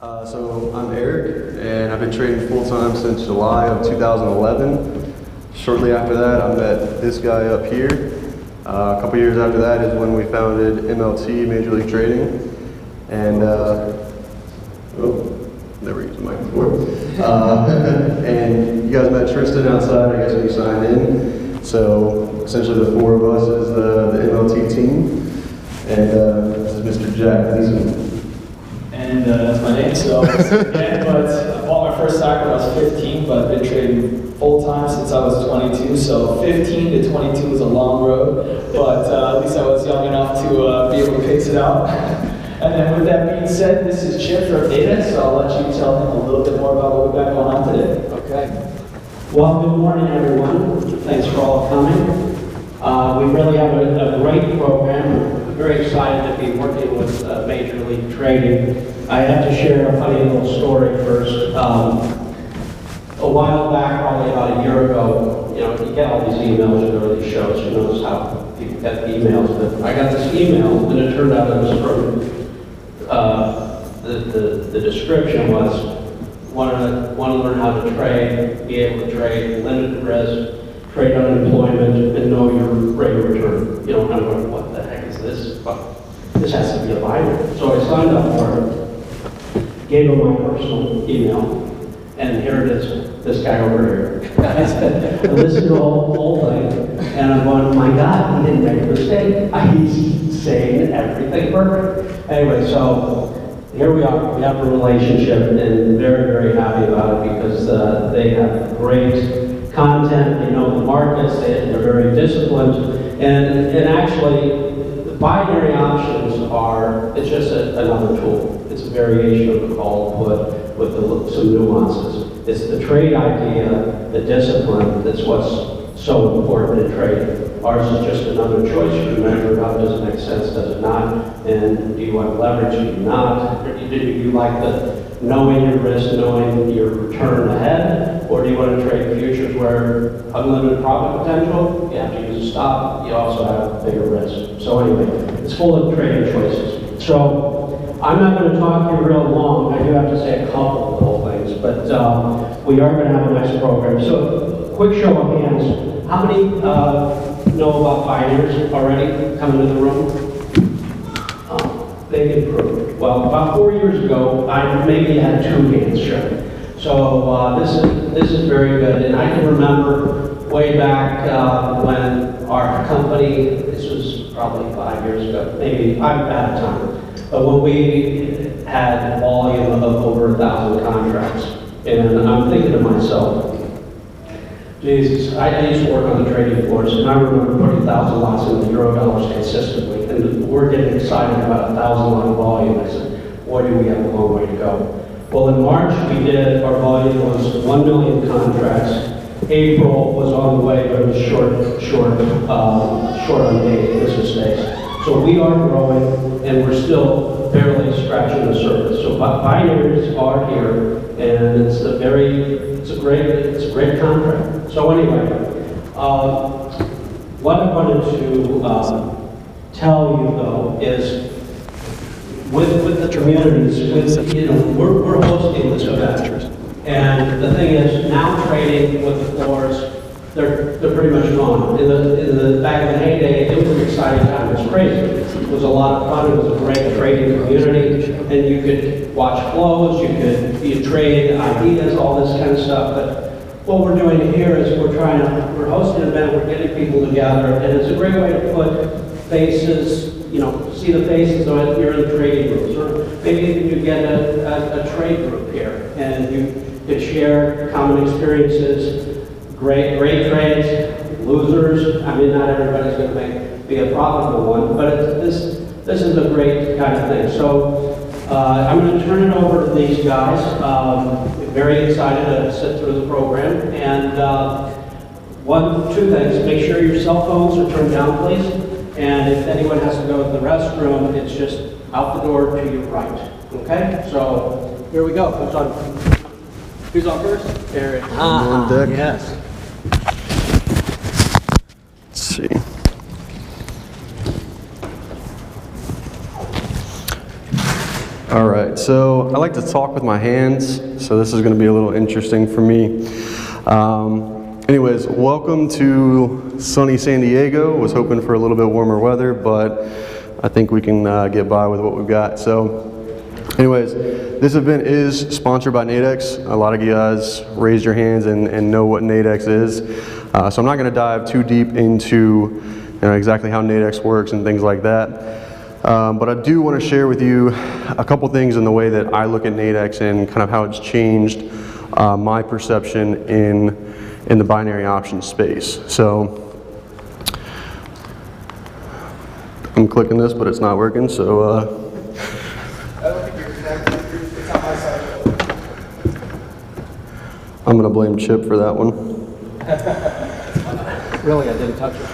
So I'm Eric, and I've been trading full-time since July of 2011. Shortly after that, I met this guy up here. A couple years after that is when we founded MLT, Major League Trading. And, never used the mic before. And you guys met Tristan outside, I guess, when you signed in. So essentially the four of us is the MLT team. And this is Mr. Jack Gleason. And that's my name, so yeah, but I bought my first stock when I was 15, but I've been trading full-time since I was 22, so 15 to 22 was a long road, but at least I was young enough to be able to pace it out. And then with that being said, this is Chip from Data, so I'll let you tell him a little bit more about what we've got going on today. Okay. Well, good morning, everyone. Thanks for all coming. We really have a great program. We're very excited to be working with Major League Trading. I have to share a funny little story first. A while back, probably about a year ago, you get all these emails, you go to these shows, you notice how people get the emails, but I got this email, and it turned out it was from, the description was, want to learn how to trade, be able to trade, limited risk, trade unemployment, and know your rate of return. You don't know what the heck is this, but this has to be a binary. So I signed up for it, gave him my personal email, and here it is, this guy over here. I listened to the whole thing, and I'm going, oh my God, he didn't make a mistake. He's saying everything perfect. Anyway, so here we are. We have a relationship, and very, very happy about it because they have great content. They know the markets. They're very disciplined, and actually, the binary options it's just another tool. It's a variation of the call put with some nuances. It's the trade idea, the discipline, that's what's so important in trading. Ours is just another choice. You measure it up, does it make sense, does it not? And do you want leverage, do you not? Do you like knowing your risk, knowing your return ahead? Or do you want to trade futures where unlimited profit potential? You have to use a stop, you also have bigger risk. So anyway, it's full of trading choices. So I'm not going to talk here real long. I do have to say a couple of little things, but we are going to have a nice program. So, quick show of hands. How many know about binaries already coming to the room? They improved. Well, about 4 years ago, I maybe had 2 hands shown. So this is very good. And I can remember way back when our company, this was probably 5 years ago, maybe I'm out of time. But when we had a volume of over 1,000 contracts, and I'm thinking to myself, Jesus, I used to work on the trading floors, and I remember putting 1,000 lots in the Eurodollars consistently, and we're getting excited about 1,000 lot volume. I said, boy, do we have a long way to go. Well, in March, our volume was 1 million contracts. April was on the way, but it was short on business days. So we are growing, and we're still barely scratching the surface. So binaries are here, and it's a great contract. So anyway, what I wanted to tell you though is, with the communities, we're hosting this event, and the thing is, now trading with the floors, they're pretty much gone. In the back of the heyday, it was an exciting time. It was crazy. It was a lot of fun. It was a great trading community, and you could watch flows, you trade ideas, all this kind of stuff. But what we're doing here is we're hosting an event, we're getting people together, and it's a great way to put faces, see the faces of you're in the trading groups, or maybe you get a trade group here, and you could share common experiences, great trades, losers. I mean, not everybody's going to be a profitable one, but this is a great kind of thing. So I'm going to turn it over to these guys. Very excited to sit through the program. And two things. Make sure your cell phones are turned down, please. And if anyone has to go to the restroom, it's just out the door to your right. Okay? So here we go. Who's on first? Eric. On deck. Yes. Let's see. All right, so I like to talk with my hands, so this is going to be a little interesting for me. Anyways, welcome to sunny San Diego. Was hoping for a little bit warmer weather, but I think we can get by with what we've got. So anyways, this event is sponsored by Nadex. A lot of you guys raised your hands and know what Nadex is. So I'm not going to dive too deep into exactly how Nadex works and things like that. But I do want to share with you a couple things in the way that I look at Nadex and kind of how it's changed my perception in the binary option space. So I'm clicking this, but it's not working. So I don't think you're connected. It's on my side. I'm going to blame Chip for that one. Really, I didn't touch it.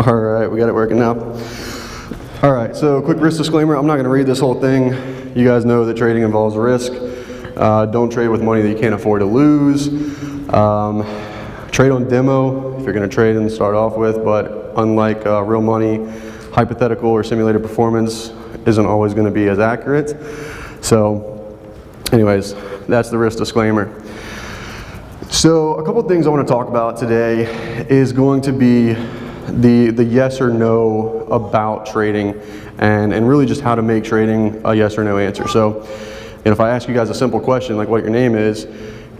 All right, we got it working now. All right, so quick risk disclaimer. I'm not going to read this whole thing. You guys know that trading involves risk. Don't trade with money that you can't afford to lose. Trade on demo if you're going to trade and start off with, but unlike real money, hypothetical or simulated performance isn't always going to be as accurate. So anyways, that's the risk disclaimer. So a couple things I want to talk about today is going to be the yes or no about trading and really just how to make trading a yes or no answer. So if I ask you guys a simple question like what your name is,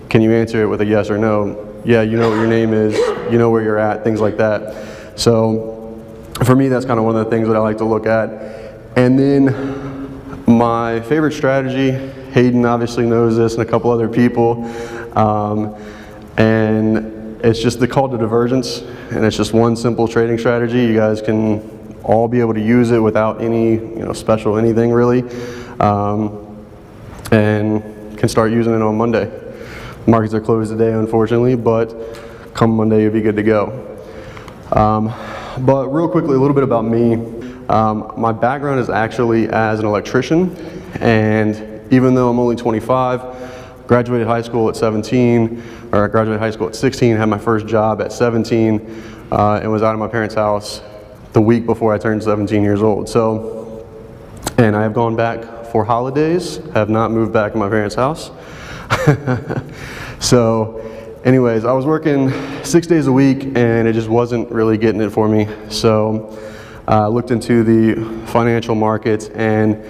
can you answer it with a yes or no? Yeah, you know what your name is, you know where you're at, things like that. So for me, that's kind of one of the things that I like to look at. And then my favorite strategy, Hayden obviously knows this and a couple other people, and it's just the call to divergence, and it's just one simple trading strategy. You guys can all be able to use it without any special anything really, and can start using it on Monday. Markets are closed today, unfortunately, but come Monday you'll be good to go. But real quickly, a little bit about me. My background is actually as an electrician, and even though I'm only 25, graduated high school at 17, or I graduated high school at 16, had my first job at 17, and was out of my parents' house the week before I turned 17 years old. So, and I have gone back for holidays, have not moved back in my parents' house. So anyways, I was working 6 days a week and it just wasn't really getting it for me. So I looked into the financial markets, and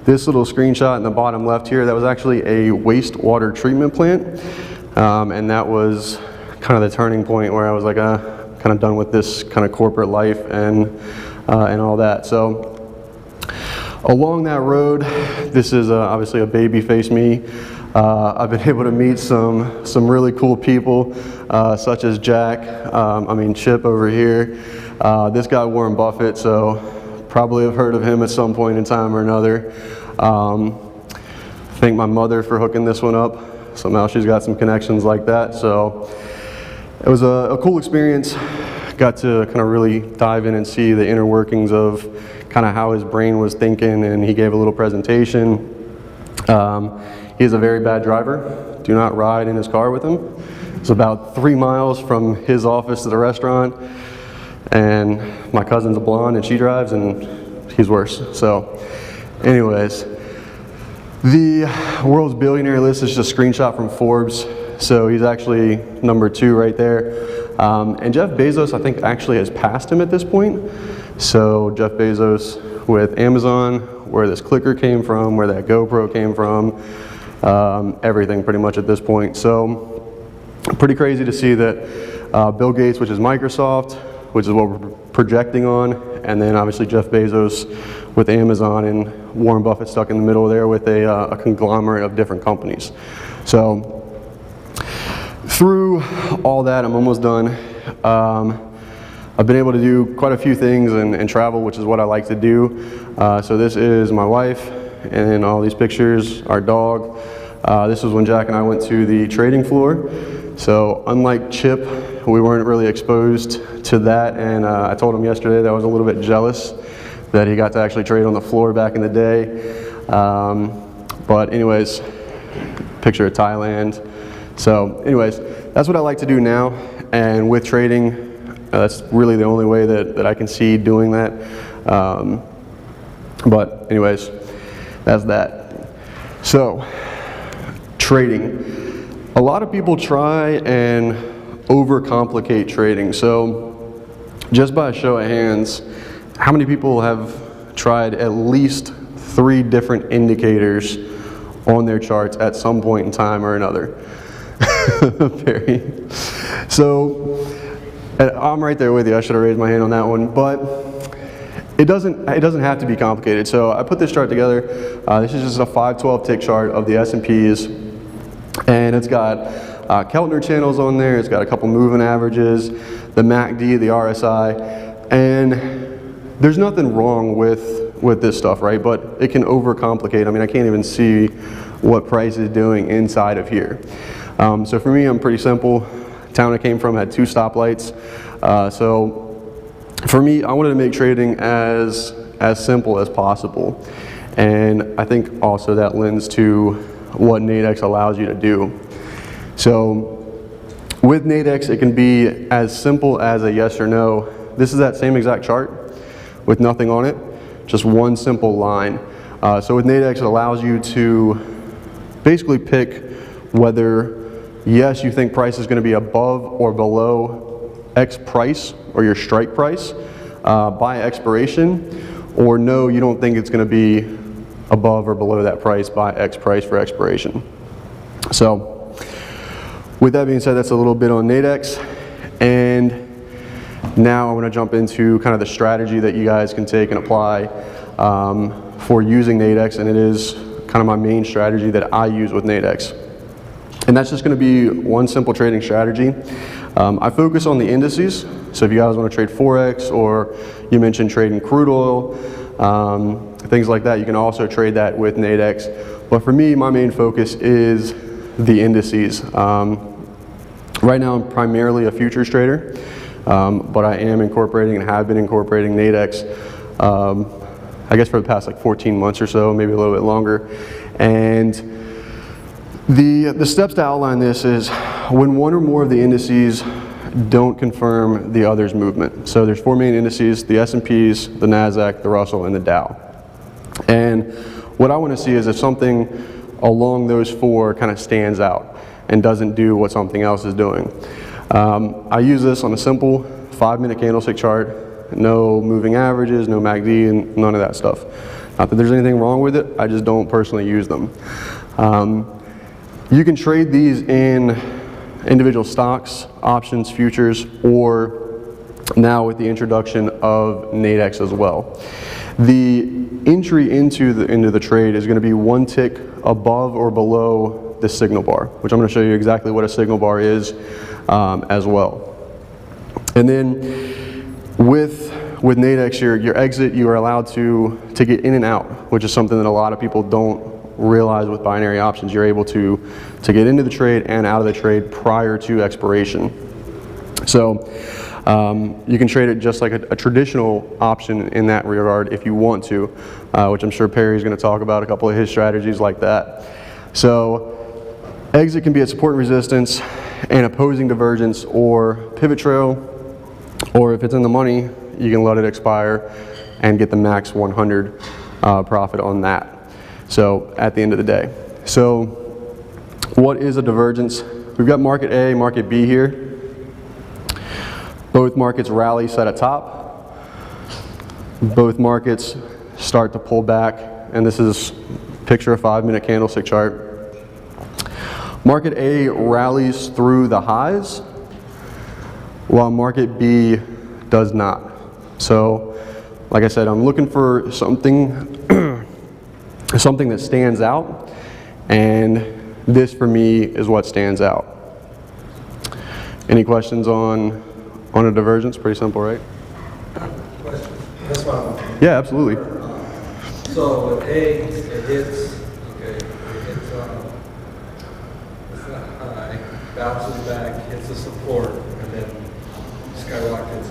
this little screenshot in the bottom left here, that was actually a wastewater treatment plant. And that was kind of the turning point where I was like, kind of done with this kind of corporate life and all that. So along that road, this is obviously a baby face me. I've been able to meet some really cool people, such as Jack, Chip over here. This guy, Warren Buffett, so probably have heard of him at some point in time or another. Thank my mother for hooking this one up. Somehow she's got some connections like that. So it was a cool experience. Got to kind of really dive in and see the inner workings of kind of how his brain was thinking, and he gave a little presentation. He is a very bad driver. Do not ride in his car with him. It's about 3 miles from his office to the restaurant, and my cousin's a blonde and she drives, and he's worse. So anyways, the world's billionaire list is just a screenshot from Forbes. So he's actually number 2 right there. And Jeff Bezos, I think, actually has passed him at this point. So Jeff Bezos with Amazon, where this clicker came from, where that GoPro came from, everything pretty much at this point. So pretty crazy to see that Bill Gates, which is Microsoft, which is what we're projecting on, and then obviously Jeff Bezos with Amazon, and Warren Buffett stuck in the middle there with a conglomerate of different companies. So through all that, I'm almost done. I've been able to do quite a few things and travel, which is what I like to do. So this is my wife, and all these pictures, our dog. This was when Jack and I went to the trading floor. So unlike Chip, we weren't really exposed to that, and I told him yesterday that I was a little bit jealous that he got to actually trade on the floor back in the day. But anyways, picture of Thailand. So anyways, that's what I like to do now, and with trading, that's really the only way that I can see doing that. But anyways, that's that. So, trading. A lot of people try and overcomplicate trading. So, just by a show of hands, how many people have tried at least 3 different indicators on their charts at some point in time or another? Perry. So, I'm right there with you. I should have raised my hand on that one, but it doesn't have to be complicated. So I put this chart together. This is just a 5-12 tick chart of the S&Ps, and it's got Keltner channels on there. It's got a couple moving averages, the MACD, the RSI, and there's nothing wrong with this stuff, right? But it can overcomplicate. I mean, I can't even see what price is doing inside of here. So for me, I'm pretty simple. Town I came from had 2 stoplights. So for me, I wanted to make trading as simple as possible. And I think also that lends to what Nadex allows you to do. So with Nadex, it can be as simple as a yes or no. This is that same exact chart with nothing on it, just one simple line. So with Nadex, it allows you to basically pick whether yes, you think price is going to be above or below X price or your strike price by expiration, or no, you don't think it's going to be above or below that price by X price for expiration. So with that being said, that's a little bit on Nadex, and now I want to jump into kind of the strategy that you guys can take and apply for using Nadex, and it is kind of my main strategy that I use with Nadex. And that's just going to be one simple trading strategy. I focus on the indices, so if you guys want to trade Forex, or you mentioned trading crude oil, things like that, you can also trade that with Nadex. But for me, my main focus is the indices. Right now I'm primarily a futures trader, but I am incorporating and have been incorporating Nadex, I guess for the past like 14 months or so, maybe a little bit longer. And the steps to outline this is when one or more of the indices don't confirm the other's movement. So there's 4 main indices: the S&Ps, the NASDAQ, the Russell, and the Dow. And what I want to see is if something along those 4 kind of stands out and doesn't do what something else is doing. I use this on a simple 5-minute candlestick chart, no moving averages, no MACD, and none of that stuff. Not that there's anything wrong with it, I just don't personally use them. You can trade these in individual stocks, options, futures, or now with the introduction of Nadex as well. The entry into the trade is going to be 1 tick above or below the signal bar, which I'm going to show you exactly what a signal bar is as well. And then with Nadex, your exit, you are allowed to get in and out, which is something that a lot of people don't realize with binary options. You're able to get into the trade and out of the trade prior to expiration. So you can trade it just like a traditional option in that regard if you want to, which I'm sure Perry's going to talk about a couple of his strategies like that. So exit can be at support and resistance and opposing divergence or pivot trail, or if it's in the money, you can let it expire and get the max 100 profit on that. So at the end of the day. So what is a divergence? We've got market A, market B here. Both markets rally set at top. Both markets start to pull back, and this is picture a 5-minute candlestick chart. Market A rallies through the highs, while market B does not. So like I said, I'm looking for something something that stands out, and this for me is what stands out. Any questions on a divergence? Pretty simple, right? Question. That's fine. Yeah, absolutely. So with A, it hits, okay, it hits it's not high, bounces back, hits the support, and then skyrockets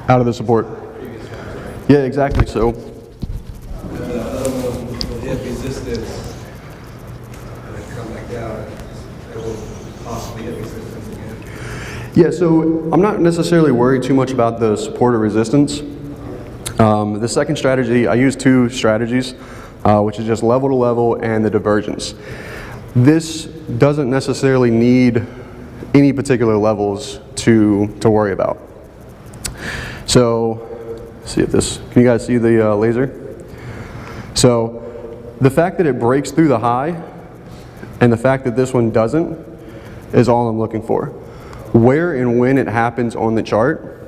Out of the support. previous ones, right? Yeah, exactly. So And the other one will hit resistance and then come back down, and it will possibly hit resistance again. yeah, so I'm not necessarily worried too much about the support or resistance. The second strategy, I use two strategies, which is just level to level and the divergence. This doesn't necessarily need any particular levels to worry about. So, let's see if this, can you guys see the laser? So, the fact that it breaks through the high and the fact that this one doesn't is all I'm looking for. Where and when it happens on the chart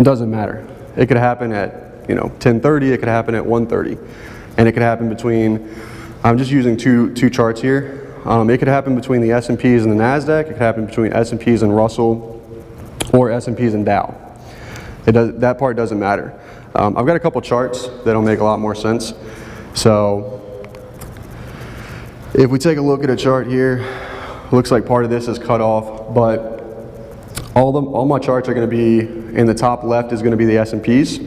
doesn't matter. It could happen at 10:30, it could happen at 1:30, and it could happen between, I'm just using two charts here. It could happen between the S&Ps and the NASDAQ, it could happen between S&Ps and Russell, or S&Ps and Dow. That part doesn't matter. I've got a couple charts that'll make a lot more sense. So if we take a look at a chart here, looks like part of this is cut off, but all my charts are going to be, in the top left is going to be the S&Ps,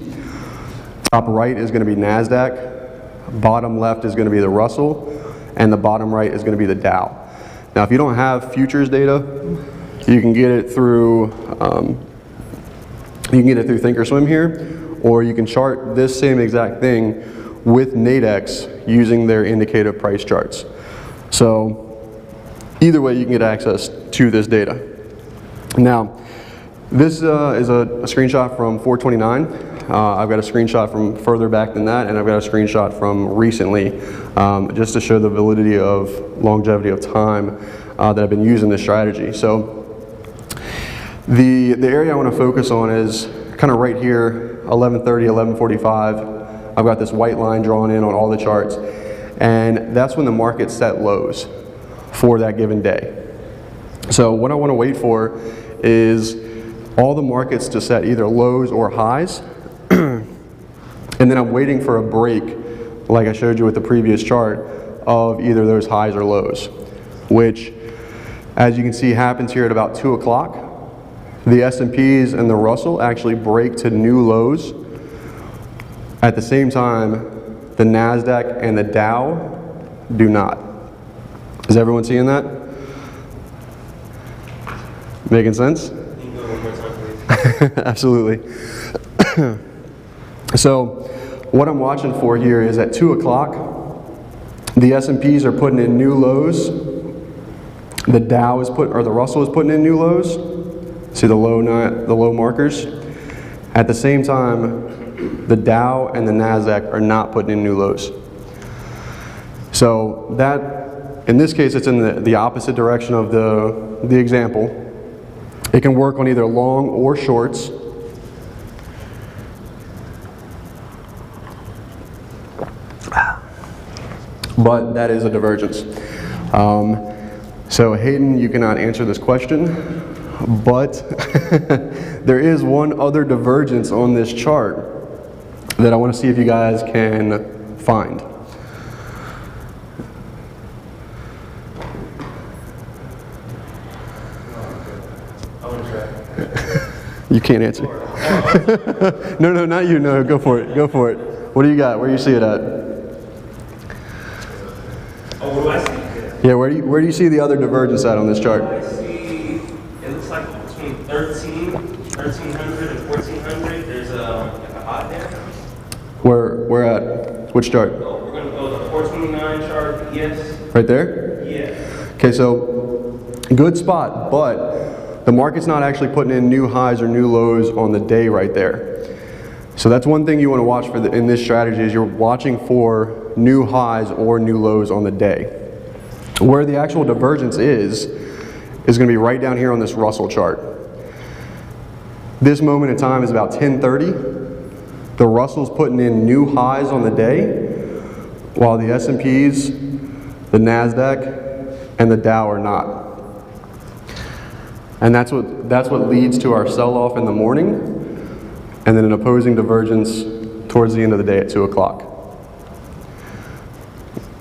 top right is going to be NASDAQ, bottom left is going to be the Russell, and the bottom right is going to be the Dow. Now if you don't have futures data, you can get it through Thinkorswim here, or you can chart this same exact thing with Nadex using their indicative price charts. So either way you can get access to this data. Now this is a screenshot from 4/29. I've got a screenshot from further back than that, and I've got a screenshot from recently, just to show the validity of longevity of time that I've been using this strategy. So the area I want to focus on is kind of right here, 11:30, 11:45. I've got this white line drawn in on all the charts, and that's when the market set lows for that given day. So what I want to wait for is all the markets to set either lows or highs, and then I'm waiting for a break, like I showed you with the previous chart, of either those highs or lows, which, as you can see, happens here at about 2 o'clock. The S&Ps and the Russell actually break to new lows. At the same time, the NASDAQ and the Dow do not. Is everyone seeing that? Making sense? Can you go one more time, please? Absolutely. So what I'm watching for here is at 2 o'clock, the S&Ps are putting in new lows. The Dow is the Russell is putting in new lows. See the low markers? At the same time, the Dow and the NASDAQ are not putting in new lows. So that, in this case, it's in the opposite direction of the example. It can work on either long or shorts. But that is a divergence. So Hayden, you cannot answer this question, but there is one other divergence on this chart that I want to see if you guys can find. I want to try. You can't answer. No, not you. No, go for it. Go for it. What do you got? Where do you see it at? Oh, what do I see? Yeah, where do you see the other divergence at on this chart? I see, it looks like between 1300 and 1400, there's like a hot there. Where at? Which chart? Oh, we're going to go to the 429 chart, yes. Right there? Yeah. Okay, so good spot, but the market's not actually putting in new highs or new lows on the day right there. So that's one thing you want to watch for in this strategy, is you're watching for new highs or new lows on the day. Where the actual divergence is going to be right down here on this Russell chart. This moment in time is about 10:30. The Russell's putting in new highs on the day, while the S&Ps, the NASDAQ, and the Dow are not. And that's what leads to our sell-off in the morning, and then an opposing divergence towards the end of the day at 2 o'clock.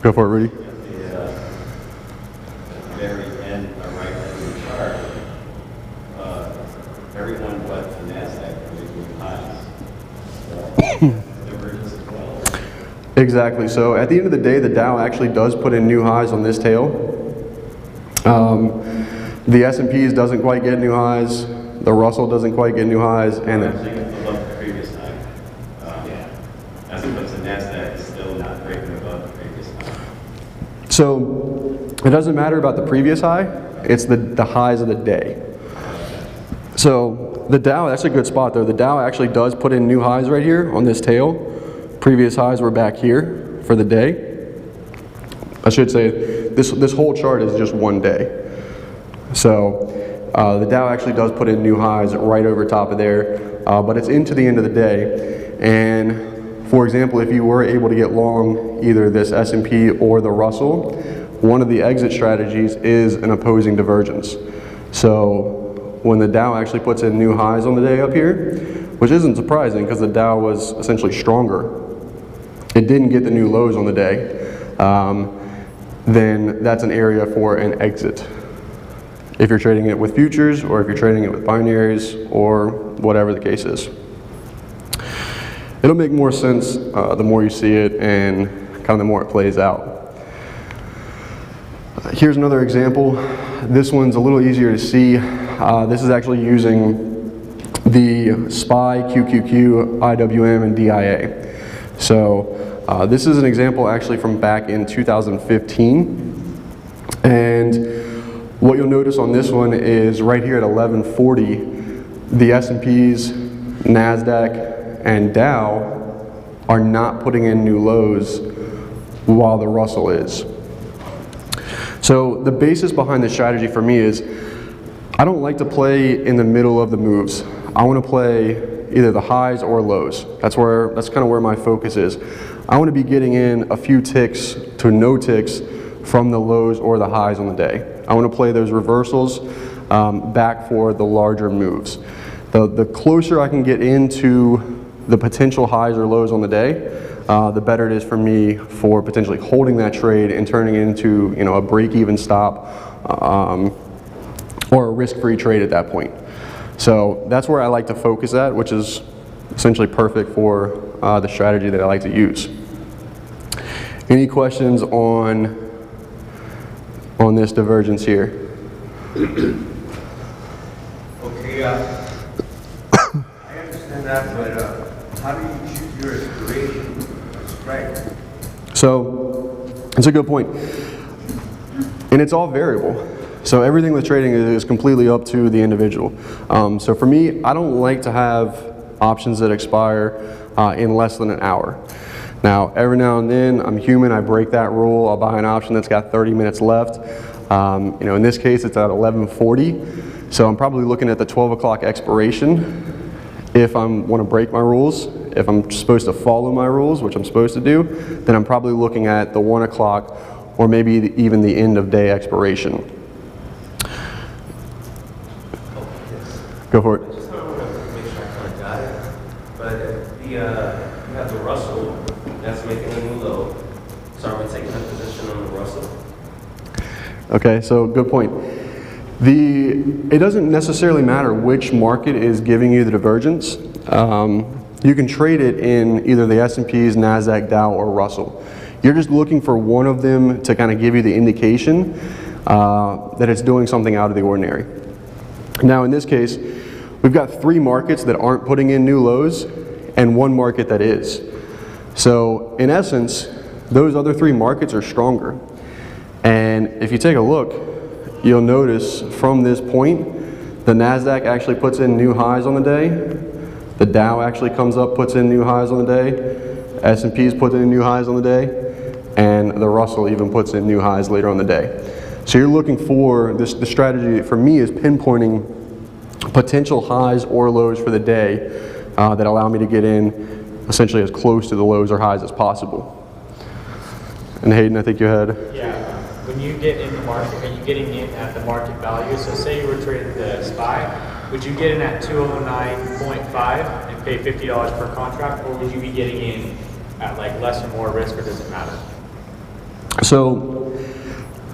Go for it, Rudy. Very end, right end of the chart, everyone but the NASDAQ are making highs. So, divergence as well. Exactly. So at the end of the day, the Dow actually does put in new highs on this tail. The S&Ps doesn't quite get new highs. The Russell doesn't quite get new highs, and I'm thinking above the previous time. Yeah. So it doesn't matter about the previous high, it's the highs of the day. So the Dow, that's a good spot though. The Dow actually does put in new highs right here on this tail. Previous highs were back here for the day. I should say this whole chart is just one day. So the Dow actually does put in new highs right over top of there, but it's into the end of the day. And for example, if you were able to get long either this S&P or the Russell, one of the exit strategies is an opposing divergence. So when the Dow actually puts in new highs on the day up here, which isn't surprising because the Dow was essentially stronger, it didn't get the new lows on the day, then that's an area for an exit. If you're trading it with futures or if you're trading it with binaries or whatever the case is. It'll make more sense the more you see it and kind of the more it plays out. Here's another example. This one's a little easier to see. This is actually using the SPY, QQQ, IWM, and DIA. So this is an example actually from back in 2015. And what you'll notice on this one is right here at 1140, the S&Ps, NASDAQ, and Dow are not putting in new lows while the Russell is. So the basis behind this strategy for me is I don't like to play in the middle of the moves. I want to play either the highs or lows. That's kind of where my focus is. I want to be getting in a few ticks to no ticks from the lows or the highs on the day. I want to play those reversals back for the larger moves. The closer I can get into the potential highs or lows on the day, the better it is for me for potentially holding that trade and turning it into a break-even stop or a risk-free trade at that point. So that's where I like to focus at, which is essentially perfect for the strategy that I like to use. Any questions on this divergence here? Okay, I understand that, but how do you choose your inspiration? Right. So it's a good point. And it's all variable. So everything with trading is completely up to the individual. So for me, I don't like to have options that expire in less than an hour. Now, every now and then, I'm human, I break that rule. I'll buy an option that's got 30 minutes left. In this case, it's at 11:40. So I'm probably looking at the 12 o'clock expiration if I want to break my rules. If I'm supposed to follow my rules, which I'm supposed to do, then I'm probably looking at the 1 o'clock or maybe even the end of day expiration. Go for it. I just want to make sure I kind of got it. But if you have the Russell that's making a new low, so are we taking a position on the Russell? Okay, so good point. It doesn't necessarily matter which market is giving you the divergence. You can trade it in either the S&Ps, NASDAQ, Dow, or Russell. You're just looking for one of them to kind of give you the indication that it's doing something out of the ordinary. Now in this case, we've got 3 markets that aren't putting in new lows and 1 market that is. So in essence, those other 3 markets are stronger. And if you take a look, you'll notice from this point, the NASDAQ actually puts in new highs on the day. The Dow actually comes up, puts in new highs on the day. S&P's put in new highs on the day. And the Russell even puts in new highs later on the day. So you're looking for, the strategy for me is pinpointing potential highs or lows for the day that allow me to get in essentially as close to the lows or highs as possible. And Hayden, I think you had. Yeah, when you get in the market, are you getting in at the market value? So say you were trading the SPY, would you get in at 209.5 and pay $50 per contract, or would you be getting in at like less or more risk, or does it matter? So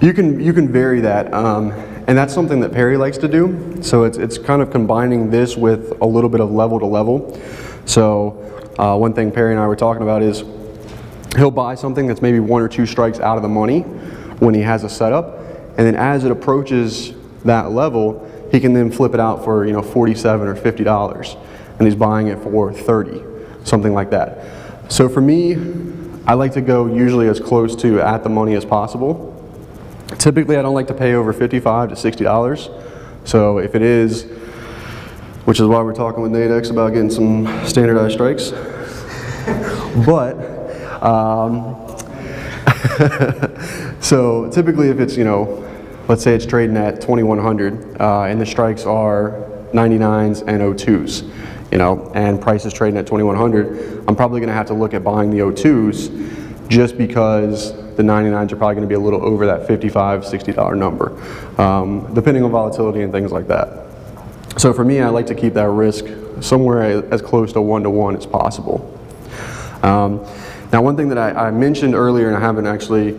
you can vary that, and that's something that Perry likes to do. So it's kind of combining this with a little bit of level to level. So one thing Perry and I were talking about is he'll buy something that's maybe 1 or 2 strikes out of the money when he has a setup, and then as it approaches that level, he can then flip it out for $47 or $50, and he's buying it for $30, something like that. So for me, I like to go usually as close to at the money as possible. Typically, I don't like to pay over $55 to $60. So if it is, which is why we're talking with Nadex about getting some standardized strikes. But, so typically if it's, you know, let's say it's trading at 2100 and the strikes are 99s and 02s, you know, and price is trading at 2100, I'm probably going to have to look at buying the 02s just because the 99s are probably going to be a little over that $55, $60 number, depending on volatility and things like that. So for me, I like to keep that risk somewhere as close to 1-to-1 as possible. Now, one thing that I mentioned earlier, and I haven't actually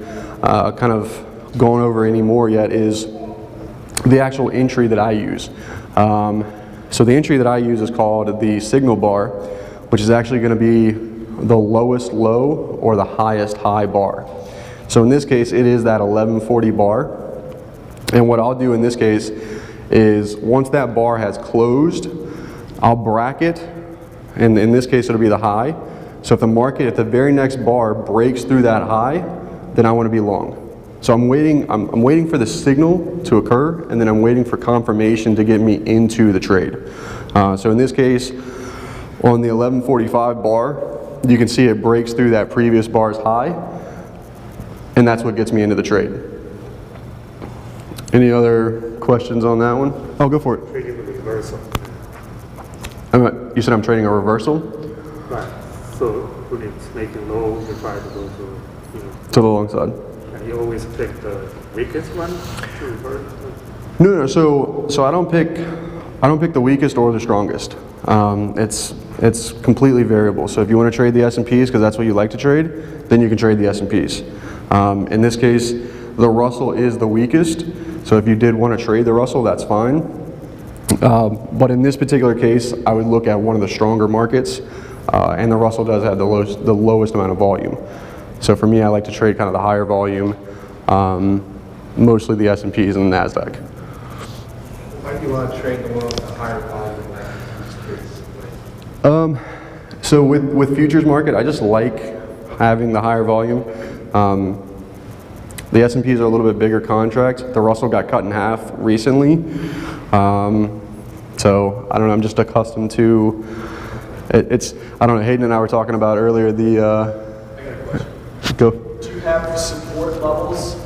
kind of gone over anymore yet, is the actual entry that I use. So the entry that I use is called the signal bar, which is actually going to be the lowest low or the highest high bar. So in this case, it is that 1140 bar. And what I'll do in this case is once that bar has closed, I'll bracket, and in this case, it'll be the high. So if the market at the very next bar breaks through that high, then I want to be long. So I'm waiting for the signal to occur, and then I'm waiting for confirmation to get me into the trade. So in this case, on the 1145 bar, you can see it breaks through that previous bar's high, and that's what gets me into the trade. Any other questions on that one? Oh, go for it. Trading with a reversal. You said I'm trading a reversal? Right. So when it's making low, you try to go to, you know, To the long side. and you always pick the weakest one to reverse. No, so I don't pick the weakest or the strongest. It's completely variable. So if you want to trade the S&Ps because that's what you like to trade, then you can trade the S&Ps. In this case, the Russell is the weakest. So if you did want to trade the Russell, that's fine. But in this particular case, I would look at one of the stronger markets, and the Russell does have the lowest amount of volume. So for me, I like to trade kind of the higher volume, mostly the S&Ps and the NASDAQ. Why do you want to trade the one with the higher volume? So with futures market, I just like having the higher volume. The S&Ps are a little bit bigger contract. The Russell got cut in half recently. So I don't know, I'm just accustomed to, I don't know, Hayden and I were talking about earlier I got a question. Go. Do you have support levels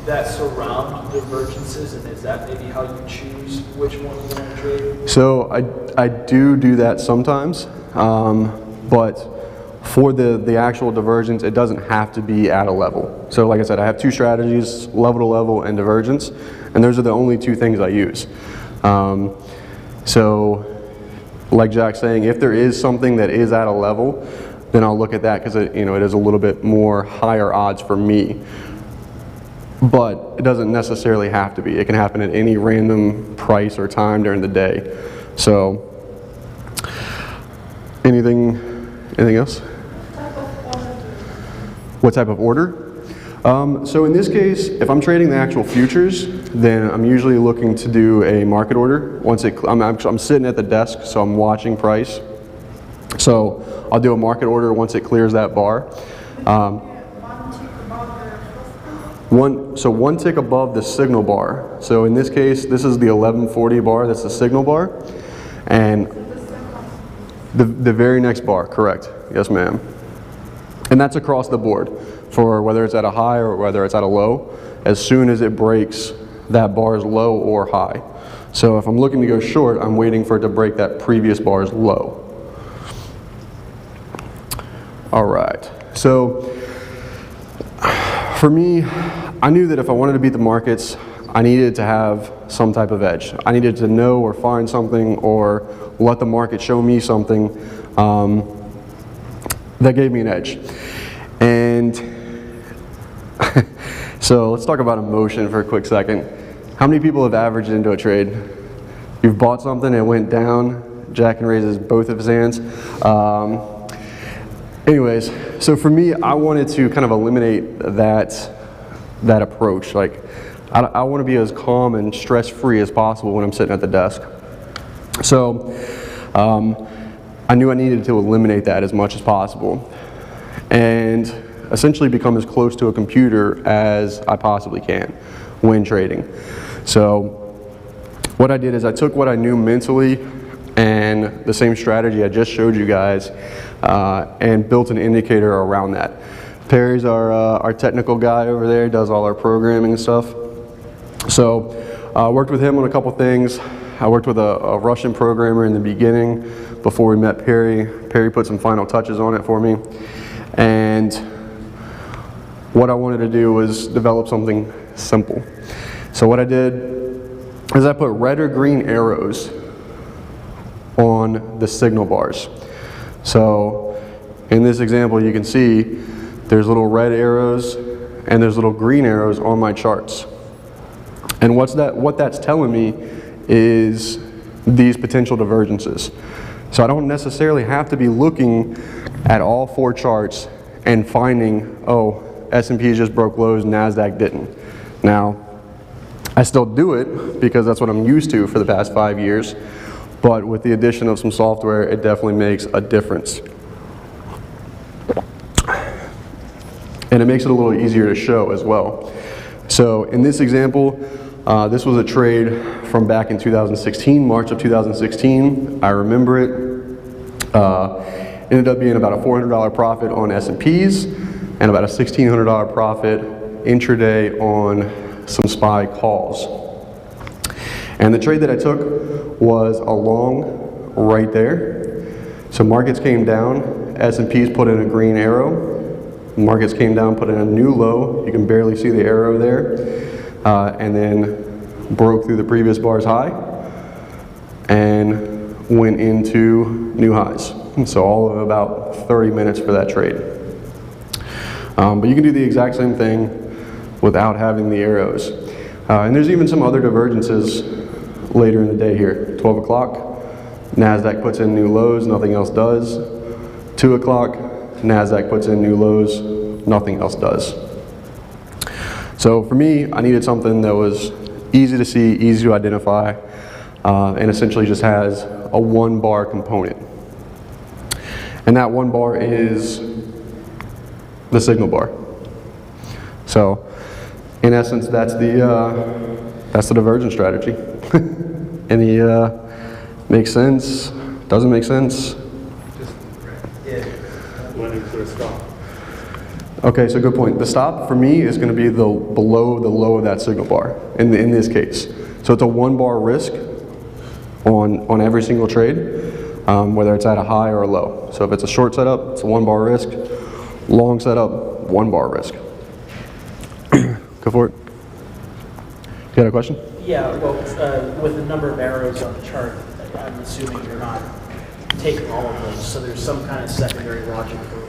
that surround divergences, and is that maybe how you choose which one you want to trade? So I do that sometimes, but for the actual divergence, it doesn't have to be at a level. So like I said, I have two strategies, level to level and divergence, and those are the only two things I use. So like Jack's saying, if there is something that is at a level, then I'll look at that because it is a little bit more higher odds for me. But it doesn't necessarily have to be. It can happen at any random price or time during the day. So anything else? What type of order? So in this case, if I'm trading the actual futures, then I'm usually looking to do a market order. I'm sitting at the desk, so I'm watching price. So I'll do a market order once it clears that bar. One tick above the signal bar. So in this case, this is the 1140 bar. That's the signal bar, and the very next bar. Correct. Yes, ma'am. And that's across the board for whether it's at a high or whether it's at a low. As soon as it breaks that bar's low or high. So if I'm looking to go short, I'm waiting for it to break that previous bar's low. All right. So for me, I knew that if I wanted to beat the markets, I needed to have some type of edge. I needed to know or find something or let the market show me something that gave me an edge. And so let's talk about emotion for a quick second. How many people have averaged into a trade? You've bought something, it went down. Jack can raise both of his hands. Anyways, so for me, I wanted to kind of eliminate that approach. Like, I want to be as calm and stress-free as possible when I'm sitting at the desk. So I knew I needed to eliminate that as much as possible. And essentially become as close to a computer as I possibly can when trading. So what I did is I took what I knew mentally and the same strategy I just showed you guys and built an indicator around that. Perry's our technical guy over there, does all our programming and stuff. So I worked with him on a couple things. I worked with a Russian programmer in the beginning before we met Perry. Perry put some final touches on it for me. And what I wanted to do was develop something simple. So what I did is I put red or green arrows on the signal bars. So in this example, you can see there's little red arrows and there's little green arrows on my charts. And what that's telling me is these potential divergences. So I don't necessarily have to be looking at all 4 charts and finding, oh, S&P just broke lows, NASDAQ didn't. Now, I still do it because that's what I'm used to for the past 5 years, but with the addition of some software, it definitely makes a difference. And it makes it a little easier to show as well. So in this example, this was a trade from back in 2016, March of 2016. I remember it. Ended up being about a $400 profit on S&Ps and about a $1,600 profit intraday on some SPY calls. And the trade that I took was a long right there. So markets came down, S&Ps put in a green arrow. Markets came down, put in a new low. You can barely see the arrow there. And then broke through the previous bar's high and went into new highs. So all of about 30 minutes for that trade. But you can do the exact same thing without having the arrows. And there's even some other divergences later in the day here. 12 o'clock, NASDAQ puts in new lows, nothing else does. 2 o'clock, NASDAQ puts in new lows, nothing else does. So for me, I needed something that was easy to see, easy to identify, and essentially just has a 1 bar component. And that 1 bar is the signal bar. So in essence, that's the divergence strategy. Any makes sense? Doesn't make sense? When is the stop? Okay, so good point. The stop for me is going to be below the low of that signal bar in this case. So it's a 1 bar risk on every single trade, whether it's at a high or a low. So if it's a short setup, it's a 1 bar risk. Long setup, 1 bar risk. Go for it. You got a question? Yeah, well, with the number of arrows on the chart, I'm assuming you're not taking all of those. So there's some kind of secondary logic for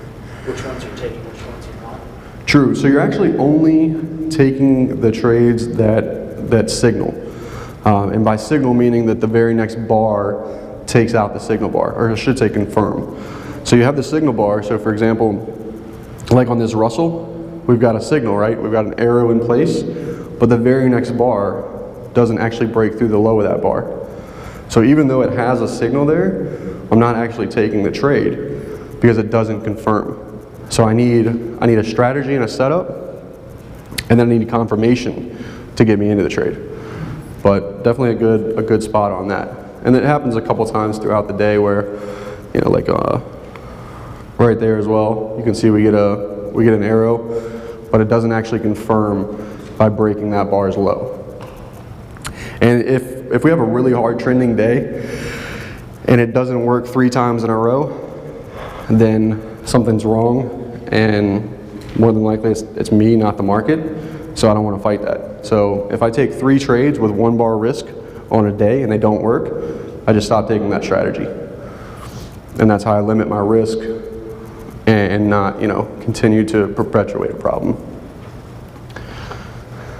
which ones you're taking, which ones you're not. True. So you're actually only taking the trades that signal. And by signal meaning that the very next bar takes out the signal bar, or I should say confirm. So you have the signal bar. So for example, like on this Russell, we've got a signal, right? We've got an arrow in place, but the very next bar doesn't actually break through the low of that bar. So even though it has a signal there, I'm not actually taking the trade because it doesn't confirm. So I need a strategy and a setup, and then I need confirmation to get me into the trade. But definitely a good spot on that. And it happens a couple times throughout the day where, you know, like right there as well, you can see we get an arrow, but it doesn't actually confirm by breaking that bar's low. And if we have a really hard trending day and it doesn't work 3 times in a row, then something's wrong, and more than likely it's me, not the market, so I don't want to fight that. So if I take 3 trades with 1 bar risk on a day and they don't work, I just stop taking that strategy. And that's how I limit my risk and not, you know, continue to perpetuate a problem.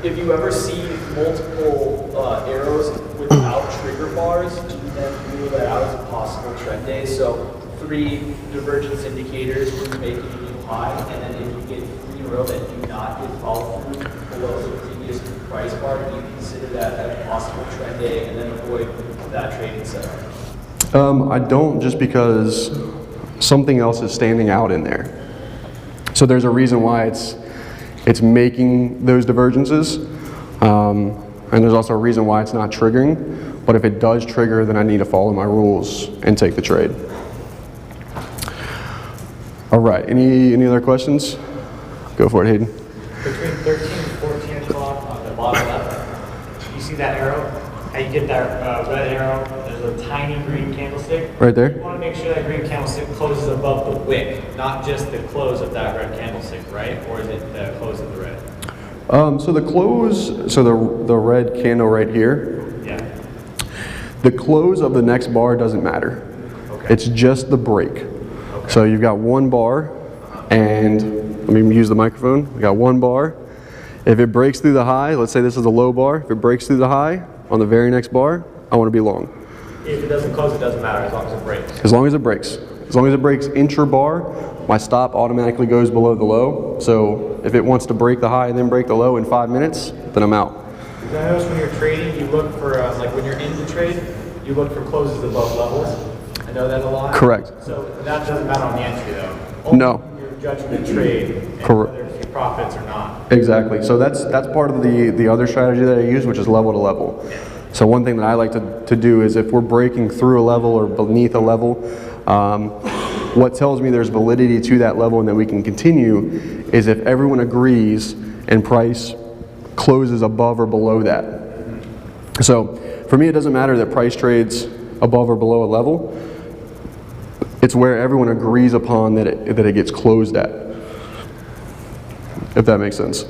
If you ever see multiple arrows without trigger bars, do you then rule that out as a possible trend day? So 3 divergence indicators would make it a new high, and then if you get 3 in a row that do not get follow through below the previous price bar, do you consider that a possible trend day and then avoid that trading setup? I don't, just because something else is standing out in there. So there's a reason why it's making those divergences, and there's also a reason why it's not triggering. But if it does trigger, then I need to follow my rules and take the trade. All right, any other questions? Go for it, Hayden. Between 13 and 14 o'clock on the bottom left, you see that arrow? How you get that red arrow? There's a tiny green candlestick. Right there? You want to make sure that green candlestick closes above the wick, not just the close of that red candlestick, right? Or is it the close of the red? So the close, so the red candle right here, Yeah. the close of the next bar doesn't matter. Okay. It's just the break. Okay. So you've got one bar, and let me use the microphone. We got one bar. If it breaks through the high, let's say this is a low bar. If it breaks through the high on the very next bar, I want to be long. If it doesn't close, it doesn't matter as long as it breaks. As long as it breaks. As long as it breaks intra-bar, my stop automatically goes below the low. So if it wants to break the high and then break the low in 5 minutes, then I'm out. Because I notice when you're trading, you look for, like when you're in the trade, you look for closes above levels. I know that a lot. Correct. So that doesn't matter on the entry though. Only No. your judgment trade and Correct. whether it's profits or not. Exactly. So that's part of the other strategy that I use, which is level to level. So one thing that I like to do is if we're breaking through a level or beneath a level, what tells me there's validity to that level and that we can continue is if everyone agrees and price closes above or below that. So for me, it doesn't matter that price trades above or below a level. It's where everyone agrees upon that it gets closed at, if that makes sense.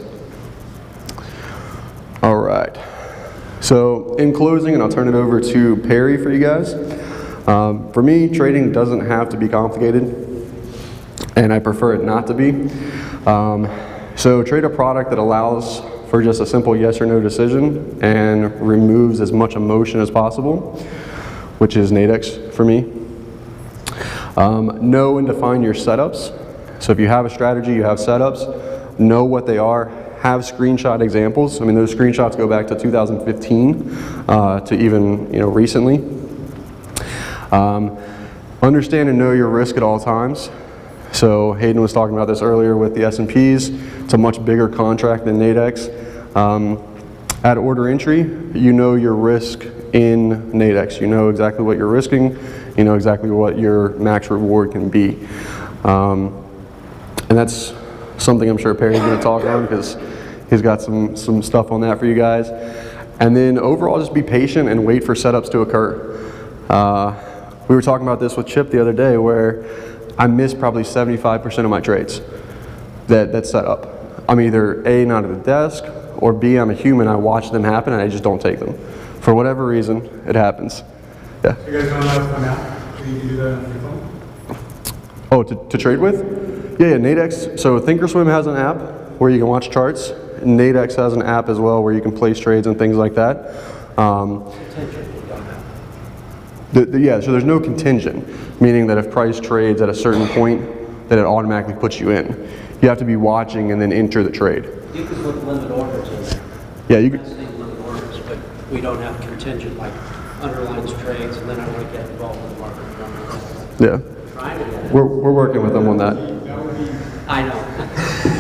All right. So in closing, and I'll turn it over to Perry for you guys. For me, trading doesn't have to be complicated, and I prefer it not to be. So trade a product that allows for just a simple yes or no decision and removes as much emotion as possible, which is Nadex for me. Know and define your setups. So if you have a strategy, you have setups, know what they are, have screenshot examples. I mean, those screenshots go back to 2015 to even recently. Understand and know your risk at all times. So Hayden was talking about this earlier with the S&Ps. It's a much bigger contract than Nadex. At order entry, you know your risk in Nadex. You know exactly what you're risking. You know exactly what your max reward can be. And that's something I'm sure Perry's going to talk on because he's got some stuff on that for you guys. And then overall, just be patient and wait for setups to occur. We were talking about this with Chip the other day where I miss probably 75% of my trades that set up. I'm either A, not at the desk, or B, I'm a human, I watch them happen and I just don't take them. For whatever reason, it happens. Yeah. So you guys don't have an app? Can you do that on your phone? Oh, to trade with? Yeah, Nadex. So Thinkorswim has an app where you can watch charts. And Nadex has an app as well where you can place trades and things like that. Yeah, so there's no contingent, meaning that if price trades at a certain point, that it automatically puts you in. You have to be watching and then enter the trade. You could put limit orders in there. Yeah, you could. That's the limit orders, but we don't have contingent like underlines trades, and then I want to get involved in the market. Yeah. Trying to get it. We're working with them on that. I know.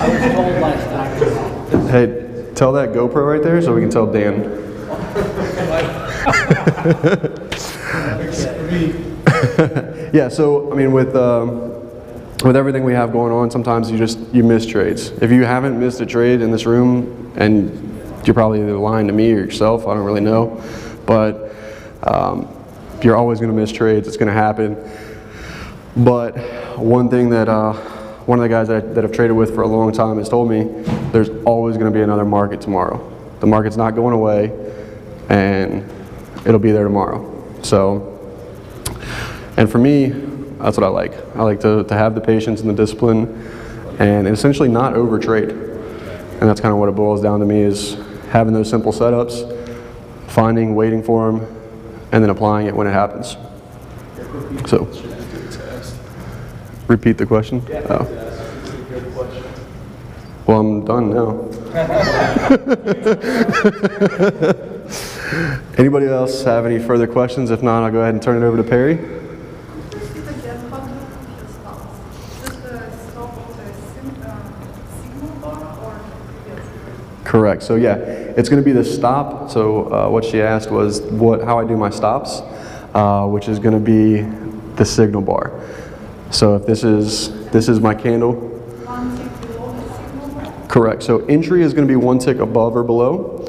I was told last time. Hey, tell that GoPro right there so we can tell Dan. Yeah, so I mean with everything we have going on, sometimes you miss trades. If you haven't missed a trade in this room, and you're probably either lying to me or yourself, I don't really know, but you're always going to miss trades. It's going to happen. But one thing that one of the guys that I've traded with for a long time has told me, there's always going to be another market tomorrow. The market's not going away, and it'll be there tomorrow. So, and for me, that's what I like. I like to have the patience and the discipline and essentially not overtrade. And that's kind of what it boils down to me, is having those simple setups, finding, waiting for them, and then applying it when it happens. So, repeat the question? Oh. Well, I'm done now. Anybody else have any further questions? If not, I'll go ahead and turn it over to Perry. Correct. So yeah, it's going to be the stop. So what she asked was how I do my stops, which is going to be the signal bar. So if this is my candle. 1 tick below the signal bar? Correct. So entry is going to be 1 tick above or below.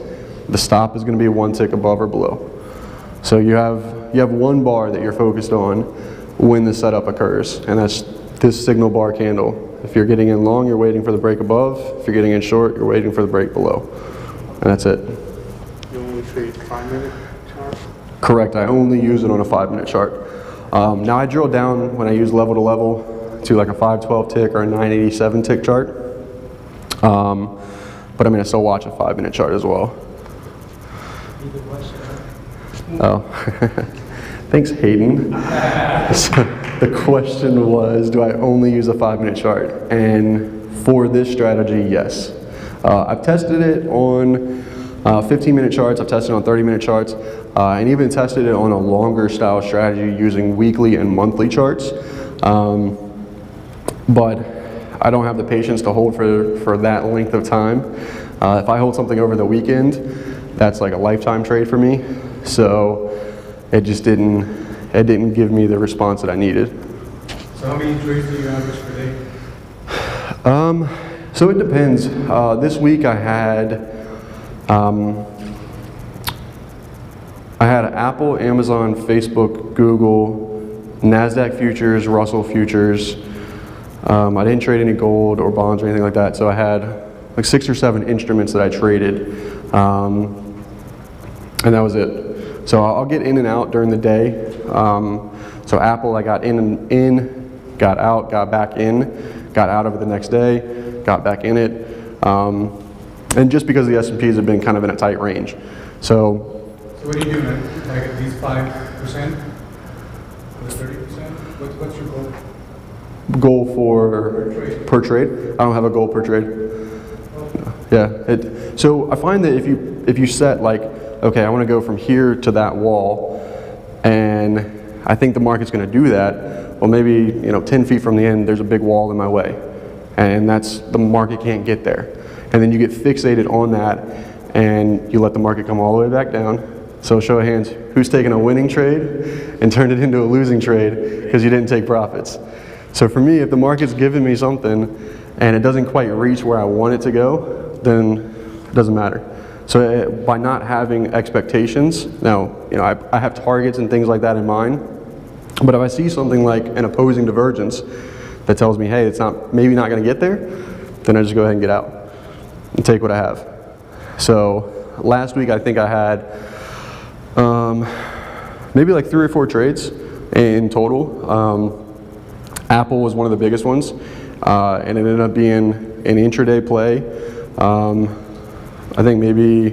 The stop is going to be 1 tick above or below. So you have 1 bar that you're focused on when the setup occurs, and that's this signal bar candle. If you're getting in long, you're waiting for the break above. If you're getting in short, you're waiting for the break below. And that's it. You only trade 5-minute chart? Correct. I only use it on a 5-minute chart. Now I drill down when I use level to level to like a 512 tick or a 987 tick chart. But I mean, I still watch a 5-minute chart as well. Oh, thanks, Hayden. So the question was, do I only use a 5-minute chart? And for this strategy, yes. I've tested it on 15-minute charts, I've tested it on 30-minute charts, and even tested it on a longer style strategy using weekly and monthly charts. But I don't have the patience to hold for that length of time. If I hold something over the weekend, that's like a lifetime trade for me. So it just didn't give me the response that I needed. So how many trades do you average per day? So it depends. This week I had Apple, Amazon, Facebook, Google, NASDAQ futures, Russell futures. I didn't trade any gold or bonds or anything like that. So I had like 6 or 7 instruments that I traded, and that was it. So I'll get in and out during the day. So Apple, I got in, got out, got back in, got out of it the next day, got back in it. And just because the S&Ps have been kind of in a tight range. So what do you do, man? Like at least 5%? Or 30%? What's your goal? Goal for per trade? I don't have a goal per trade. Yeah. So I find that if you set like, okay, I want to go from here to that wall, and I think the market's going to do that. Well, maybe 10 feet from the end, there's a big wall in my way, and the market can't get there. And then you get fixated on that, and you let the market come all the way back down. So show of hands, who's taken a winning trade and turned it into a losing trade because you didn't take profits? So for me, if the market's giving me something and it doesn't quite reach where I want it to go, then it doesn't matter. So by not having expectations, now I have targets and things like that in mind, but if I see something like an opposing divergence that tells me, hey, it's maybe not going to get there, then I just go ahead and get out and take what I have. So last week I think I had maybe like 3 or 4 trades in total. Apple was one of the biggest ones, and it ended up being an intraday play. I think maybe, I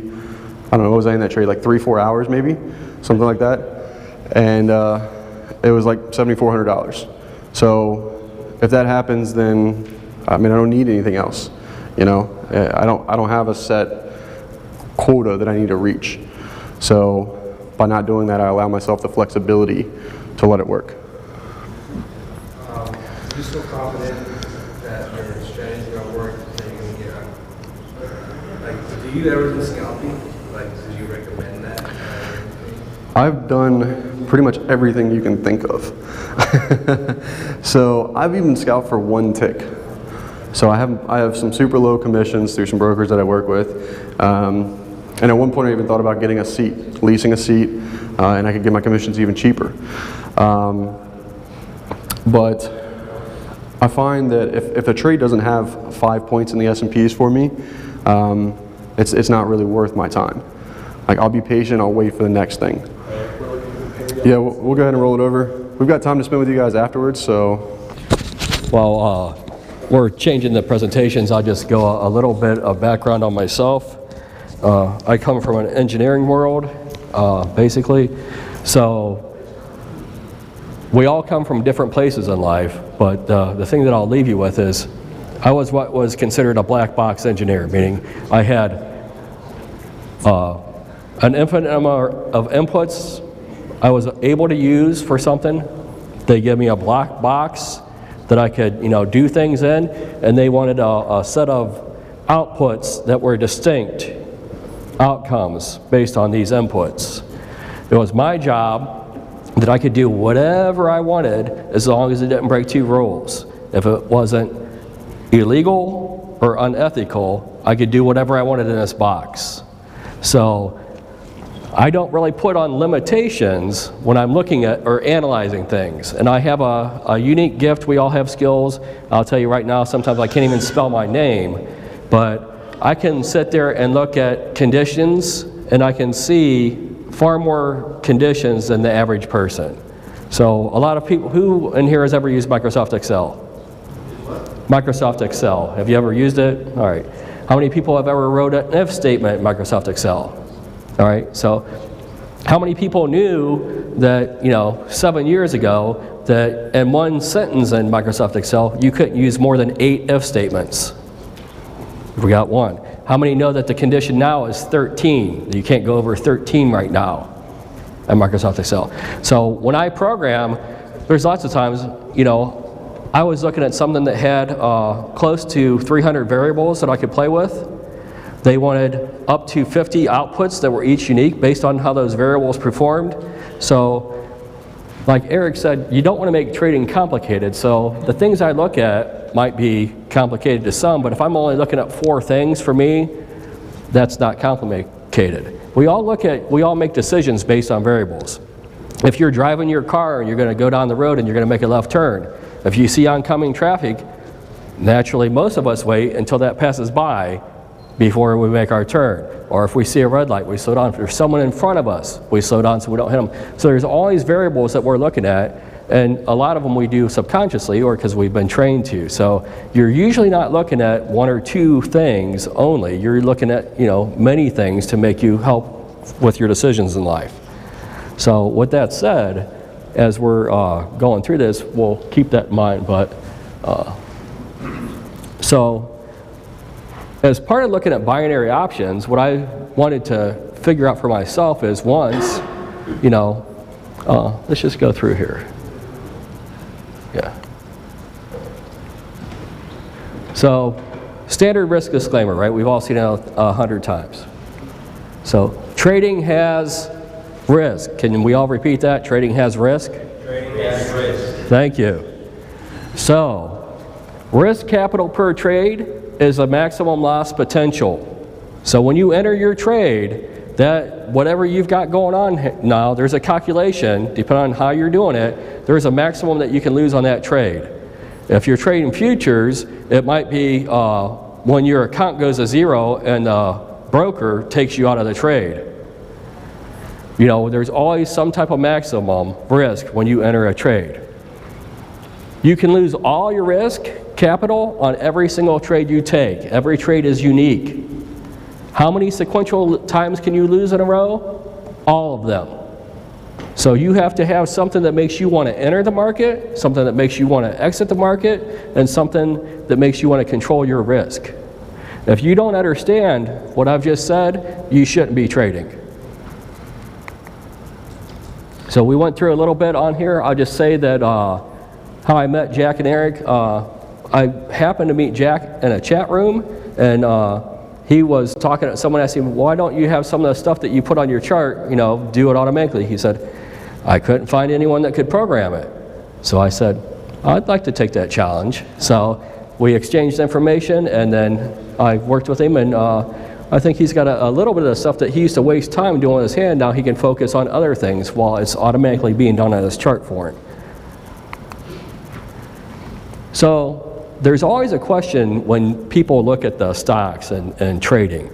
don't know, what was I in that trade, like 3-4 hours maybe, something like that. And it was like $7,400. So if that happens, then I don't need anything else. I don't have a set quota that I need to reach. So by not doing that, I allow myself the flexibility to let it work. You're so confident that your strategy is going to work, that you're going to get out. Like, do you ever do scalping? Like, do you recommend that? I've done pretty much everything you can think of. So I've even scalped for 1 tick. So I have some super low commissions through some brokers that I work with. And at one point I even thought about getting a seat, leasing a seat, and I could get my commissions even cheaper. But I find that if a trade doesn't have 5 points in the S&Ps for me, it's not really worth my time. Like, I'll be patient, I'll wait for the next thing. Yeah, we'll go ahead and roll it over. We've got time to spend with you guys afterwards, so. While we're changing the presentations, I'll just go a little bit of background on myself. I come from an engineering world, basically. So we all come from different places in life, but the thing that I'll leave you with is I was what was considered a black box engineer, meaning I had an infinite number of inputs I was able to use for something. They give me a black box that I could do things in, and they wanted a set of outputs that were distinct outcomes based on these inputs. It was my job that I could do whatever I wanted as long as it didn't break two rules. If it wasn't illegal or unethical, I could do whatever I wanted in this box. So I don't really put on limitations when I'm looking at or analyzing things. And I have a unique gift. We all have skills. I'll tell you right now, sometimes I can't even spell my name, but I can sit there and look at conditions, and I can see far more conditions than the average person. So a lot of people, who in here has ever used Microsoft Excel? Microsoft Excel. Have you ever used it? All right. How many people have ever wrote an if statement in Microsoft Excel? All right. So how many people knew that, 7 years ago, that in one sentence in Microsoft Excel, you couldn't use more than 8 if statements? We got one. How many know that the condition now is 13? You can't go over 13 right now in Microsoft Excel. So when I program, there's lots of times, I was looking at something that had close to 300 variables that I could play with. They wanted up to 50 outputs that were each unique based on how those variables performed. So like Eric said, you don't want to make trading complicated. So the things I look at might be complicated to some, but if I'm only looking at 4 things for me, that's not complicated. We all make decisions based on variables. If you're driving your car and you're going to go down the road and you're going to make a left turn, if you see oncoming traffic, naturally most of us wait until that passes by before we make our turn. Or if we see a red light, we slow down. If there's someone in front of us, we slow down so we don't hit them. So there's all these variables that we're looking at, and a lot of them we do subconsciously or because we've been trained to. So you're usually not looking at 1 or 2 things only. You're looking at many things to make you help with your decisions in life. So with that said, as we're going through this, we'll keep that in mind. But so as part of looking at binary options, what I wanted to figure out for myself is once, let's just go through here. Yeah. So standard risk disclaimer, right? We've all seen it 100 times. So trading has risk. Can we all repeat that? Trading has risk? Trading has risk. Thank you. So risk capital per trade is a maximum loss potential. So when you enter your trade, that whatever you've got going on now, there's a calculation, depending on how you're doing it, there's a maximum that you can lose on that trade. If you're trading futures, it might be when your account goes to 0 and the broker takes you out of the trade. There's always some type of maximum risk when you enter a trade. You can lose all your risk capital on every single trade you take. Every trade is unique. How many sequential times can you lose in a row? All of them. So you have to have something that makes you want to enter the market, something that makes you want to exit the market, and something that makes you want to control your risk. If you don't understand what I've just said, you shouldn't be trading. So we went through a little bit on here. I'll just say that how I met Jack and Eric. I happened to meet Jack in a chat room, and he was talking. Someone asked him, "Why don't you have some of the stuff that you put on your chart, do it automatically?" He said, "I couldn't find anyone that could program it." So I said, "I'd like to take that challenge." So we exchanged information, and then I worked with him, and I think he's got a little bit of the stuff that he used to waste time doing with his hand. Now he can focus on other things while it's automatically being done on his chart for him. So there's always a question when people look at the stocks and trading,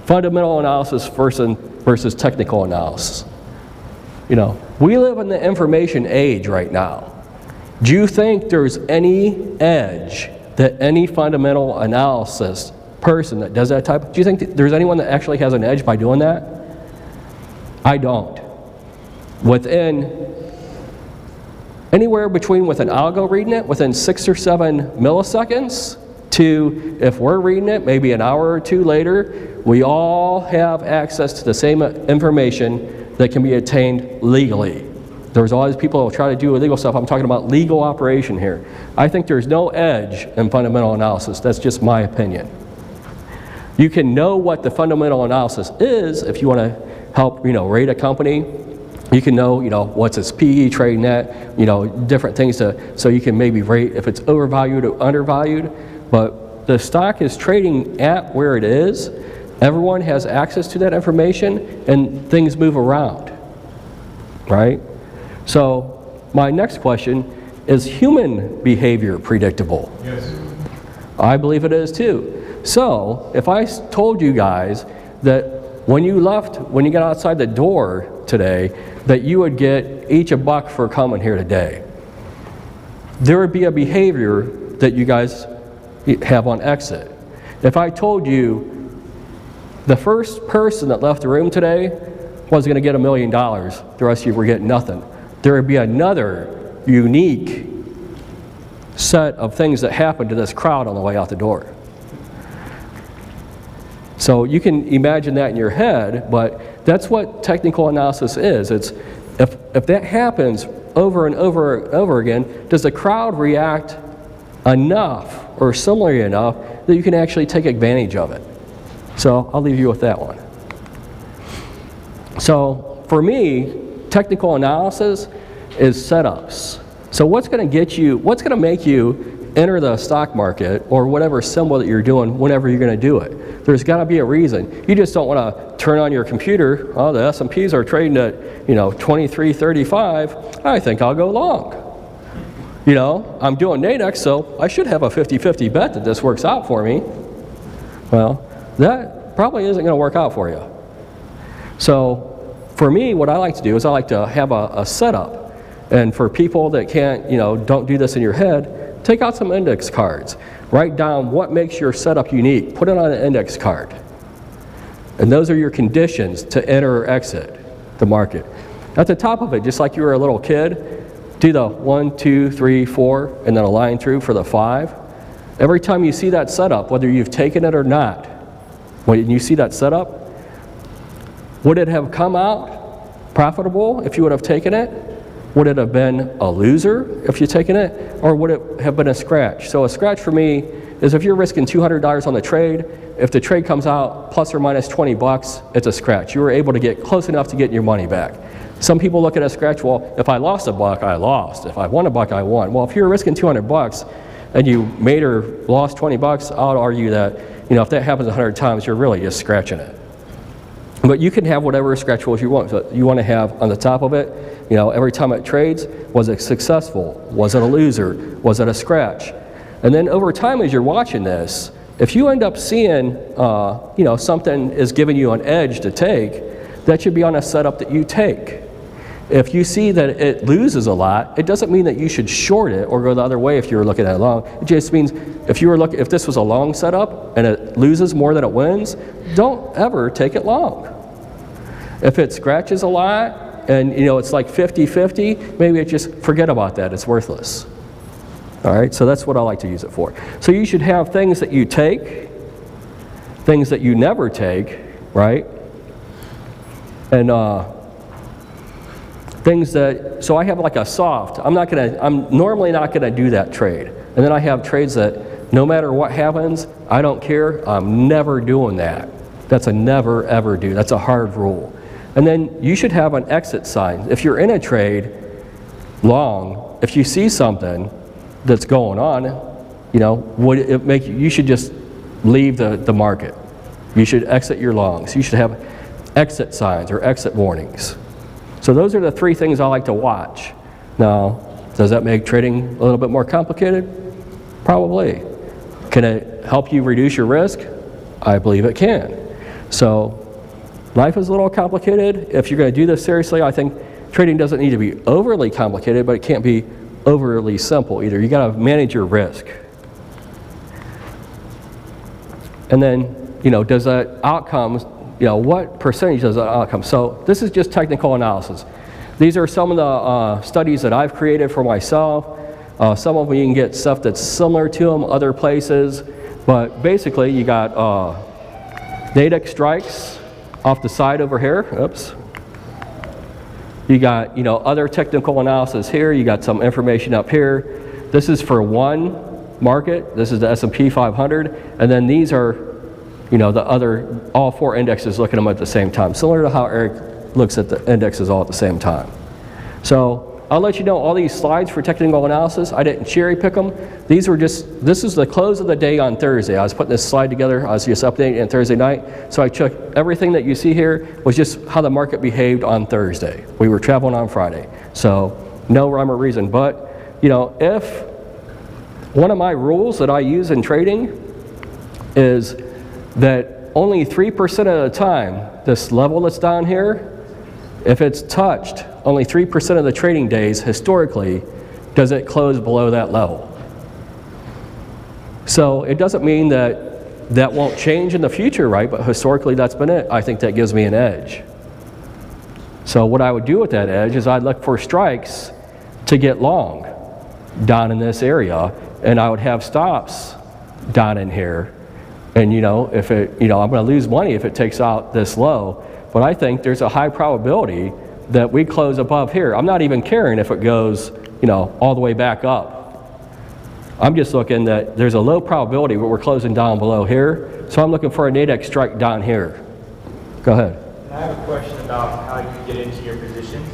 fundamental analysis versus technical analysis. We live in the information age right now. Do you think there's any edge that any fundamental analysis person that does that type, do you think that there's anyone that actually has an edge by doing that? I don't. Within anywhere between with an algo reading it within 6 or 7 milliseconds to if we're reading it maybe an hour or 2 later, we all have access to the same information that can be attained legally. There's always people who will try to do illegal stuff. I'm talking about legal operation here. I think there's no edge in fundamental analysis. That's just my opinion. You can know what the fundamental analysis is if you want to help, rate a company. You can know, what's its PE trading at, different things so you can maybe rate if it's overvalued or undervalued. But the stock is trading at where it is. Everyone has access to that information, and things move around, right? So my next question is human behavior predictable? Yes. I believe it is too. So if I told you guys that when you got outside the door today, that you would get each $1 for coming here today, there would be a behavior that you guys have on exit. If I told you the first person that left the room today was going to get $1 million, the rest of you were getting nothing, there would be another unique set of things that happened to this crowd on the way out the door. So you can imagine that in your head, but that's what technical analysis is. It's if that happens over and over and over again, does the crowd react enough or similarly enough that you can actually take advantage of it? So I'll leave you with that one. So for me, technical analysis is setups. So what's going to make you enter the stock market or whatever symbol that you're doing whenever you're going to do it? There's got to be a reason. You just don't want to turn on your computer, oh, the S&Ps are trading at, 23.35, I think I'll go long. I'm doing Nadex, so I should have a 50-50 bet that this works out for me. Well, that probably isn't going to work out for you. So for me, what I like to do is I like to have a setup. And for people that can't, don't do this in your head, take out some index cards. Write down what makes your setup unique. Put it on an index card. And those are your conditions to enter or exit the market. At the top of it, just like you were a little kid, do the 1, 2, 3, 4, and then a line through for the 5. Every time you see that setup, whether you've taken it or not, when you see that setup, would it have come out profitable if you would have taken it? Would it have been a loser if you'd taken it? Or would it have been a scratch? So a scratch for me is if you're risking $200 on the trade, if the trade comes out plus or minus 20 bucks, it's a scratch. You were able to get close enough to get your money back. Some people look at a scratch, well, if I lost $1, I lost. If I won $1, I won. Well, if you're risking 200 bucks and you made or lost 20 bucks, I'll argue that, if that happens 100 times, you're really just scratching it. But you can have whatever scratch rules you want. So you want to have on the top of it, every time it trades, was it successful? Was it a loser? Was it a scratch? And then over time as you're watching this, if you end up seeing, something is giving you an edge to take, that should be on a setup that you take. If you see that it loses a lot, it doesn't mean that you should short it or go the other way if you were looking at it long. It just means if this was a long setup and it loses more than it wins, don't ever take it long. If it scratches a lot and it's like 50-50, maybe just forget about that. It's worthless. All right, so that's what I like to use it for. So you should have things that you take, things that you never take, right? And things that, so I have like a soft, I'm normally not gonna do that trade. And then I have trades that no matter what happens, I don't care, I'm never doing that. That's a never ever do, that's a hard rule. And then you should have an exit sign. If you're in a trade long, if you see something that's going on, would it make you should just leave the market. You should exit your longs. You should have exit signs or exit warnings. So those are the 3 things I like to watch. Now, does that make trading a little bit more complicated? Probably. Can it help you reduce your risk? I believe it can. So life is a little complicated. If you're going to do this seriously, I think trading doesn't need to be overly complicated, but it can't be overly simple either. You got to manage your risk. And then, does that outcomes, what percentage does that outcome? So this is just technical analysis. These are some of the studies that I've created for myself. Some of them you can get stuff that's similar to them other places, but basically you got Nadex strikes off the side over here. Oops. You got other technical analysis here. You got some information up here. This is for one market. This is the S&P 500, and then these are you know, all 4 indexes look at them at the same time, similar to how Eric looks at the indexes all at the same time. So I'll let you know all these slides for technical analysis, I didn't cherry pick them. These were just, this is the close of the day on Thursday. I was putting this slide together, I was just updating it on Thursday night. So I took everything that you see here was just how the market behaved on Thursday. We were traveling on Friday. So no rhyme or reason, but you know, if one of my rules that I use in trading is that only 3% of the time, this level that's down here, if it's touched, only 3% of the trading days, historically, does it close below that level. So it doesn't mean that that won't change in the future, right? But historically, that's been it. I think that gives me an edge. So what I would do with that edge is I'd look for strikes to get long down in this area, and I would have stops down in here. And you know, if it, you know, I'm going to lose money if it takes out this low, but I think there's a high probability that we close above here. I'm not even caring if it goes, you know, all the way back up. I'm just looking that there's a low probability where we're closing down below here, so I'm looking for a Nadex strike down here. Go ahead. I have a question about how you get into your position.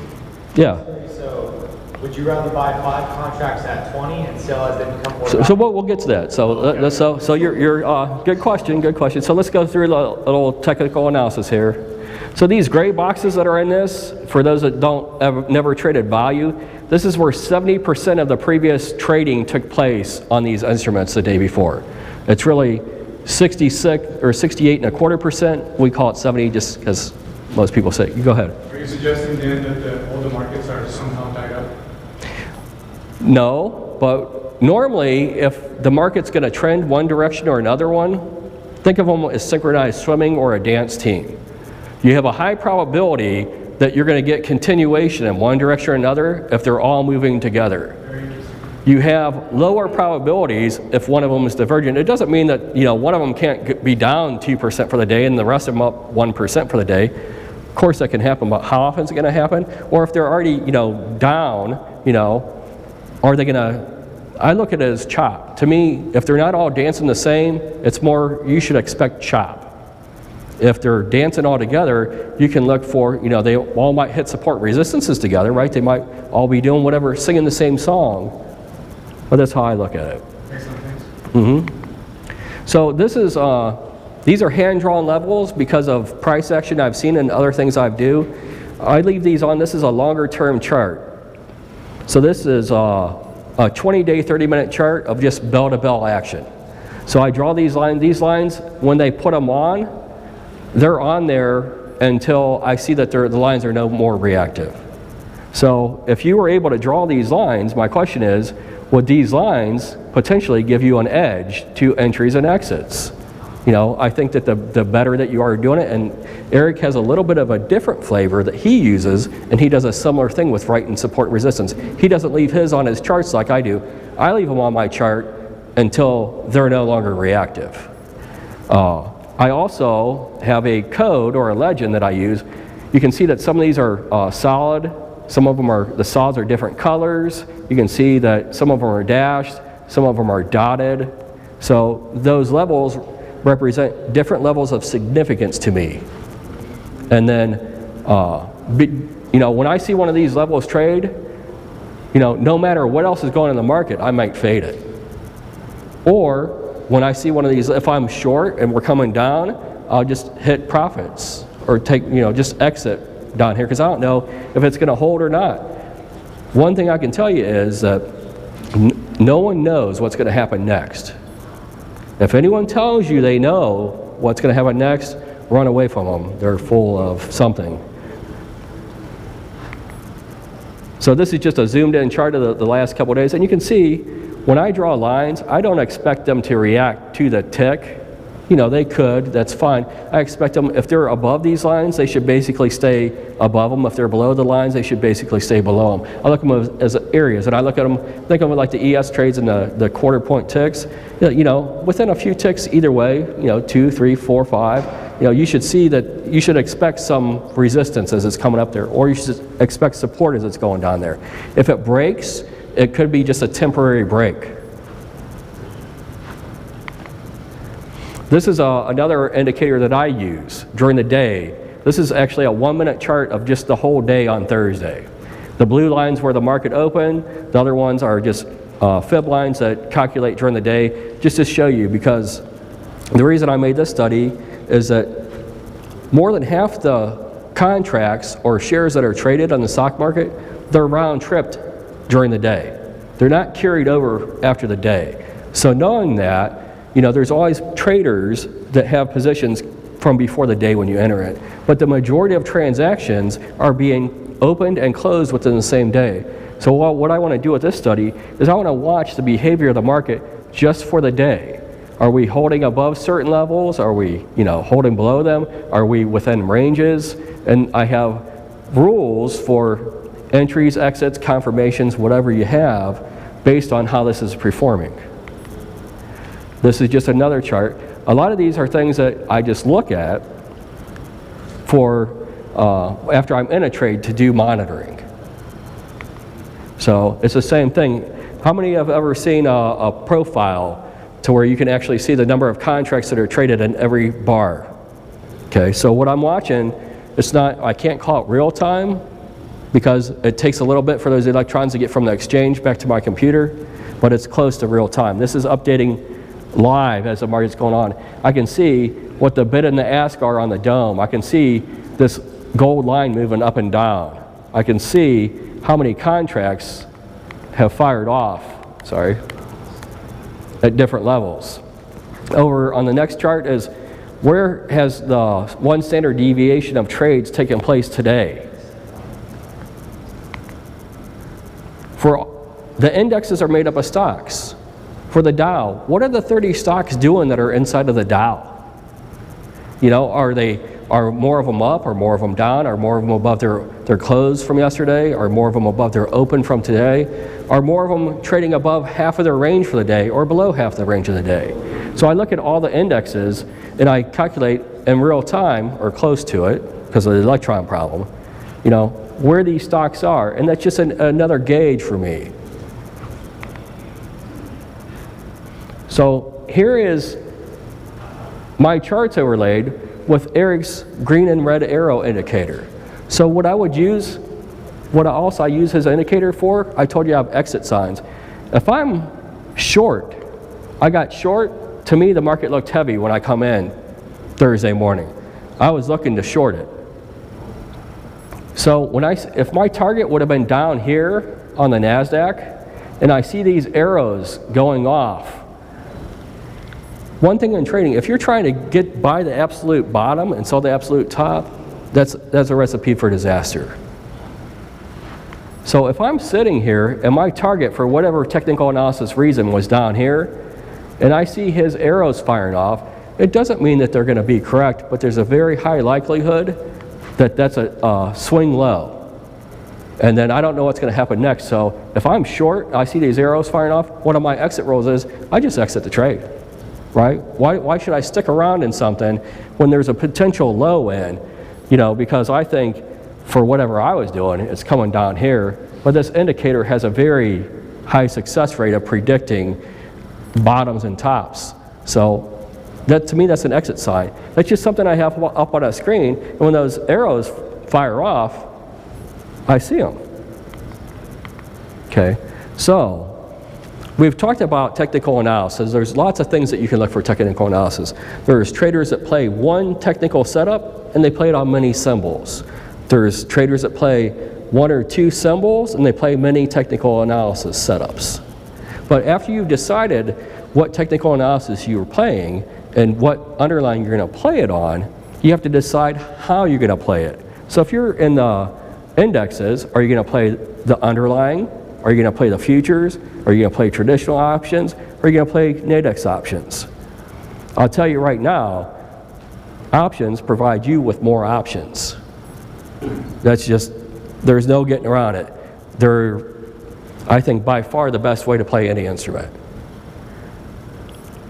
Yeah. So, would you rather buy 5 contracts at 20 and sell as they become more? So we'll get to that. So you're good question, good question. So let's go through a little technical analysis here. So these gray boxes that are in this, for those that never traded value, this is where 70% of the previous trading took place on these instruments the day before. It's really 66 or 68.25%. We call it 70 just because most people say. Go ahead. Are you suggesting then that all the markets are somehow tied up? No, but normally if the market's going to trend one direction or another one, think of them as synchronized swimming or a dance team. You have a high probability that you're going to get continuation in one direction or another if they're all moving together. You have lower probabilities if one of them is divergent. It doesn't mean that, you know, one of them can't be down 2% for the day and the rest of them up 1% for the day. Of course that can happen, but how often is it going to happen? Or if they're already, you know, down, you know, are they going to, I look at it as chop. To me, if they're not all dancing the same, it's more, you should expect chop. If they're dancing all together, you can look for, you know, they all might hit support resistances together, right? They might all be doing whatever, singing the same song. But that's how I look at it. So this is, these are hand-drawn levels because of price action I've seen and other things I do. I leave these on. This is a longer-term chart. So this is a 20-day, 30-minute chart of just bell-to-bell action. So I draw these lines. These lines, when they put them on, they're on there until I see that the lines are no more reactive. So if you were able to draw these lines, my question is, would these lines potentially give you an edge to entries and exits? You know, I think that the better that you are doing it, and Eric has a little bit of a different flavor that he uses, and he does a similar thing with right and support resistance. He doesn't leave his on his charts like I do. I leave them on my chart until they're no longer reactive. I also have a code or a legend that I use. You can see that some of these are solid. Some of them are, the solids are different colors. You can see that some of them are dashed. Some of them are dotted. So those levels represent different levels of significance to me. And then, you know, when I see one of these levels trade, you know, no matter what else is going on in the market, I might fade it. Or when I see one of these, if I'm short and we're coming down, I'll just hit profits or take, you know, just exit down here because I don't know if it's going to hold or not. One thing I can tell you is that no one knows what's going to happen next. If anyone tells you they know what's going to happen next, run away from them. They're full of something. So this is just a zoomed in chart of the last couple of days, and you can see when I draw lines, I don't expect them to react to the tick. You know, they could, that's fine. I expect them, if they're above these lines, they should basically stay above them. If they're below the lines, they should basically stay below them. I look at them as areas, and I look at them, think of them like the ES trades and the quarter point ticks. You know, within a few ticks either way, you know, 2, 3, 4, 5, you know, you should see that, you should expect some resistance as it's coming up there, or you should expect support as it's going down there. If it breaks, it could be just a temporary break. This is another indicator that I use during the day. This is actually a 1-minute chart of just the whole day on Thursday. The blue lines where the market opened, the other ones are just fib lines that calculate during the day, just to show you, because the reason I made this study is that more than half the contracts or shares that are traded on the stock market, they're round-tripped during the day. They're not carried over after the day. So knowing that, there's always traders that have positions from before the day when you enter it. But the majority of transactions are being opened and closed within the same day. So what I want to do with this study is I want to watch the behavior of the market just for the day. Are we holding above certain levels? Are we, holding below them? Are we within ranges? And I have rules for entries, exits, confirmations, whatever you have, based on how this is performing. This is just another chart. A lot of these are things that I just look at for after I'm in a trade to do monitoring. So it's the same thing. How many have ever seen a profile to where you can actually see the number of contracts that are traded in every bar? Okay, so what I'm watching, I can't call it real time because it takes a little bit for those electrons to get from the exchange back to my computer, but it's close to real time. This is updating live as the market's going on. I can see what the bid and the ask are on the dome. I can see this gold line moving up and down. I can see how many contracts have fired off, at different levels. Over on the next chart is where has the one standard deviation of trades taken place today. For the indexes are made up of stocks. For the Dow, what are the 30 stocks doing that are inside of the Dow? Are more of them up, or more of them down, or more of them above their close from yesterday, or more of them above their open from today? Are more of them trading above half of their range for the day, or below half the range of the day? So I look at all the indexes, and I calculate in real time, or close to it, because of the electron problem, where these stocks are, and that's just another gauge for me. So here is my charts overlaid with Eric's green and red arrow indicator. So what I use his indicator for, I told you I have exit signs. If I'm short, I got short, to me the market looked heavy when I come in Thursday morning. I was looking to short it. So if my target would have been down here on the NASDAQ, and I see these arrows going off, one thing in trading, if you're trying to get by the absolute bottom and sell the absolute top, that's a recipe for disaster. So if I'm sitting here and my target for whatever technical analysis reason was down here, and I see his arrows firing off, it doesn't mean that they're going to be correct, but there's a very high likelihood that that's a swing low. And then I don't know what's going to happen next. So if I'm short, I see these arrows firing off, one of my exit rules is I just exit the trade. Right? Why should I stick around in something when there's a potential low in? Because I think for whatever I was doing, it's coming down here. But this indicator has a very high success rate of predicting bottoms and tops. So to me, that's an exit sign. That's just something I have up on a screen. And when those arrows fire off, I see them. Okay, so we've talked about technical analysis. There's lots of things that you can look for technical analysis. There's traders that play one technical setup and they play it on many symbols. There's traders that play one or two symbols and they play many technical analysis setups. But after you've decided what technical analysis you're playing and what underlying you're going to play it on, you have to decide how you're going to play it. So if you're in the indexes, are you going to play the underlying? Are you going to play the futures? Are you going to play traditional options? Or are you going to play Nadex options? I'll tell you right now, options provide you with more options. That's just, there's no getting around it. They're, I think, by far the best way to play any instrument.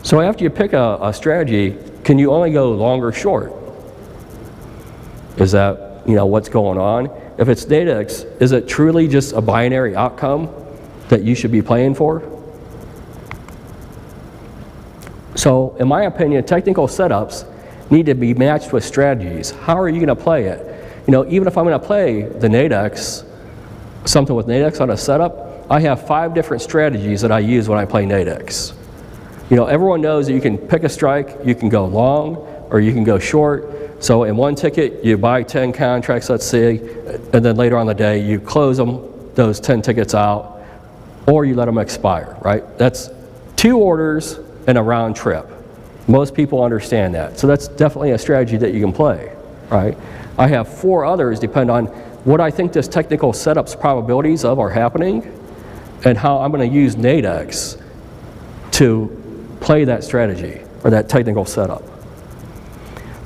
So after you pick a strategy, can you only go long or short? Is that, what's going on? If it's Nadex, is it truly just a binary outcome that you should be playing for? So in my opinion, technical setups need to be matched with strategies. How are you going to play it? You know, even if I'm going to play the Nadex, something with Nadex on a setup, I have 5 different strategies that I use when I play Nadex. You know, everyone knows that you can pick a strike, you can go long, or you can go short. So in one ticket, you buy 10 contracts, let's say, and then later on the day, you close those 10 tickets out, or you let them expire, right? That's 2 orders and a round trip. Most people understand that. So that's definitely a strategy that you can play, right? I have 4 others depend on what I think this technical setup's probabilities of are happening and how I'm going to use Nadex to play that strategy or that technical setup.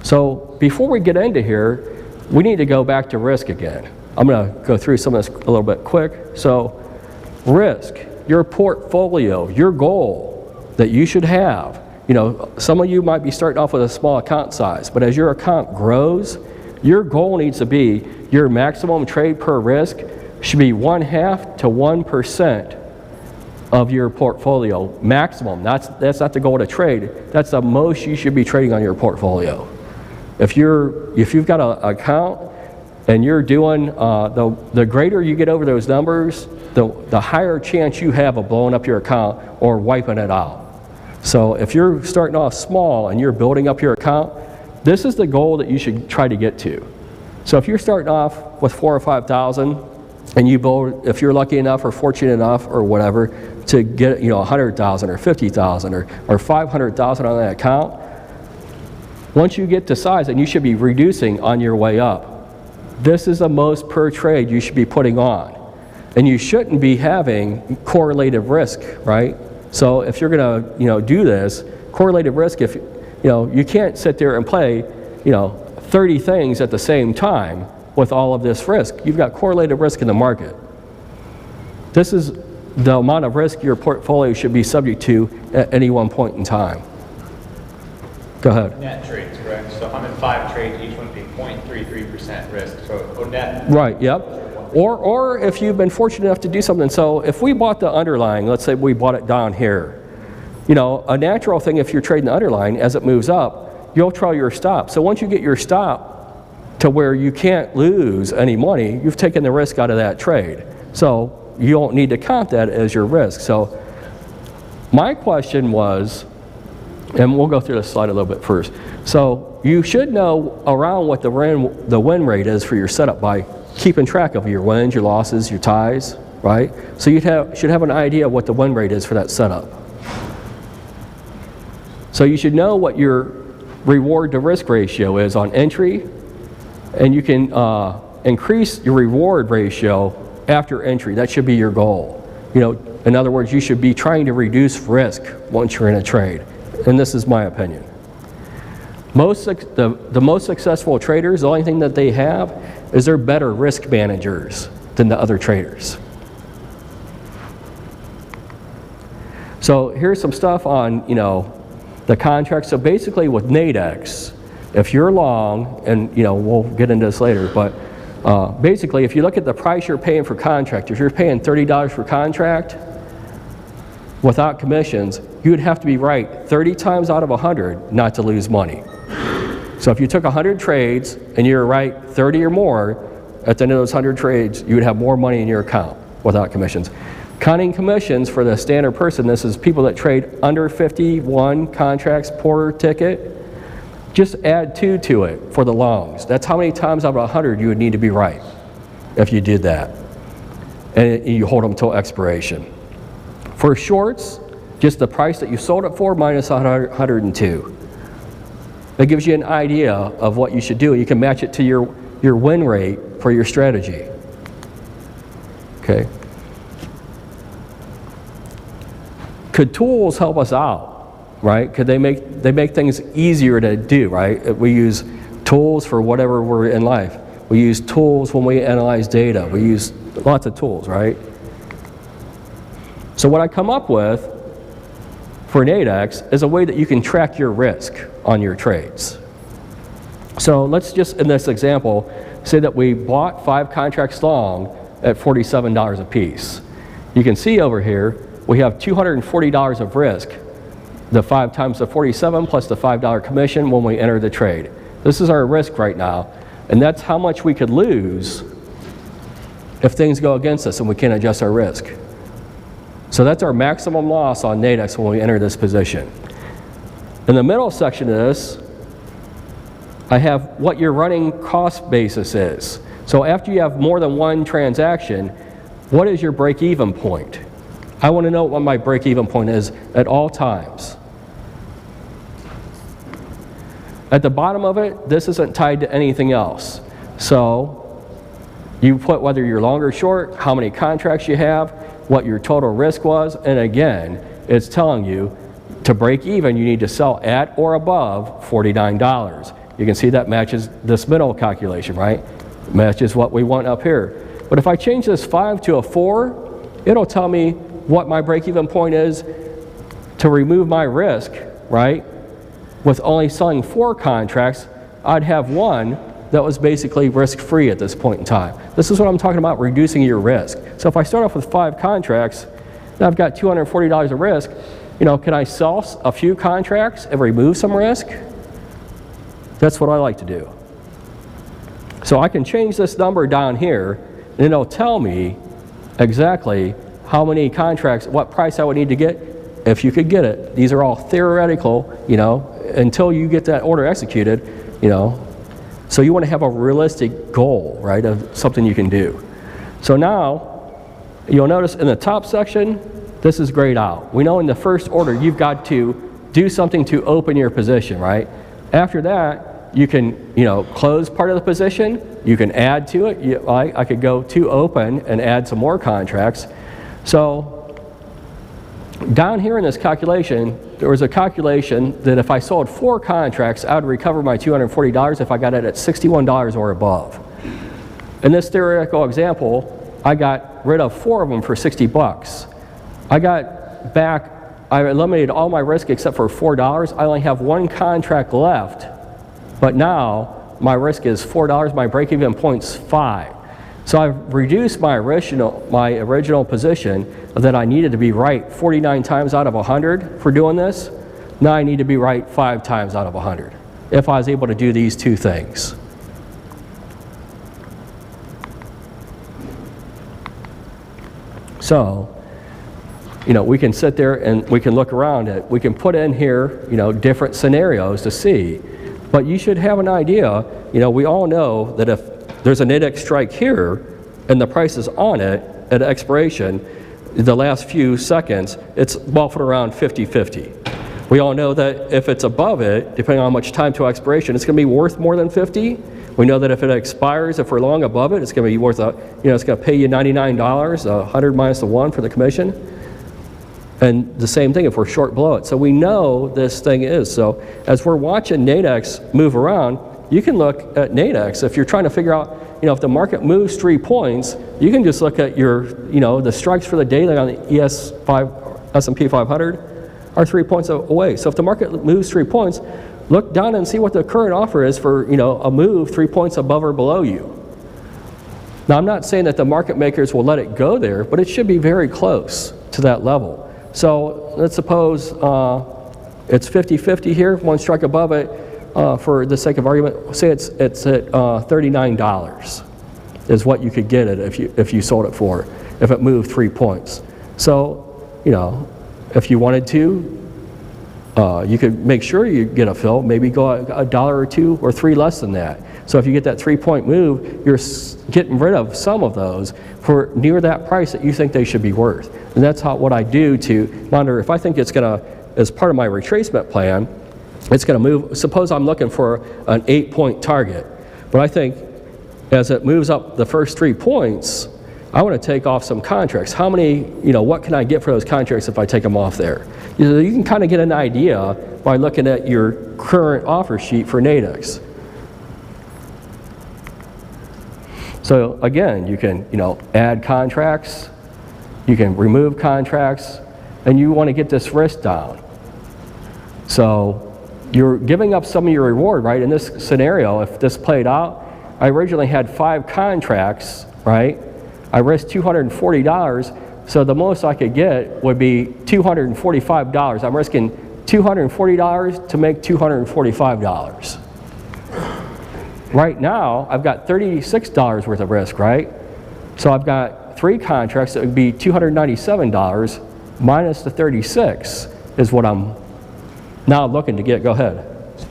So before we get into here, we need to go back to risk again. I'm going to go through some of this a little bit quick. So risk, your portfolio, your goal that you should have. You know, some of you might be starting off with a small account size, but as your account grows, your goal needs to be your maximum trade per risk should be 0.5 to 1% of your portfolio. Maximum. That's not the goal to trade. That's the most you should be trading on your portfolio. If you've got an account and you're doing the greater you get over those numbers, the higher chance you have of blowing up your account or wiping it out. So if you're starting off small and you're building up your account, this is the goal that you should try to get to. So if you're starting off with 4,000 or 5,000 and you build, if you're lucky enough or fortunate enough or whatever to get 100,000 or 50,000 or 500,000 on that account, once you get to size, and you should be reducing on your way up. This is the most per trade you should be putting on. And you shouldn't be having correlative risk, right? So if you're going to, do this, correlative risk, if you can't sit there and play, 30 things at the same time with all of this risk. You've got correlative risk in the market. This is the amount of risk your portfolio should be subject to at any one point in time. Go ahead. Net trades, correct? So if I'm in 5 trades, each one would be 0.33% risk. So net. Right. Yep. Or if you've been fortunate enough to do something. So if we bought the underlying, let's say we bought it down here, a natural thing if you're trading the underlying, as it moves up, you'll try your stop. So once you get your stop to where you can't lose any money, you've taken the risk out of that trade. So you don't need to count that as your risk. So my question was, and we'll go through this slide a little bit first. So you should know around what the win rate is for your setup by keeping track of your wins, your losses, your ties, right? So you should have an idea of what the win rate is for that setup. So you should know what your reward to risk ratio is on entry, and you can increase your reward ratio after entry. That should be your goal. In other words, you should be trying to reduce risk once you're in a trade. And this is my opinion. The most successful traders, the only thing that they have is they're better risk managers than the other traders. So here's some stuff on, the contract. So basically with Nadex, if you're long, and we'll get into this later, but basically if you look at the price you're paying for contract, if you're paying $30 for contract without commissions, you would have to be right 30 times out of 100 not to lose money. So if you took 100 trades and you're right 30 or more, at the end of those 100 trades, you would have more money in your account without commissions. Counting commissions for the standard person, this is people that trade under 51 contracts per ticket, just add 2 to it for the longs. That's how many times out of 100 you would need to be right if you did that. And you hold them until expiration. For shorts, just the price that you sold it for minus 102. That gives you an idea of what you should do. You can match it to your win rate for your strategy. Okay. Could tools help us out, right? Could they make things easier to do, right? We use tools for whatever we're in life. We use tools when we analyze data. We use lots of tools, right? So what I come up with for Nadex is a way that you can track your risk on your trades. So let's just, in this example, say that we bought 5 contracts long at $47 a piece. You can see over here, we have $240 of risk the 5 times the 47 plus the $5 commission when we enter the trade. This is our risk right now, and that's how much we could lose if things go against us and we can't adjust our risk. So that's our maximum loss on Nadex when we enter this position. In the middle section of this, I have what your running cost basis is. So after you have more than one transaction, what is your break-even point? I want to know what my break-even point is at all times. At the bottom of it, this isn't tied to anything else. So you put whether you're long or short, how many contracts you have, what your total risk was, and again, it's telling you to break even, you need to sell at or above $49. You can see that matches this middle calculation, right? Matches what we want up here. But if I change this 5 to a 4, it'll tell me what my break-even point is to remove my risk, right? With only selling 4 contracts, I'd have one that was basically risk-free at this point in time. This is what I'm talking about, reducing your risk. So if I start off with 5 contracts, and I've got $240 of risk, you know, can I sell a few contracts and remove some risk? That's what I like to do. So I can change this number down here, and it'll tell me exactly how many contracts, what price I would need to get, if you could get it. These are all theoretical, you know, until you get that order executed, you know. So you want to have a realistic goal, right, of something you can do. So now, you'll notice in the top section, this is grayed out. We know in the first order, you've got to do something to open your position, right? After that, you can, you know, close part of the position. You can add to it. I could go to open and add some more contracts. So down here in this calculation, there was a calculation that if I sold 4 contracts, I would recover my $240 if I got it at $61 or above. In this theoretical example, I got rid of 4 of them for 60 bucks. I eliminated all my risk except for $4. I only have 1 contract left, but now my risk is $4, my break-even point's 5. So I've reduced my original position that I needed to be right 49 times out of 100 for doing this. Now I need to be right 5 times out of 100 if I was able to do these 2 things. So, you know, we can sit there and we can look around it. We can put in here, you know, different scenarios to see. But you should have an idea. You know, we all know that if there's a Nadex strike here and the price is on it at expiration, the last few seconds, it's waffled around 50-50. We all know that if it's above it, depending on how much time to expiration, it's going to be worth more than 50. We know that if it expires, if we're long above it, it's going to be worth, it's going to pay you $99, 100 minus the 1 for the commission. And the same thing if we're short below it. So we know this thing is. So as we're watching Nadex move around, you can look at Nadex. If you're trying to figure out, you know, if the market moves 3 points, you can just look at your, you know, the strikes for the daily on the S&P 500 are 3 points away. So if the market moves 3 points, look down and see what the current offer is for, you know, a move 3 points above or below you. Now I'm not saying that the market makers will let it go there, but it should be very close to that level. So let's suppose it's 50-50 here, 1 strike above it. For the sake of argument, say it's at $39 is what you could get it if you sold it for, if it moved 3 points. So, you know, if you wanted to, you could make sure you get a fill, maybe go a dollar or 2 or 3 less than that. So if you get that 3-point move, you're getting rid of some of those for near that price that you think they should be worth. And that's what I do to monitor. If I think it's going to, as part of my retracement plan, it's going to move. Suppose I'm looking for an 8-point target, but I think as it moves up the first 3 points, I want to take off some contracts. How many, you know, what can I get for those contracts if I take them off there? You can kind of get an idea by looking at your current offer sheet for Nadex. So again, you can, you know, add contracts, you can remove contracts, and you want to get this risk down. So you're giving up some of your reward, right? In this scenario, if this played out, I originally had 5 contracts, right? I risked $240, so the most I could get would be $245. I'm risking $240 to make $245. Right now, I've got $36 worth of risk, right? So I've got 3 contracts that would be $297 minus the 36 is what I'm now looking to get. Go ahead.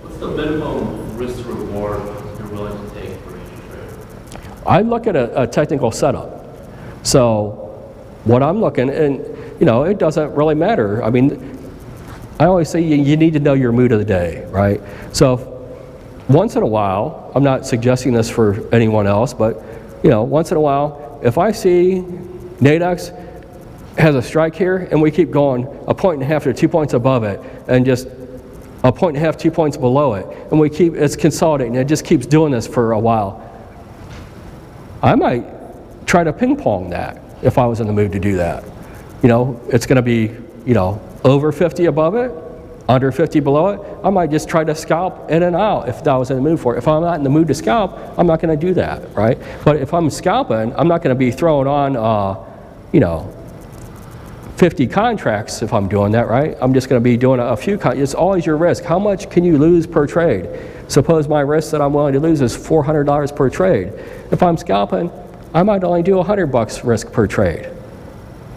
What's the minimum risk to reward you're willing to take for each trade? I look at a technical setup. So what I'm looking, and you know, it doesn't really matter. I mean, I always say you need to know your mood of the day, right? So once in a while, I'm not suggesting this for anyone else, but you know, once in a while, if I see Nadex has a strike here and we keep going 1.5 to 2 points above it and just 1.5, 2 points below it, and we keep, it's consolidating, it just keeps doing this for a while, I might try to ping pong that if I was in the mood to do that. You know, it's going to be, you know, over 50 above it, under 50 below it. I might just try to scalp in and out if I was in the mood for it. If I'm not in the mood to scalp, I'm not going to do that, right? But if I'm scalping, I'm not going to be throwing on, you know, 50 contracts if I'm doing that, right? I'm just going to be doing a few. It's always your risk. How much can you lose per trade? Suppose my risk that I'm willing to lose is $400 per trade. If I'm scalping, I might only do $100 risk per trade,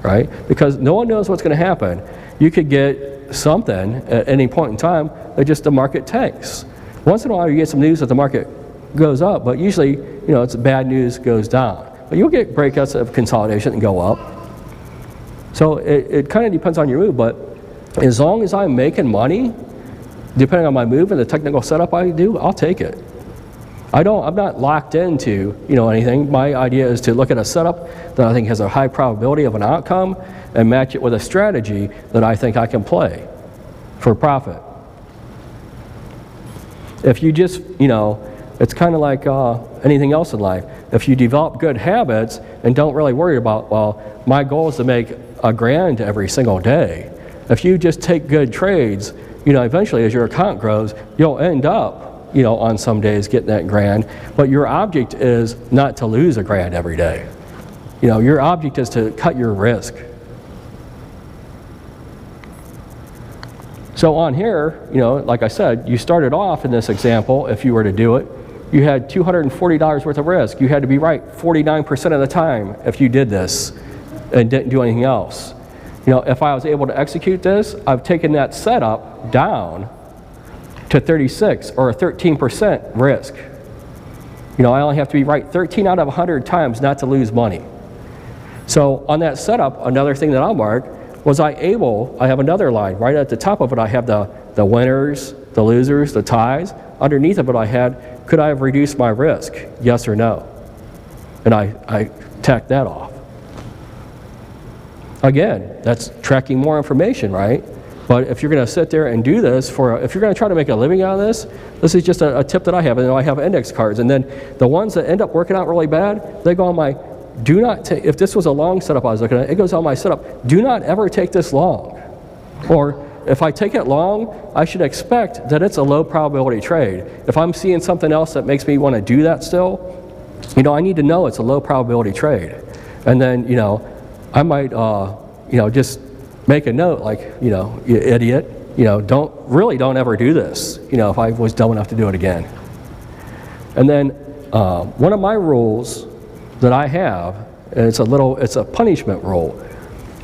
right? Because no one knows what's going to happen. You could get something at any point in time that just the market tanks. Once in a while you get some news that the market goes up, but usually, you know, it's bad news goes down. But you'll get breakouts of consolidation and go up. So it kind of depends on your move, but as long as I'm making money, depending on my move and the technical setup I do, I'll take it. I'm not locked into, you know, anything. My idea is to look at a setup that I think has a high probability of an outcome and match it with a strategy that I think I can play for profit. If you just, you know, it's kind of like anything else in life. If you develop good habits and don't really worry about, well, my goal is to make $1,000 every single day. If you just take good trades, you know, eventually as your account grows, you'll end up, you know, on some days getting that $1,000, but your object is not to lose $1,000 every day. You know, your object is to cut your risk. So on here, you know, like I said, you started off in this example, if you were to do it, you had $240 worth of risk. You had to be right 49% of the time if you did this and didn't do anything else. You know, if I was able to execute this, I've taken that setup down to 36 or a 13% risk. You know, I only have to be right 13 out of 100 times not to lose money. So on that setup, another thing that I'll mark was I have another line. Right at the top of it, I have the winners, the losers, the ties. Underneath of it, could I have reduced my risk? Yes or no? And I tacked that off. Again, that's tracking more information, right? But if you're going to sit there and do this if you're going to try to make a living out of this, this is just a tip that I have. And I have index cards. And then the ones that end up working out really bad, they go on my do not take, if this was a long setup I was looking at, it goes on my setup, do not ever take this long. Or if I take it long, I should expect that it's a low probability trade. If I'm seeing something else that makes me want to do that still, you know, I need to know it's a low probability trade. And then, you know, I might, you know, just make a note like, you know, you idiot, you know, don't ever do this, you know, if I was dumb enough to do it again. And then one of my rules that I have, and it's a punishment rule.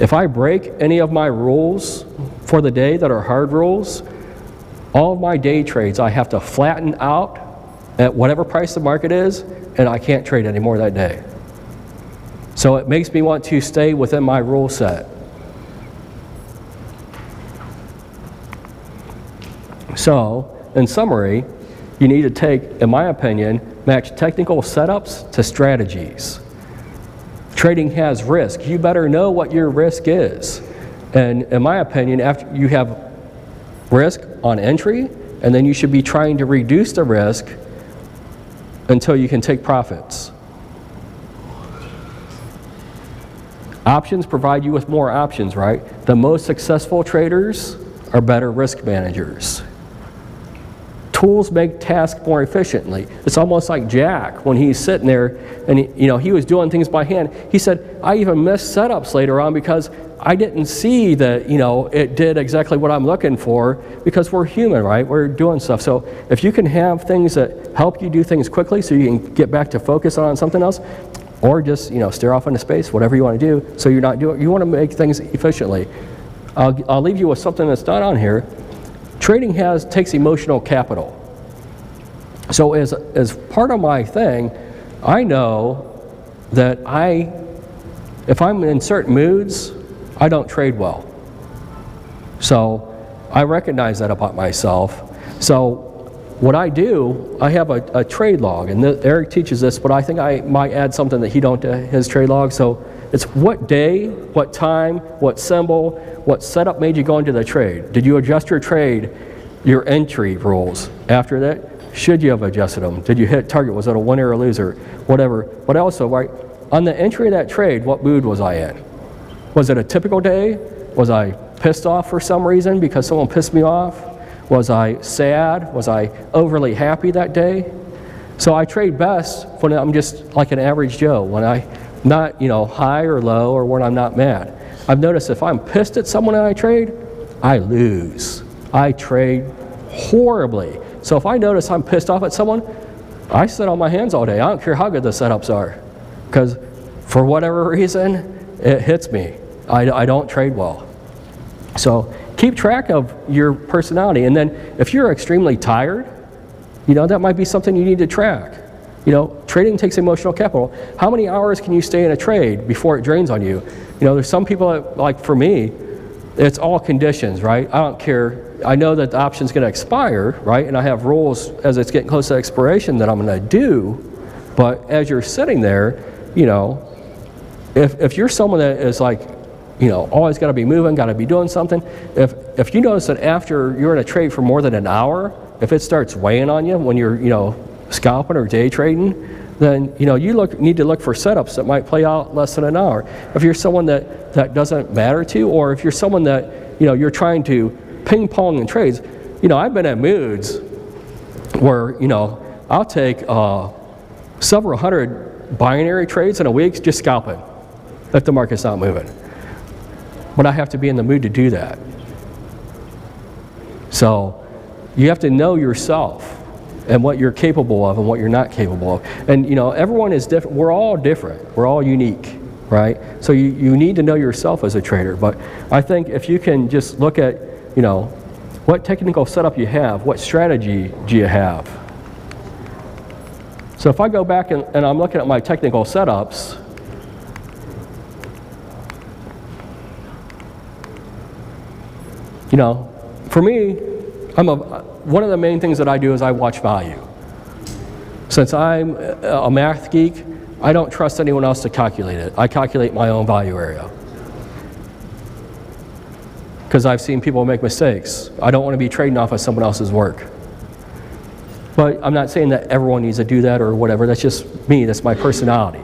If I break any of my rules for the day that are hard rules, all of my day trades I have to flatten out at whatever price the market is, and I can't trade anymore that day. So it makes me want to stay within my rule set. So, in summary, you need to take, in my opinion, match technical setups to strategies. Trading has risk. You better know what your risk is. And in my opinion, after you have risk on entry, and then you should be trying to reduce the risk until you can take profits. Options provide you with more options, right? The most successful traders are better risk managers. tools make tasks more efficiently. It's almost like Jack when he's sitting there and he was doing things by hand. He said, I even missed setups later on because I didn't see that it did exactly what I'm looking for, because we're human, right? We're doing stuff. So if you can have things that help you do things quickly so you can get back to focus on something else, or just stare off into space, whatever you want to do, so you want to make things efficiently. I'll leave you with something that's not on here. Trading takes emotional capital. So as part of my thing, I know that if I'm in certain moods, I don't trade well. So I recognize that about myself. So what I do, I have a trade log, and Eric teaches this, but I think I might add something that he don't to his trade log. So it's what day, what time, what symbol, what setup made you go into the trade. Did you adjust your trade, your entry rules? After that, should you have adjusted them? Did you hit target? Was it a winner or a loser? Whatever. But also, right, on the entry of that trade, what mood was I in? Was it a typical day? Was I pissed off for some reason because someone pissed me off? Was I sad? Was I overly happy that day? So I trade best when I'm just like an average Joe, when I'm not, high or low, or when I'm not mad. I've noticed if I'm pissed at someone and I trade, I lose. I trade horribly. So if I notice I'm pissed off at someone, I sit on my hands all day. I don't care how good the setups are, because for whatever reason, it hits me. I don't trade well. So keep track of your personality, and then if you're extremely tired, that might be something you need to track. Trading takes emotional capital. How many hours can you stay in a trade before it drains on you? There's some people that, like for me, it's all conditions, right? I don't care. I know that the option's going to expire, right? And I have rules as it's getting close to expiration that I'm going to do. But as you're sitting there, if you're someone that is like, always got to be moving, got to be doing something. If you notice that after you're in a trade for more than an hour, if it starts weighing on you when you're, scalping or day trading, then, you need to look for setups that might play out less than an hour. If you're someone that doesn't matter to, or if you're someone that, you're trying to ping pong in trades, I've been in moods where, I'll take several hundred binary trades in a week just scalping if the market's not moving. But I have to be in the mood to do that. So you have to know yourself and what you're capable of and what you're not capable of. And everyone is different. We're all different. We're all unique, right? So you need to know yourself as a trader. But I think if you can just look at, what technical setup you have, what strategy do you have? So if I go back and I'm looking at my technical setups, for me, one of the main things that I do is I watch value. Since I'm a math geek, I don't trust anyone else to calculate it. I calculate my own value area. Because I've seen people make mistakes. I don't want to be trading off of someone else's work. But I'm not saying that everyone needs to do that or whatever. That's just me. That's my personality.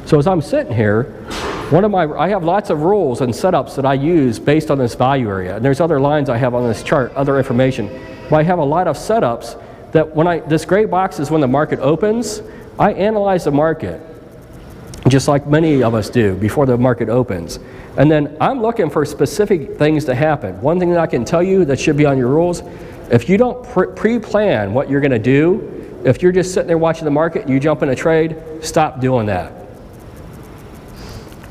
So as I'm sitting here, I have lots of rules and setups that I use based on this value area. And there's other lines I have on this chart, other information. But I have a lot of setups that this gray box is when the market opens. I analyze the market, just like many of us do before the market opens. And then I'm looking for specific things to happen. One thing that I can tell you that should be on your rules, if you don't pre-plan what you're going to do, if you're just sitting there watching the market and you jump in a trade, stop doing that.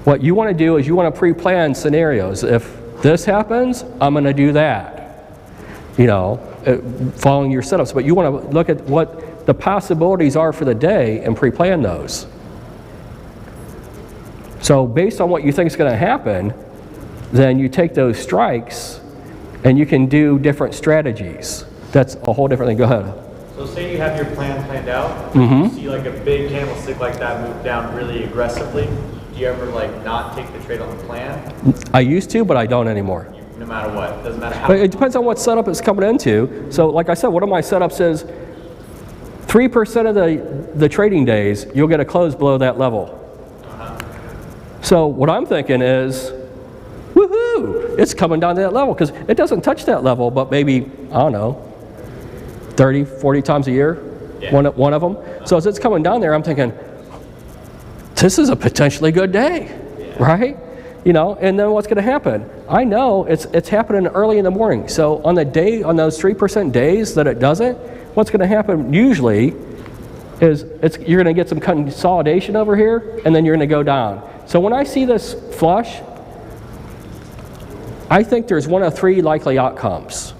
What you want to do is you want to pre-plan scenarios. If this happens, I'm going to do that, following your setups. But you want to look at what the possibilities are for the day and pre-plan those. So based on what you think is going to happen, then you take those strikes and you can do different strategies. That's a whole different thing. Go ahead. So say you have your plan planned out, Mm-hmm. you see like a big candlestick like that move down really aggressively. Do you ever not take the trade on the plan? I used to, but I don't anymore. No matter what, doesn't matter how. But it depends on what setup it's coming into. So like I said, one of my setups is 3% of the trading days, you'll get a close below that level. So what I'm thinking is, woohoo, it's coming down to that level, because it doesn't touch that level, but maybe, I don't know, 30, 40 times a year, Yeah. one of them. So as it's coming down there, I'm thinking, this is a potentially good day, right? You know, and then what's going to happen? I know it's happening early in the morning. So on the day, on those 3% days that it doesn't, what's going to happen usually is you're going to get some consolidation over here, and then you're going to go down. So when I see this flush, I think there's one of three likely outcomes.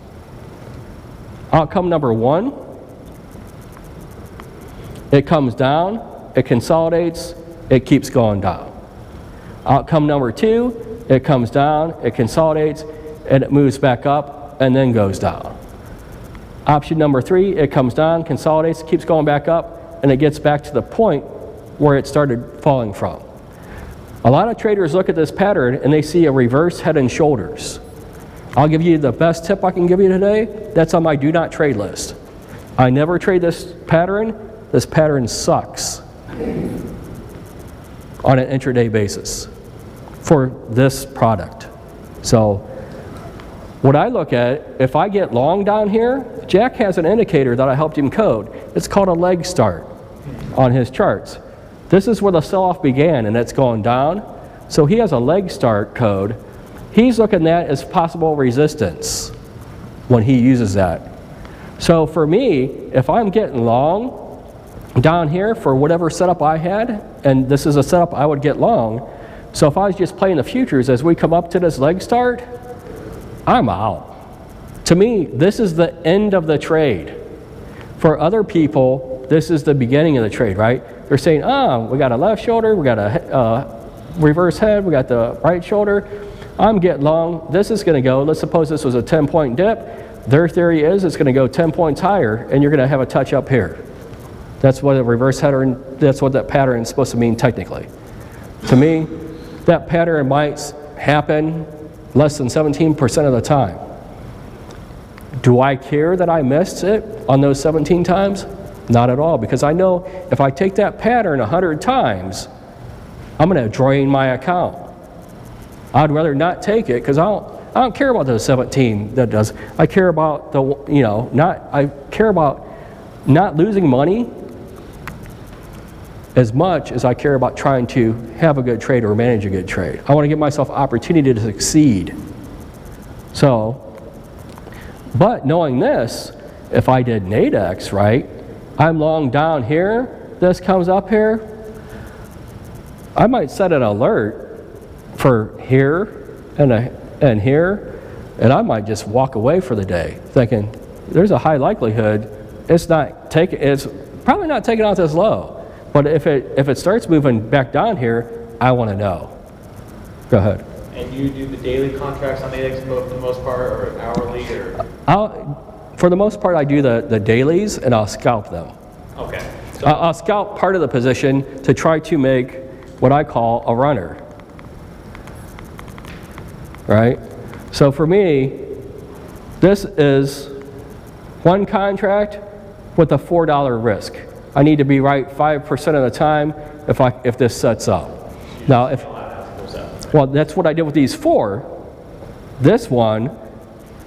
Outcome number one, it comes down, it consolidates, it keeps going down. Outcome number two, it comes down, it consolidates, and it moves back up and then goes down. Option number three, it comes down, consolidates, keeps going back up, and it gets back to the point where it started falling from. A lot of traders look at this pattern and they see a reverse head and shoulders. I'll give you the best tip I can give you today. That's on my do not trade list. I never trade this pattern. This pattern sucks on an intraday basis for this product. So what I look at, if I get long down here, Jack has an indicator that I helped him code. It's called a leg start on his charts. This is where the sell-off began, and it's going down. So he has a leg start code. He's looking at as possible resistance when he uses that. So for me, if I'm getting long down here for whatever setup I had, and this is a setup I would get long, so if I was just playing the futures as we come up to this leg start, I'm out. To me, this is the end of the trade. For other people, this is the beginning of the trade, right? They're saying, we got a left shoulder, we got a reverse head, we got the right shoulder. I'm getting long. This is going to go, let's suppose this was a 10-point dip. Their theory is it's going to go 10 points higher, and you're going to have a touch up here. That's what a reverse header, that's what that pattern is supposed to mean technically. To me, that pattern might happen less than 17% of the time. Do I care that I missed it on those 17 times? Not at all, because I know if I take that pattern 100 times, I'm going to drain my account. I'd rather not take it because I don't care about those 17 that does. I care about I care about not losing money as much as I care about trying to have a good trade or manage a good trade. I want to give myself opportunity to succeed. So, but knowing this, if I did Nadex, right, I'm long down here, this comes up here, I might set an alert for here and here, and I might just walk away for the day thinking there's a high likelihood it's probably not taking out this low. But if it starts moving back down here, I want to know. Go ahead. And you do the daily contracts on Nadex for the most part, or hourly, or? For the most part, I do the dailies, and I'll scalp them. Okay. So I'll scalp part of the position to try to make what I call a runner. Right? So for me, this is one contract with a $4 risk. I need to be right 5% of the time if this sets up. Now, well, that's what I did with these four. This one,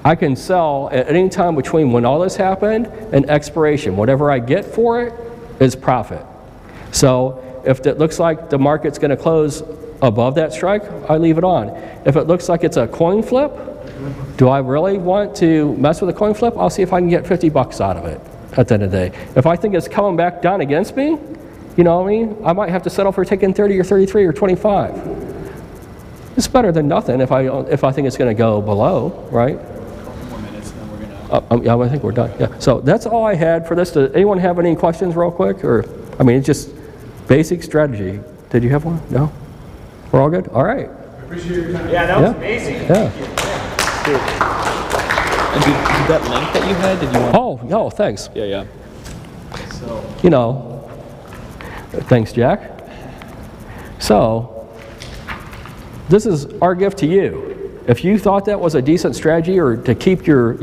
I can sell at any time between when all this happened and expiration. Whatever I get for it is profit. So if it looks like the market's going to close above that strike, I leave it on. If it looks like it's a coin flip, do I really want to mess with a coin flip? I'll see if I can get 50 bucks out of it at the end of the day. If I think it's coming back down against me, you know what I mean? I might have to settle for taking 30 or 33 or 25. It's better than nothing if I think it's going to go below, right? Yeah, I think we're done. Yeah. So that's all I had for this. Does anyone have any questions real quick? Or, I mean, it's just basic strategy. Did you have one? No? We're all good? All right. I appreciate your time. Yeah, that was amazing. Yeah. And did that link that you had, did you want? Oh, thanks. Yeah. So, thanks, Jack. So, this is our gift to you. If you thought that was a decent strategy or to keep your,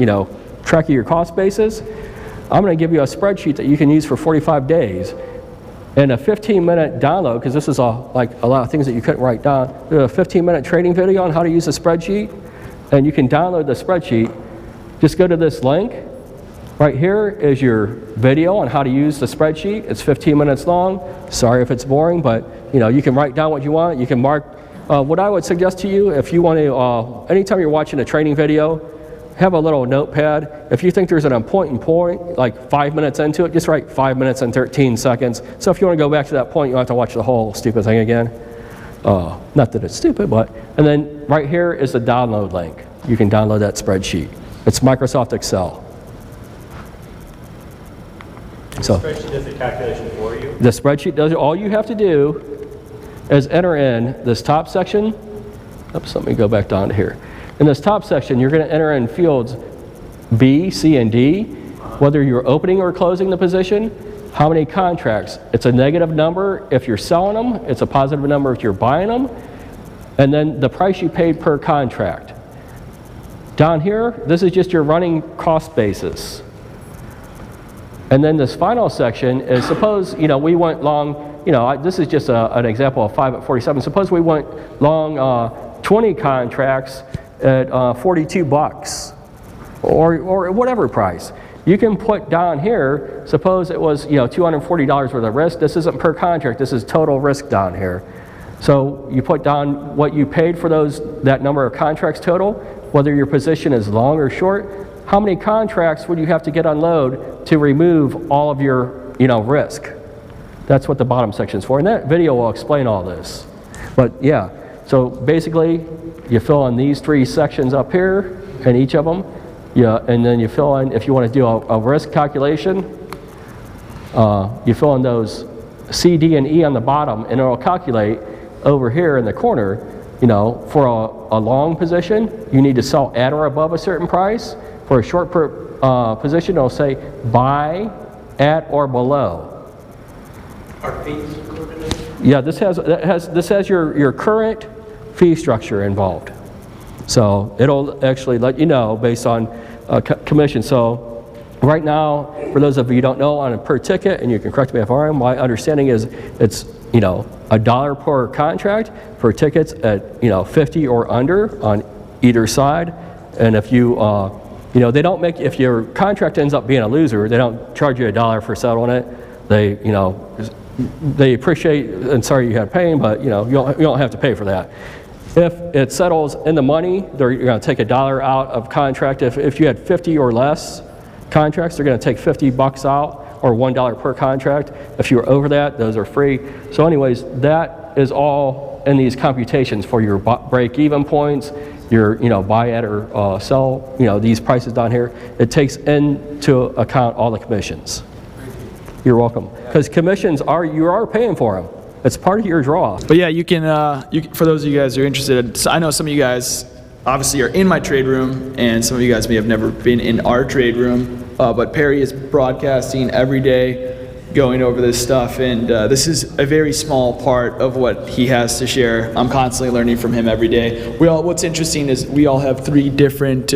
track of your cost basis, I'm going to give you a spreadsheet that you can use for 45 days and a 15-minute download, because this is like a lot of things that you couldn't write down. There's a 15-minute trading video on how to use a spreadsheet, and you can download the spreadsheet. Just go to this link, Right here is your video on how to use the spreadsheet. It's 15 minutes long. Sorry if it's boring, but you can write down what you want. You can mark. What I would suggest to you, if you want to, anytime you're watching a training video, have a little notepad. If you think there's an important point, like 5 minutes into it, just write 5 minutes and 13 seconds. So if you want to go back to that point, you don't have to watch the whole stupid thing again. Not that it's stupid, but, and then right here is the download link. You can download that spreadsheet. It's Microsoft Excel. So the spreadsheet does the calculation for you? The spreadsheet does it. All you have to do is enter in this top section. Oops, let me go back down to here. In this top section, you're going to enter in fields B, C, and D, whether you're opening or closing the position, how many contracts. It's a negative number if you're selling them. It's a positive number if you're buying them. And then the price you paid per contract. Down here, this is just your running cost basis. And then this final section is, suppose, we went long, this is just an example of 5 at 47. Suppose we went long 20 contracts at $42 or whatever price. You can put down here, suppose it was $240 worth of risk. This isn't per contract, this is total risk down here. So you put down what you paid for that number of contracts total, whether your position is long or short. How many contracts would you have to get unload to remove all of your risk? That's what the bottom section is for. And that video will explain all this. But yeah, so basically you fill in these 3 sections up here in each of them. Yeah, and then you fill in, if you want to do a risk calculation, you fill in those C, D, and E on the bottom, and it'll calculate over here in the corner, for a long position, you need to sell at or above a certain price. For a short position, it'll say buy at or below. Are fees included? Yeah, this has your current fee structure involved. So it'll actually let you know based on commission. So right now, for those of you who don't know, on a per ticket, and you can correct me if I'm wrong, my understanding is it's $1 per contract for tickets at 50 or under on either side. And if you they don't make, if your contract ends up being a loser, they don't charge you $1 for settling it. They appreciate and sorry you had pain, but you don't have to pay for that. If it settles in the money, they're going to take $1 out of contract. If you had 50 or less contracts, they're going to take $50 out or $1 per contract. If you're over that, those are free. So anyways, that is all in these computations for your break-even points, your buy at or sell, these prices down here. It takes into account all the commissions. You're welcome. Because commissions you are paying for them. It's part of your draw. But yeah, you can for those of you guys who are interested, so I know some of you guys obviously are in my trade room, and some of you guys may have never been in our trade room, but Perry is broadcasting every day, going over this stuff, and this is a very small part of what he has to share. I'm constantly learning from him every day. What's interesting is we all have 3 different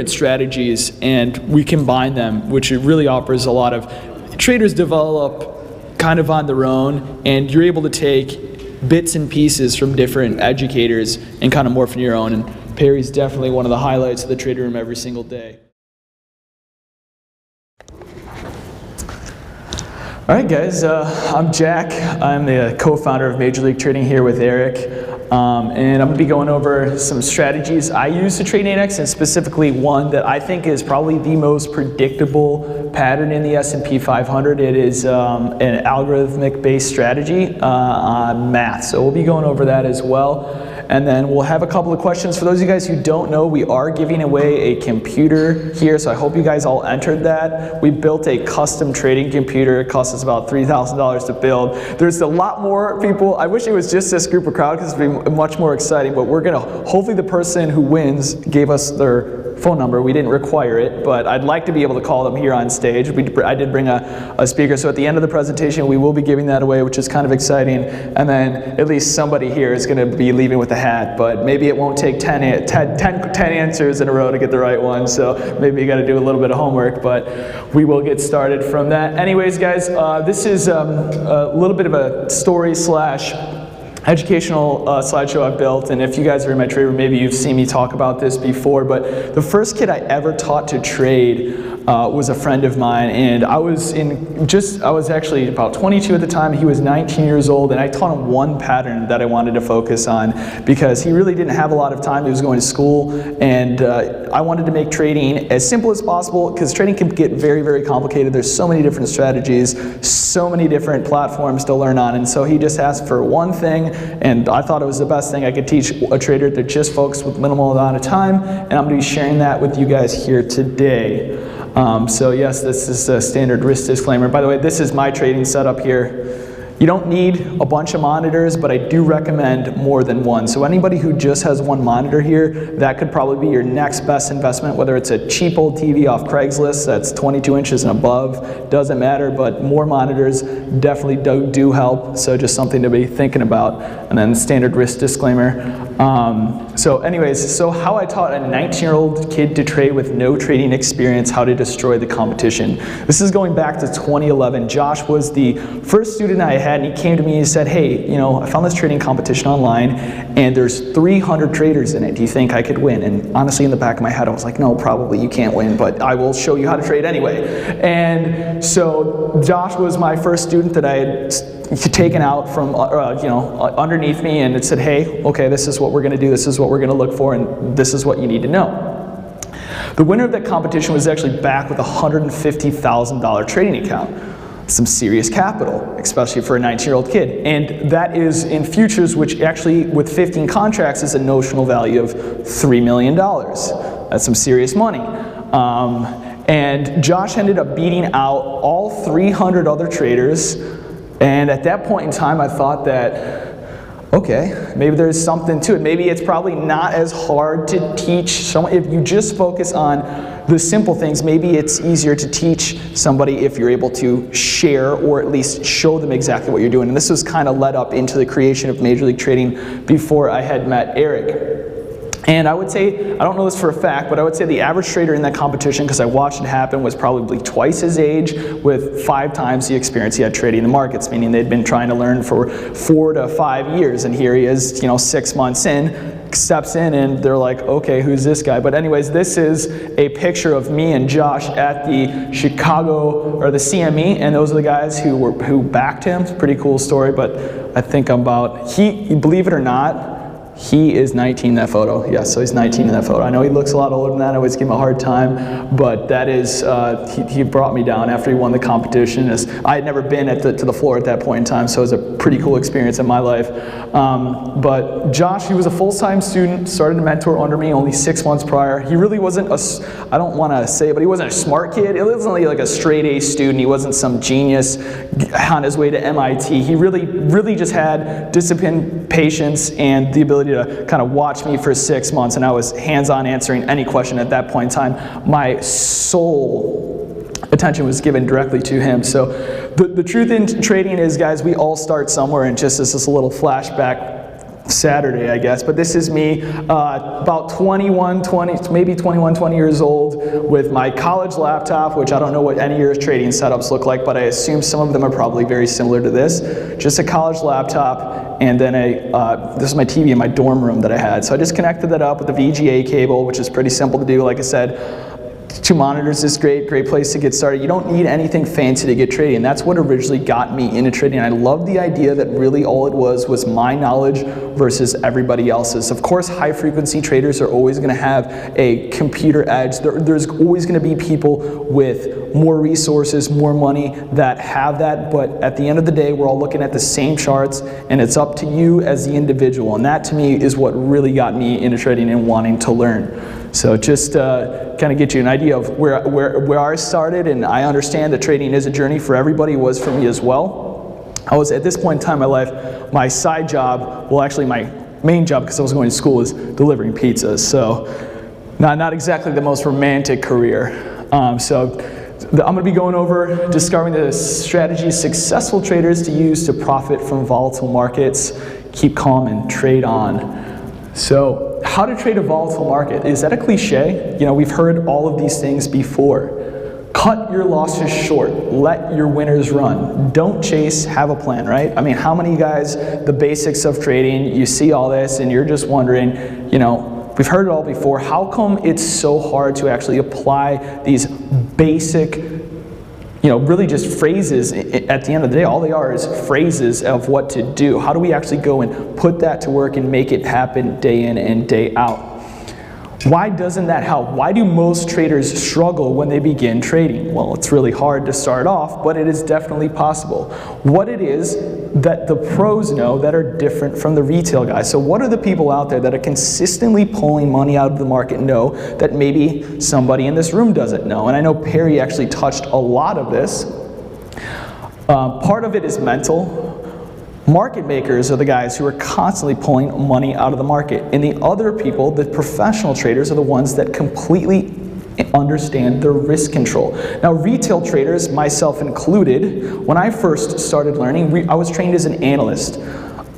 strategies, and we combine them, which it really offers a lot of. Traders develop kind of on their own, and you're able to take bits and pieces from different educators and kind of morph in your own. And Perry's definitely one of the highlights of the trade room every single day. All right, guys, I'm Jack. I'm the co-founder of Major League Trading here with Eric, and I'm going to be going over some strategies I use to trade index, and specifically one that I think is probably the most predictable pattern in the S&P 500. It is an algorithmic-based strategy on math, so we'll be going over that as well. And then we'll have a couple of questions. For those of you guys who don't know, we are giving away a computer here, so I hope you guys all entered that. We built a custom trading computer. It cost us about $3,000 to build. There's a lot more people. I wish it was just this group of crowd because it would be much more exciting, but we're going to, hopefully the person who wins gave us their phone number. We didn't require it, but I'd like to be able to call them here on stage. I did bring a speaker, so at the end of the presentation, we will be giving that away, which is kind of exciting. And then at least somebody here is going to be leaving with a hat, but maybe it won't take 10 answers in a row to get the right one, so maybe you got to do a little bit of homework, but we will get started from that. Anyways, guys, this is a little bit of a story slash educational slideshow I've built, and if you guys are in my trade room, maybe you've seen me talk about this before, but the first kid I ever taught to trade was a friend of mine, and I was actually about 22 at the time. He was 19 years old, and I taught him one pattern that I wanted to focus on because he really didn't have a lot of time. He was going to school, and I wanted to make trading as simple as possible because trading can get very, very complicated. There's so many different strategies, so many different platforms to learn on, and so he just asked for one thing, and I thought it was the best thing I could teach a trader that just focused with minimal amount of time, and I'm going to be sharing that with you guys here today. So yes, this is a standard risk disclaimer. By the way, this is my trading setup here. You don't need a bunch of monitors, but I do recommend more than one. So anybody who just has one monitor here, that could probably be your next best investment, whether it's a cheap old TV off Craigslist that's 22 inches and above, doesn't matter, but more monitors definitely do help. So just something to be thinking about. And then standard risk disclaimer. So anyways, so how I taught a 19-year-old kid to trade with no trading experience how to destroy the competition. This is going back to 2011. Josh was the first student I had, and he came to me and said, hey, you know, I found this trading competition online, and there's 300 traders in it. Do you think I could win? And honestly, in the back of my head, I was like, no, probably you can't win, but I will show you how to trade anyway. And so Josh was my first student that I had taken out from underneath me, and it said, hey, okay, this is what we're going to do, this is what we're going to look for, and this is what you need to know. The winner of that competition was actually back with a $150,000 trading account. Some serious capital, especially for a 19-year-old kid. And that is in futures, which actually with 15 contracts is a notional value of $3 million. That's some serious money. And Josh ended up beating out all 300 other traders. And at that point in time, I thought that, okay, maybe there's something to it. Maybe it's probably not as hard to teach someone. If you just focus on the simple things, maybe it's easier to teach somebody if you're able to share or at least show them exactly what you're doing. And this was kind of led up into the creation of Major League Trading before I had met Eric. And I would say, I don't know this for a fact, but I would say the average trader in that competition, because I watched it happen, was probably twice his age with 5 times the experience he had trading the markets, meaning they'd been trying to learn for 4 to 5 years, and here he is, 6 months in, steps in, and they're like, okay, who's this guy? But anyways, this is a picture of me and Josh at the Chicago, or the CME, and those are the guys who backed him. It's a pretty cool story, but I think believe it or not, he is 19 in that photo. Yes, so he's 19 in that photo. I know he looks a lot older than that. I always give him a hard time, but that is, he brought me down after he won the competition. I had never been to the floor at that point in time, so it was a pretty cool experience in my life. But Josh, he was a full-time student, started to mentor under me only 6 months prior. He really wasn't I don't want to say it, but he wasn't a smart kid. He wasn't like a straight A student. He wasn't some genius on his way to MIT. He really just had discipline, patience, and the ability to kind of watch me for 6 months, and I was hands-on answering any question at that point in time. My sole attention was given directly to him. So the truth in trading is, guys, we all start somewhere, and just as this little flashback Saturday, I guess, but this is me about 20 years old with my college laptop, which I don't know what any of your trading setups look like, but I assume some of them are probably very similar to this. Just a college laptop, and then this is my TV in my dorm room that I had. So I just connected that up with the VGA cable, which is pretty simple to do. Like I said, 2 monitors is great place to get started. You don't need anything fancy to get trading. That's what originally got me into trading. I love the idea that really all it was my knowledge versus everybody else's. Of course, high frequency traders are always going to have a computer edge. There's always going to be people with more resources, more money that have that, but at the end of the day, we're all looking at the same charts, and it's up to you as the individual. And that to me is what really got me into trading and wanting to learn. So just kind of get you an idea of where I started, and I understand that trading is a journey for everybody. It was for me as well. I was, at this point in time in my life, my side job, well actually my main job because I was going to school, is delivering pizzas. So not exactly the most romantic career. So I'm going to be going over discovering the strategies successful traders to use to profit from volatile markets, keep calm, and trade on. So how to trade a volatile market. Is that a cliche? We've heard all of these things before. Cut your losses short. Let your winners run. Don't chase, have a plan, right? I mean, how many guys, the basics of trading, you see all this and you're just wondering, you know, we've heard it all before, how come it's so hard to actually apply these basic, you know, really just phrases? At the end of the day, all they are is phrases of what to do. How do we actually go and put that to work and make it happen day in and day out? Why doesn't that help? Why do most traders struggle when they begin trading? Well, it's really hard to start off, but it is definitely possible. What it is that the pros know that are different from the retail guys. So what are the people out there that are consistently pulling money out of the market know that maybe somebody in this room doesn't know? And I know Perry actually touched a lot of this. Part of it is mental. Market makers are the guys who are constantly pulling money out of the market. And the other people, the professional traders, are the ones that completely understand their risk control. Now, retail traders, myself included, when I first started learning, I was trained as an analyst.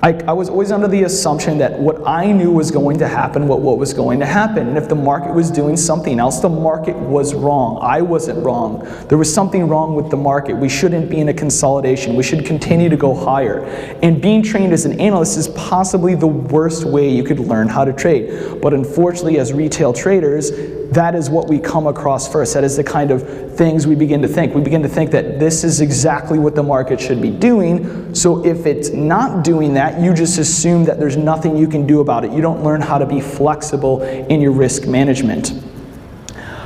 I was always under the assumption that what I knew was going to happen, what was going to happen. And if the market was doing something else, the market was wrong. I wasn't wrong. There was something wrong with the market. We shouldn't be in a consolidation. We should continue to go higher. And being trained as an analyst is possibly the worst way you could learn how to trade. But unfortunately, as retail traders, that is what we come across first. That is the kind of things we begin to think. We begin to think that this is exactly what the market should be doing. So if it's not doing that, you just assume that there's nothing you can do about it. You don't learn how to be flexible in your risk management.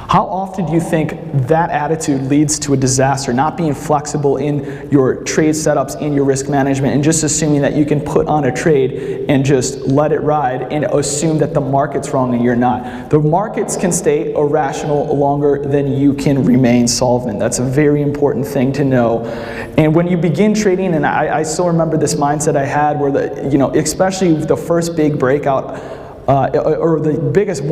How often do you think that attitude leads to a disaster? Not being flexible in your trade setups, in your risk management, and just assuming that you can put on a trade and just let it ride and assume that the market's wrong and you're not. The markets can stay irrational longer than you can remain solvent. That's a very important thing to know. And when you begin trading, and I still remember this mindset I had where, especially the first big breakout, one of the biggest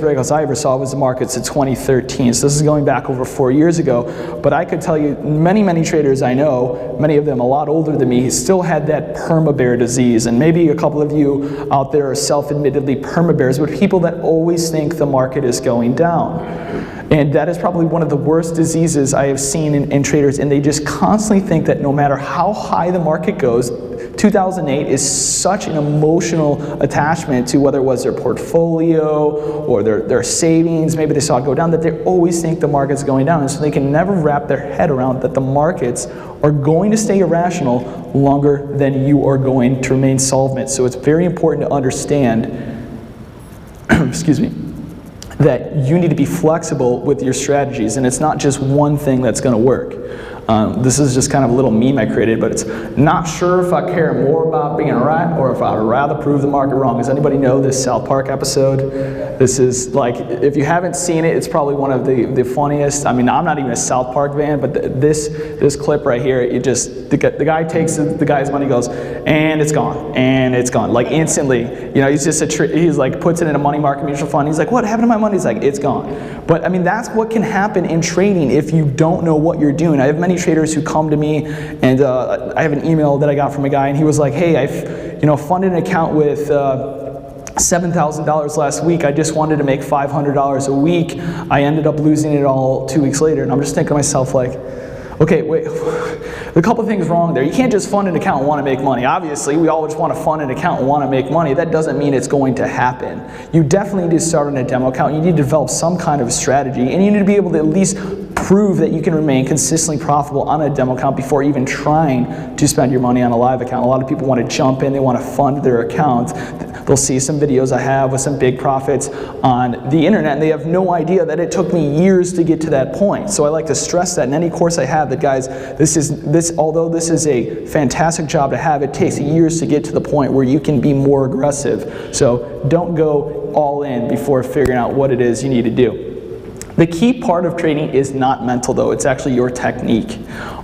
breakouts I ever saw was the markets in 2013. So this is going back over 4 years ago. But I could tell you many traders I know, many of them a lot older than me, still had that perma-bear disease. And maybe a couple of you out there are self-admittedly perma-bears, but people that always think the market is going down. And that is probably one of the worst diseases I have seen in traders. And they just constantly think that no matter how high the market goes, 2008 is such an emotional attachment to whether it was their portfolio or their savings, maybe they saw it go down, that they always think the market's going down. And so they can never wrap their head around that the markets are going to stay irrational longer than you are going to remain solvent. So it's very important to understand, excuse me, that you need to be flexible with your strategies, and it's not just one thing that's going to work. This is just kind of a little meme I created, but it's not sure if I care more about being right or if I'd rather prove the market wrong. Does anybody know this South Park episode? This is like, if you haven't seen it, it's probably one of the funniest. I mean, I'm not even a South Park fan, but this clip right here, the guy takes the guy's money, goes, and it's gone, like instantly. He's just he's like puts it in a money market mutual fund. He's like, what happened to my money? He's like, it's gone. But I mean, that's what can happen in trading if you don't know what you're doing. I have many traders who come to me, and I have an email that I got from a guy, and he was like, hey, I've funded an account with $7,000 last week. I just wanted to make $500 a week. I ended up losing it all 2 weeks later. And I'm just thinking to myself, like, okay, wait, a couple things wrong there. You can't just fund an account and want to make money. Obviously, we all just want to fund an account and want to make money. That doesn't mean it's going to happen. You definitely need to start on a demo account. You need to develop some kind of strategy, and you need to be able to at least prove that you can remain consistently profitable on a demo account before even trying to spend your money on a live account. A lot of people want to jump in, they want to fund their account. They'll see some videos I have with some big profits on the internet, and they have no idea that it took me years to get to that point. So I like to stress that in any course I have, that guys, although this is a fantastic job to have, it takes years to get to the point where you can be more aggressive. So don't go all in before figuring out what it is you need to do. The key part of trading is not mental, though. It's actually your technique.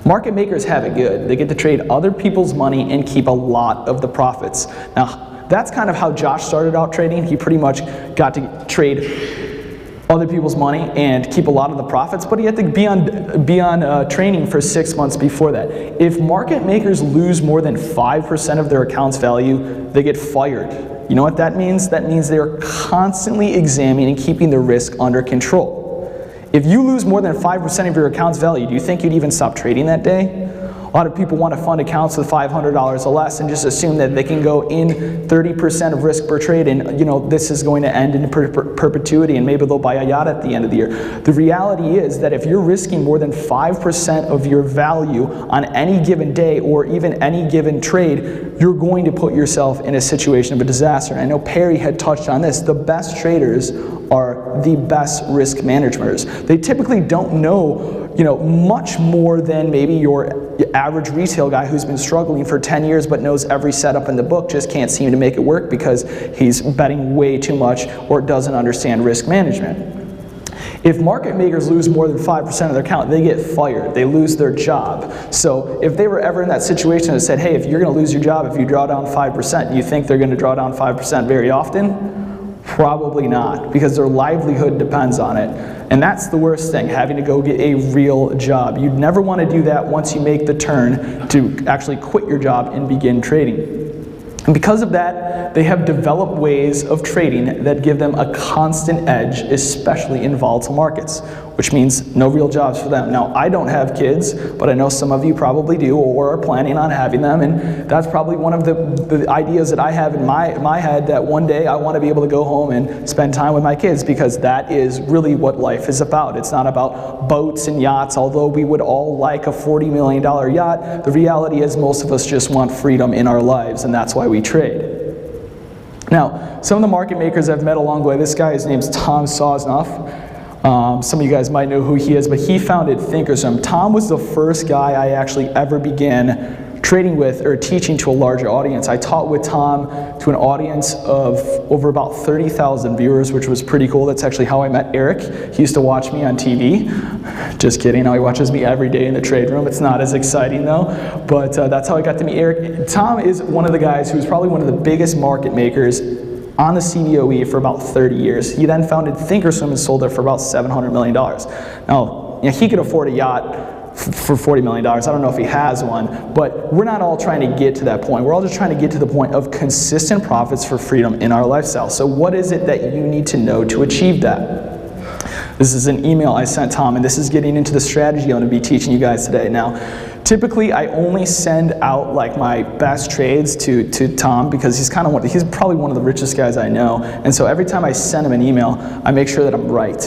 Market makers have it good. They get to trade other people's money and keep a lot of the profits. Now, that's kind of how Josh started out trading. He pretty much got to trade other people's money and keep a lot of the profits, but he had to be on training for 6 months before that. If market makers lose more than 5% of their account's value, they get fired. You know what that means? That means they're constantly examining and keeping the risk under control. If you lose more than 5% of your account's value, do you think you'd even stop trading that day? A lot of people want to fund accounts with $500 or less and just assume that they can go in 30% of risk per trade and, you know, this is going to end in perpetuity and maybe they'll buy a yacht at the end of the year. The reality is that if you're risking more than 5% of your value on any given day or even any given trade, you're going to put yourself in a situation of a disaster. And I know Perry had touched on this. The best traders are the best risk managers. They typically don't know, you know, much more than maybe your average retail guy who's been struggling for 10 years but knows every setup in the book, just can't seem to make it work because he's betting way too much or doesn't understand risk management. If market makers lose more than 5% of their account, they get fired. They lose their job. So if they were ever in that situation and said, hey, if you're going to lose your job if you draw down 5%, do you think they're going to draw down 5% very often? Probably not, because their livelihood depends on it. And that's the worst thing, having to go get a real job. You'd never want to do that once you make the turn to actually quit your job and begin trading. And because of that, they have developed ways of trading that give them a constant edge, especially in volatile markets, which means no real jobs for them. Now, I don't have kids, but I know some of you probably do or are planning on having them, and that's probably one of the ideas that I have in my head, that one day I want to be able to go home and spend time with my kids, because that is really what life is about. It's not about boats and yachts, although we would all like a $40 million yacht. The reality is most of us just want freedom in our lives, and that's why we trade. Now, some of the market makers I've met along the way, this guy, his name's Tom Sosnoff. Some of you guys might know who he is, but he founded Thinkorswim. Tom was the first guy I actually ever began trading with or teaching to a larger audience. I taught with Tom to an audience of over about 30,000 viewers, which was pretty cool. That's actually how I met Eric. He used to watch me on TV. Just kidding, now he watches me every day in the trade room. It's not as exciting though, but that's how I got to meet Eric. Tom is one of the guys who's probably one of the biggest market makers on the CBOE for about 30 years. He then founded Thinkorswim and sold it for about $700 million. Now, you know, he could afford a yacht for $40 million. I don't know if he has one, but we're not all trying to get to that point. We're all just trying to get to the point of consistent profits for freedom in our lifestyle. So what is it that you need to know to achieve that? This is an email I sent Tom, and this is getting into the strategy I'm going to be teaching you guys today. Now, typically I only send out like my best trades to Tom, because he's probably one of the richest guys I know. And so every time I send him an email, I make sure that I'm right.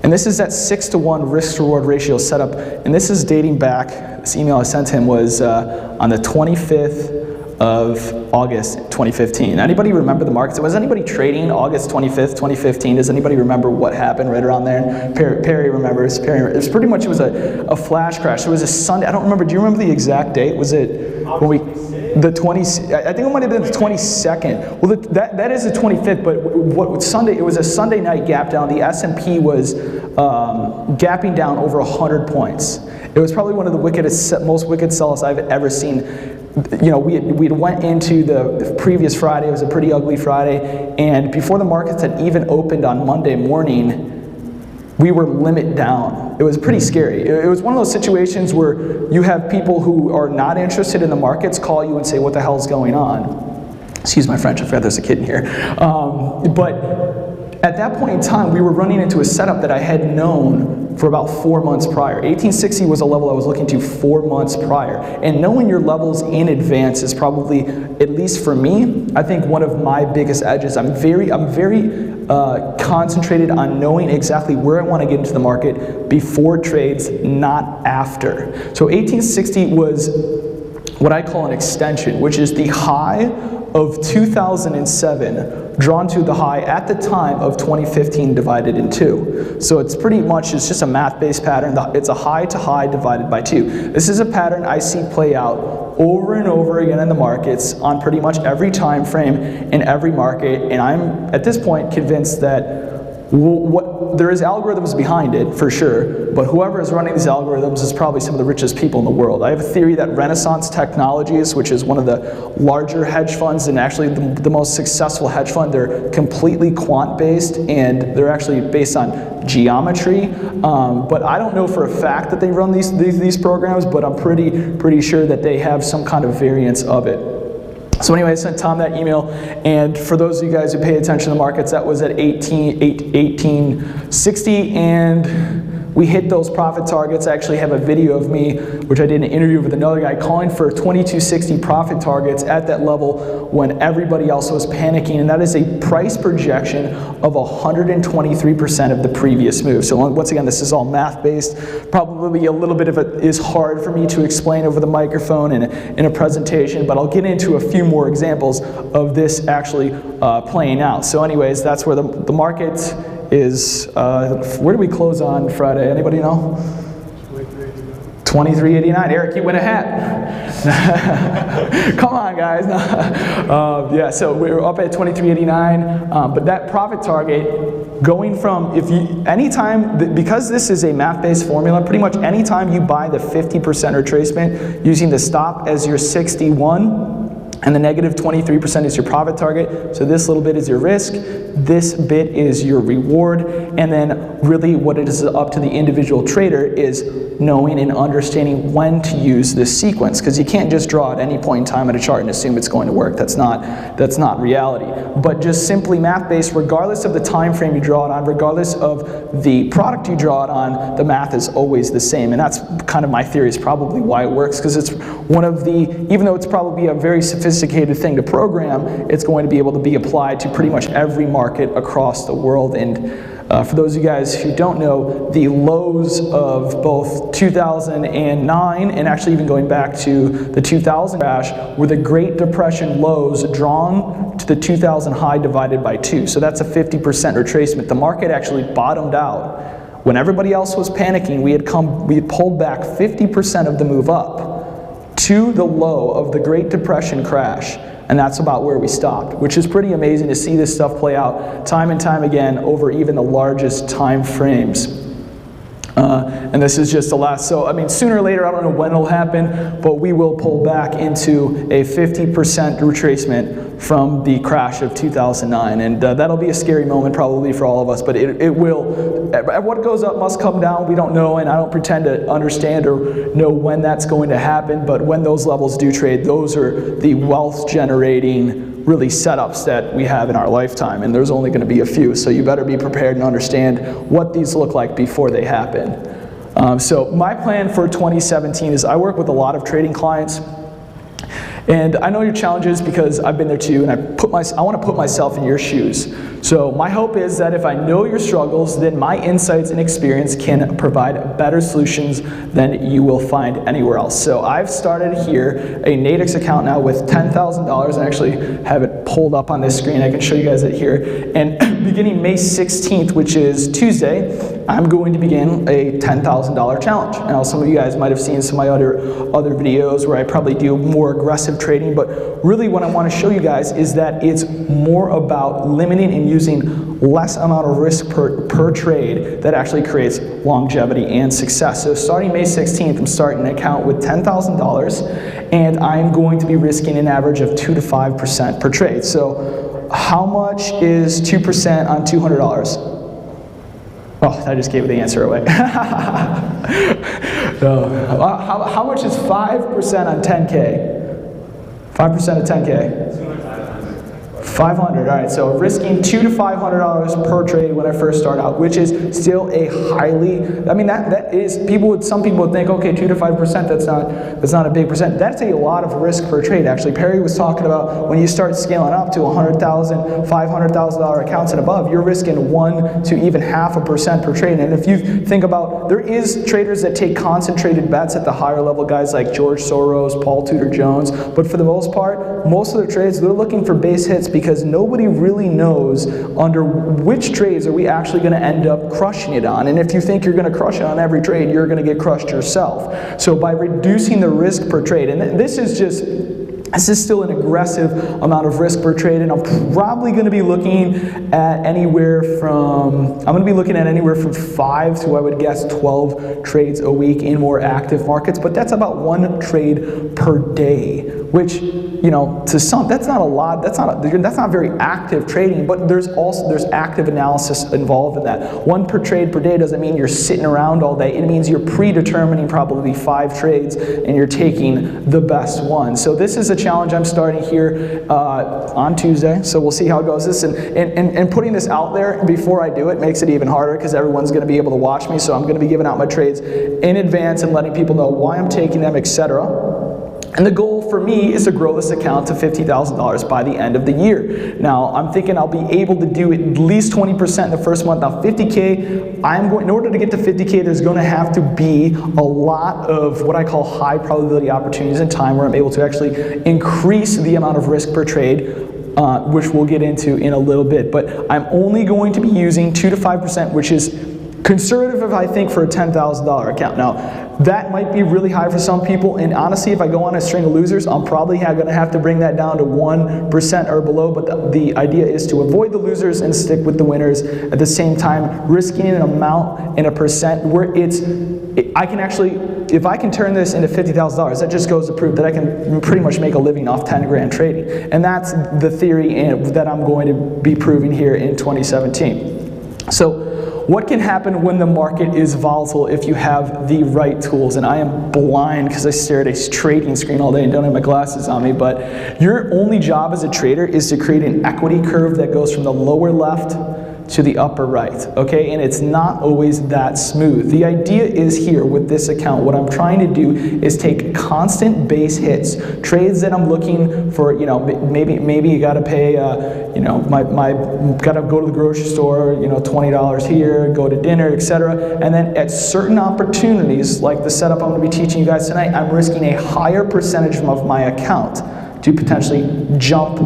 And this is that 6-to-1 risk-to-reward ratio setup, and this is dating back. This email I sent him was on the 25th of August 2015. Anybody remember the markets? Was anybody trading August 25th, 2015? Does anybody remember what happened right around there? Perry remembers. It was pretty much, it was a flash crash. It was a Sunday. I don't remember. Do you remember the exact date? Was it when we? The 20, I think it might have been the 22nd. Well, that is the 25th, but what Sunday? It was a Sunday night gap down. The S&P was gapping down over 100 points. It was probably one of the most wicked sells I've ever seen. You know, we went into the previous Friday. It was a pretty ugly Friday, and before the markets had even opened on Monday morning, we were limit down. It was pretty scary. It was one of those situations where you have people who are not interested in the markets call you and say, what the hell's going on? Excuse my French, I forgot there's a kid in here. But at that point in time, we were running into a setup that I had known for about 4 months prior. 1860 was a level I was looking to 4 months prior. And knowing your levels in advance is probably, at least for me, I think one of my biggest edges. I'm very concentrated on knowing exactly where I want to get into the market before trades, not after. So 1860 was what I call an extension, which is the high of 2007 drawn to the high at the time of 2015 divided in 2. So it's pretty much, it's just a math-based pattern. It's a high to high divided by 2. This is a pattern I see play out over and over again in the markets on pretty much every time frame in every market, and I'm at this point convinced that there is algorithms behind it for sure, but whoever is running these algorithms is probably some of the richest people in the world. I have a theory that Renaissance Technologies, which is one of the larger hedge funds and actually the most successful hedge fund, they're completely quant based and they're actually based on geometry. But I don't know for a fact that they run these programs, but I'm pretty sure that they have some kind of variance of it. So anyway, I sent Tom that email, and for those of you guys who pay attention to the markets, that was at 1860, and we hit those profit targets. I actually have a video of me, which I did an interview with another guy, calling for 2260 profit targets at that level when everybody else was panicking, and that is a price projection of 123% of the previous move. So once again, this is all math-based. Probably a little bit of it is hard for me to explain over the microphone in a presentation, but I'll get into a few more examples of this actually playing out. So anyways, that's where the market is. Where do we close on Friday? Anybody know? 23.89. Eric, you win a hat. Come on, guys. Yeah, so we're up at 23.89. But that profit target, going from because this is a math-based formula, pretty much anytime you buy the 50% retracement using the stop as your 61. And the negative 23% is your profit target. So this little bit is your risk. This bit is your reward. And then really what it is up to the individual trader is knowing and understanding when to use this sequence. Because you can't just draw at any point in time at a chart and assume it's going to work. That's not reality. But just simply math-based, regardless of the time frame you draw it on, regardless of the product you draw it on, the math is always the same. And that's kind of my theory, is probably why it works. Because it's one of the, even though it's probably a very sophisticated thing to program, it's going to be able to be applied to pretty much every market across the world. And for those of you guys who don't know, the lows of both 2009 and actually even going back to the 2000 crash were the Great Depression lows drawn to the 2000 high divided by 2. So that's a 50% retracement. The market actually bottomed out. When everybody else was panicking, we had pulled back 50% of the move up to the low of the Great Depression crash. And that's about where we stopped, which is pretty amazing to see this stuff play out time and time again over even the largest time frames. And this is just the last, so I mean, sooner or later, I don't know when it'll happen, but we will pull back into a 50% retracement from the crash of 2009. And that'll be a scary moment probably for all of us, but it will. What goes up must come down. We don't know, and I don't pretend to understand or know when that's going to happen, but when those levels do trade, those are the wealth generating really setups that we have in our lifetime, and there's only going to be a few, so you better be prepared and understand what these look like before they happen. So my plan for 2017 is I work with a lot of trading clients, and I know your challenges because I've been there too, and I want to put myself in your shoes. So my hope is that if I know your struggles, then my insights and experience can provide better solutions than you will find anywhere else. So I've started here a Natix account now with $10,000. I actually have it pulled up on this screen. I can show you guys it here. And beginning May 16th, which is Tuesday, I'm going to begin a $10,000 challenge. Now, some of you guys might have seen some of my other videos where I probably do more aggressive trading, but really what I want to show you guys is that it's more about limiting and using less amount of risk per trade that actually creates longevity and success. So starting May 16th, I'm starting an account with $10,000, and I'm going to be risking an average of 2 to 5% per trade. So how much is 2% on $200? Oh, I just gave the answer away. How much is 5% on 10K? 5% of 10K? 500, all right, so risking $200 to $500 per trade when I first start out, which is still a highly, I mean, that is, some people would think, okay, 2 to 5%, that's not a big percent. That's a lot of risk per trade, actually. Perry was talking about when you start scaling up to $100,000, $500,000 accounts and above, you're risking 1 to even 0.5% per trade. And if you think about, there is traders that take concentrated bets at the higher level, guys like George Soros, Paul Tudor Jones, but for the most part, most of their trades, they're looking for base hits because nobody really knows under which trades are we actually going to end up crushing it on. And if you think you're going to crush it on every trade, you're going to get crushed yourself. So by reducing the risk per trade, and this is still an aggressive amount of risk per trade, and I'm probably going to be looking at anywhere from 5 to, I would guess, 12 trades a week in more active markets, but that's about 1 trade per day which, you know, to some, that's not a lot, that's not very active trading, but there's active analysis involved in that. 1 per trade per day doesn't mean you're sitting around all day. It means you're predetermining probably 5 trades and you're taking the best one. So this is a challenge I'm starting here on Tuesday, so we'll see how it goes. This and putting this out there before I do it makes it even harder because everyone's going to be able to watch me, so I'm going to be giving out my trades in advance and letting people know why I'm taking them, etc. And the goal for me is to grow this account to $50,000 by the end of the year. Now, I'm thinking I'll be able to do at least 20% in the first month. Now, 50K, in order to get to 50K, there's going to have to be a lot of what I call high probability opportunities in time where I'm able to actually increase the amount of risk per trade, which we'll get into in a little bit. But I'm only going to be using 2 to 5%, which is conservative, I think, for a $10,000 account. Now, that might be really high for some people, and honestly, if I go on a string of losers, I'm probably going to have to bring that down to 1% or below, but the idea is to avoid the losers and stick with the winners, at the same time risking an amount and a percent where I can actually, if I can turn this into $50,000, that just goes to prove that I can pretty much make a living off 10 grand trading. And that's the theory that I'm going to be proving here in 2017. So, what can happen when the market is volatile if you have the right tools? And I am blind because I stare at a trading screen all day and don't have my glasses on me, but your only job as a trader is to create an equity curve that goes from the lower left to the upper right, okay? And it's not always that smooth. The idea is here with this account, what I'm trying to do is take constant base hits, trades that I'm looking for, you know, maybe you gotta pay, you know, gotta go to the grocery store, you know, $20 here, go to dinner, etc. And then at certain opportunities, like the setup I'm gonna be teaching you guys tonight, I'm risking a higher percentage of my account to potentially jump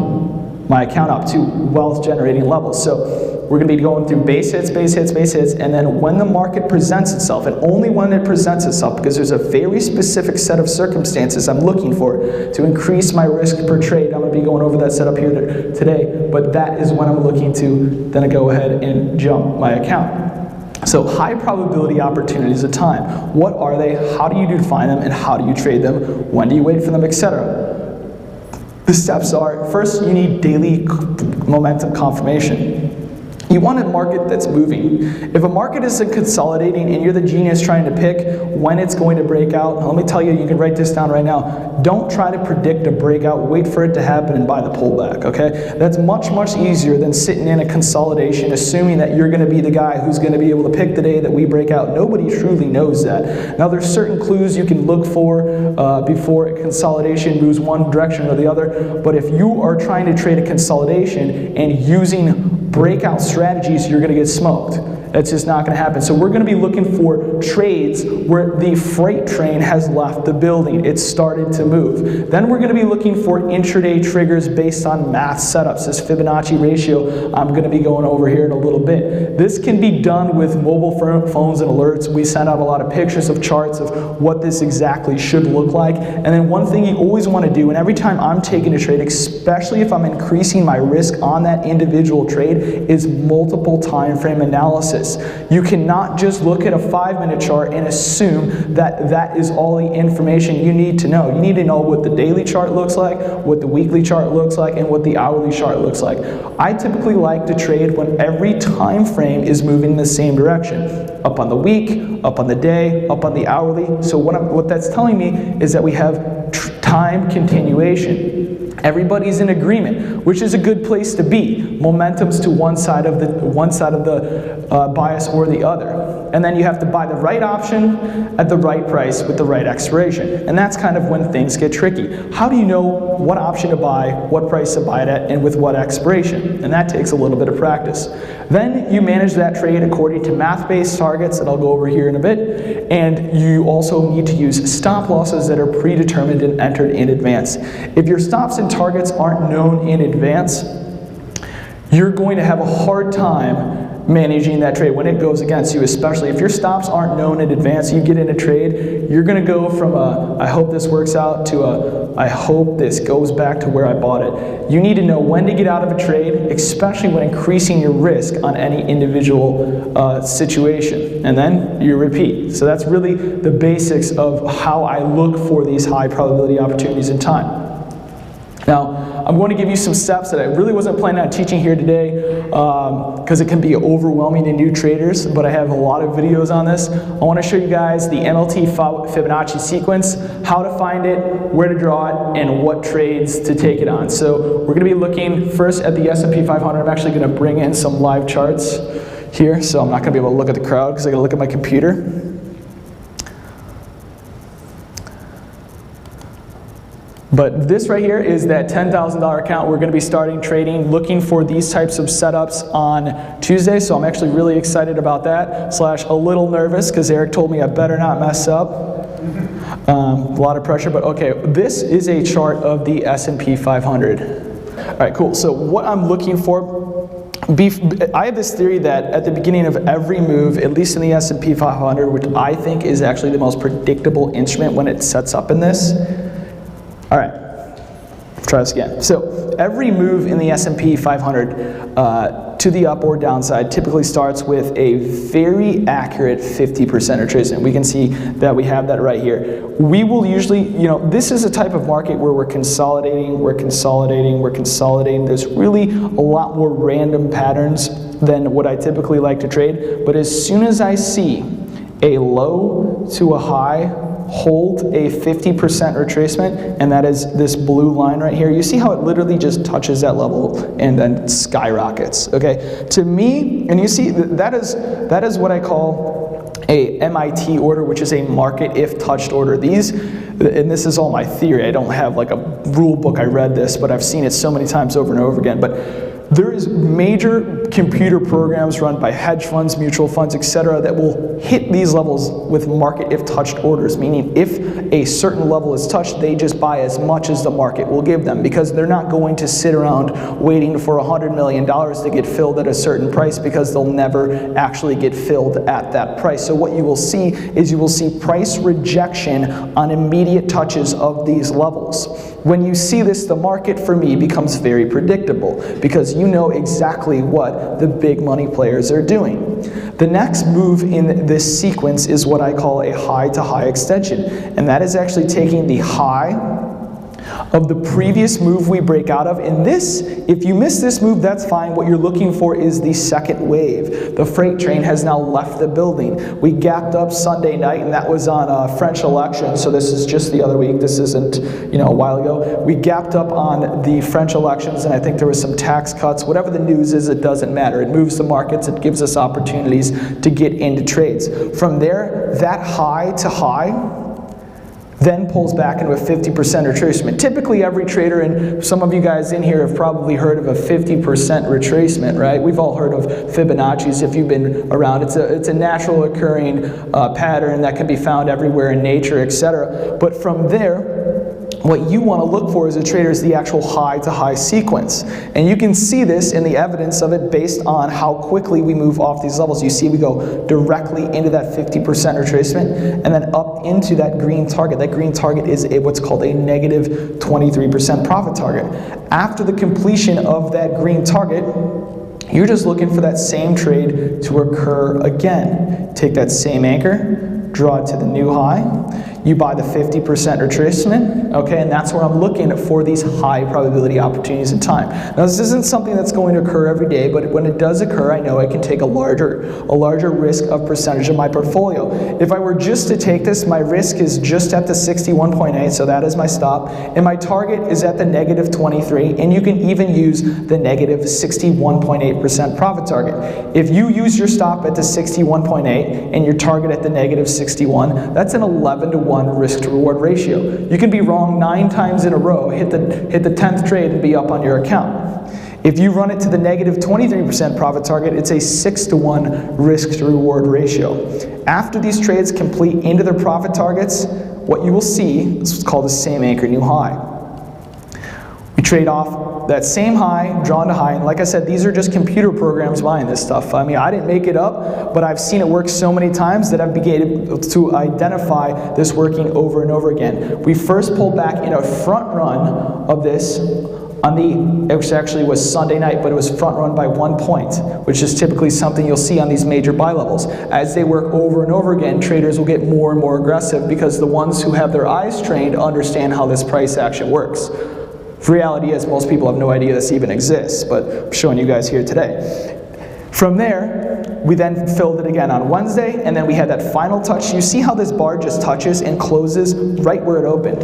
my account up to wealth generating levels. So we're going to be going through base hits, and then when the market presents itself, and only when it presents itself, because there's a very specific set of circumstances I'm looking for to increase my risk per trade. I'm going to be going over that setup here today, but that is when I'm looking to then go ahead and jump my account. So high probability opportunities of time. What are they? How do you define them? And how do you trade them? When do you wait for them, etc.? The steps are, first you need daily momentum confirmation. You want a market that's moving. If a market isn't consolidating and you're the genius trying to pick when it's going to break out, let me tell you, you can write this down right now. Don't try to predict a breakout, wait for it to happen and buy the pullback, okay? That's much, much easier than sitting in a consolidation assuming that you're gonna be the guy who's gonna be able to pick the day that we break out. Nobody truly knows that. Now there's certain clues you can look for before a consolidation moves one direction or the other, but if you are trying to trade a consolidation and using breakout strategies, you're going to get smoked. That's just not going to happen. So we're going to be looking for trades where the freight train has left the building. It's started to move. Then we're going to be looking for intraday triggers based on math setups. This Fibonacci ratio I'm going to be going over here in a little bit. This can be done with mobile phones and alerts. We send out a lot of pictures of charts of what this exactly should look like. And then one thing you always want to do, and every time I'm taking a trade, especially if I'm increasing my risk on that individual trade, is multiple time frame analysis. You cannot just look at a 5-minute chart and assume that that is all the information you need to know. You need to know what the daily chart looks like, what the weekly chart looks like, and what the hourly chart looks like. I typically like to trade when every time frame is moving in the same direction. Up on the week, up on the day, up on the hourly. So what that's telling me is that we have time continuation. Everybody's in agreement, which is a good place to be. Momentum's to one side of the bias or the other. And then you have to buy the right option at the right price with the right expiration. And that's kind of when things get tricky. How do you know what option to buy, what price to buy it at, and with what expiration? And that takes a little bit of practice. Then you manage that trade according to math-based targets that I'll go over here in a bit. And you also need to use stop losses that are predetermined and entered in advance. If your stops and targets aren't known in advance, you're going to have a hard time managing that trade when it goes against you, especially if your stops aren't known in advance. You get in a trade, you're going to go from a, I hope this works out, to a, I hope this goes back to where I bought it. You need to know when to get out of a trade, especially when increasing your risk on any individual situation. And then you repeat. So that's really the basics of how I look for these high probability opportunities in time. Now, I'm going to give you some steps that I really wasn't planning on teaching here today because it can be overwhelming to new traders, but I have a lot of videos on this. I want to show you guys the MLT Fibonacci sequence, how to find it, where to draw it, and what trades to take it on. So we're going to be looking first at the S&P 500. I'm actually going to bring in some live charts here, so I'm not going to be able to look at the crowd because I got to look at my computer. But this right here is that $10,000 account. We're going to be starting trading, looking for these types of setups on Tuesday. So I'm actually really excited about that, slash a little nervous because Eric told me I better not mess up. A lot of pressure, but okay. This is a chart of the S&P 500. All right, cool. So what I'm looking for, I have this theory that at the beginning of every move, at least in the S&P 500, which I think is actually the most predictable instrument when it sets up in this. All right, try this again. So every move in the S&P 500 to the up or downside typically starts with a very accurate 50% retracement. We can see that we have that right here. We will usually, this is a type of market where we're consolidating, we're consolidating, we're consolidating. There's really a lot more random patterns than what I typically like to trade. But as soon as I see a low to a high, hold a 50% retracement, and that is this blue line right here. You see how it literally just touches that level and then skyrockets, okay? To me, and you see that is what I call a MIT order, which is a market if touched order. These, and this is all my theory, I don't have like a rule book, I read this, but I've seen it so many times over and over again. But there is major computer programs run by hedge funds, mutual funds, etc. that will hit these levels with market if touched orders, meaning if a certain level is touched, they just buy as much as the market will give them because they're not going to sit around waiting for $100 million to get filled at a certain price because they'll never actually get filled at that price. So what you will see is you will see price rejection on immediate touches of these levels. When you see this, the market for me becomes very predictable because you know exactly what the big money players are doing. The next move in this sequence is what I call a high to high extension, and that is actually taking the high of the previous move we break out of. In this, if you miss this move, that's fine. What you're looking for is the second wave. The freight train has now left the building. We gapped up Sunday night, and that was on a French election, so this is just the other week. This isn't, a while ago. We gapped up on the French elections, and I think there was some tax cuts. Whatever the news is, it doesn't matter. It moves the markets. It gives us opportunities to get into trades. From there, that high to high then pulls back into a 50% retracement. Typically every trader, and some of you guys in here have probably heard of a 50% retracement, right? We've all heard of Fibonacci's if you've been around. It's a natural occurring pattern that can be found everywhere in nature, etc. But from there, what you want to look for as a trader is the actual high to high sequence. And you can see this in the evidence of it based on how quickly we move off these levels. You see we go directly into that 50% retracement and then up into that green target. That green target is what's called a negative 23% profit target. After the completion of that green target, you're just looking for that same trade to occur again. Take that same anchor, draw it to the new high. You buy the 50% retracement, okay, and that's where I'm looking for these high probability opportunities in time. Now, this isn't something that's going to occur every day, but when it does occur, I know I can take a larger risk of percentage of my portfolio. If I were just to take this, my risk is just at the 61.8, so that is my stop, and my target is at the negative 23, and you can even use the negative 61.8% profit target. If you use your stop at the 61.8 and your target at the negative 61, that's an 11 to 1 risk to reward ratio. You can be wrong 9 times in a row, hit the 10th trade and be up on your account. If you run it to the negative 23% profit target, it's a 6 to 1 risk to reward ratio. After these trades complete into their profit targets, what you will see is what's called the same anchor new high. We trade off that same high, drawn to high, and like I said, these are just computer programs buying this stuff. I mean, I didn't make it up, but I've seen it work so many times that I've begun able to identify this working over and over again. We first pulled back in a front run of this which actually was Sunday night, but it was front run by 1 point, which is typically something you'll see on these major buy levels. As they work over and over again, traders will get more and more aggressive because the ones who have their eyes trained understand how this price action works. Reality is most people have no idea this even exists, but I'm showing you guys here today. From there, we then filled it again on Wednesday, and then we had that final touch. You see how this bar just touches and closes right where it opened?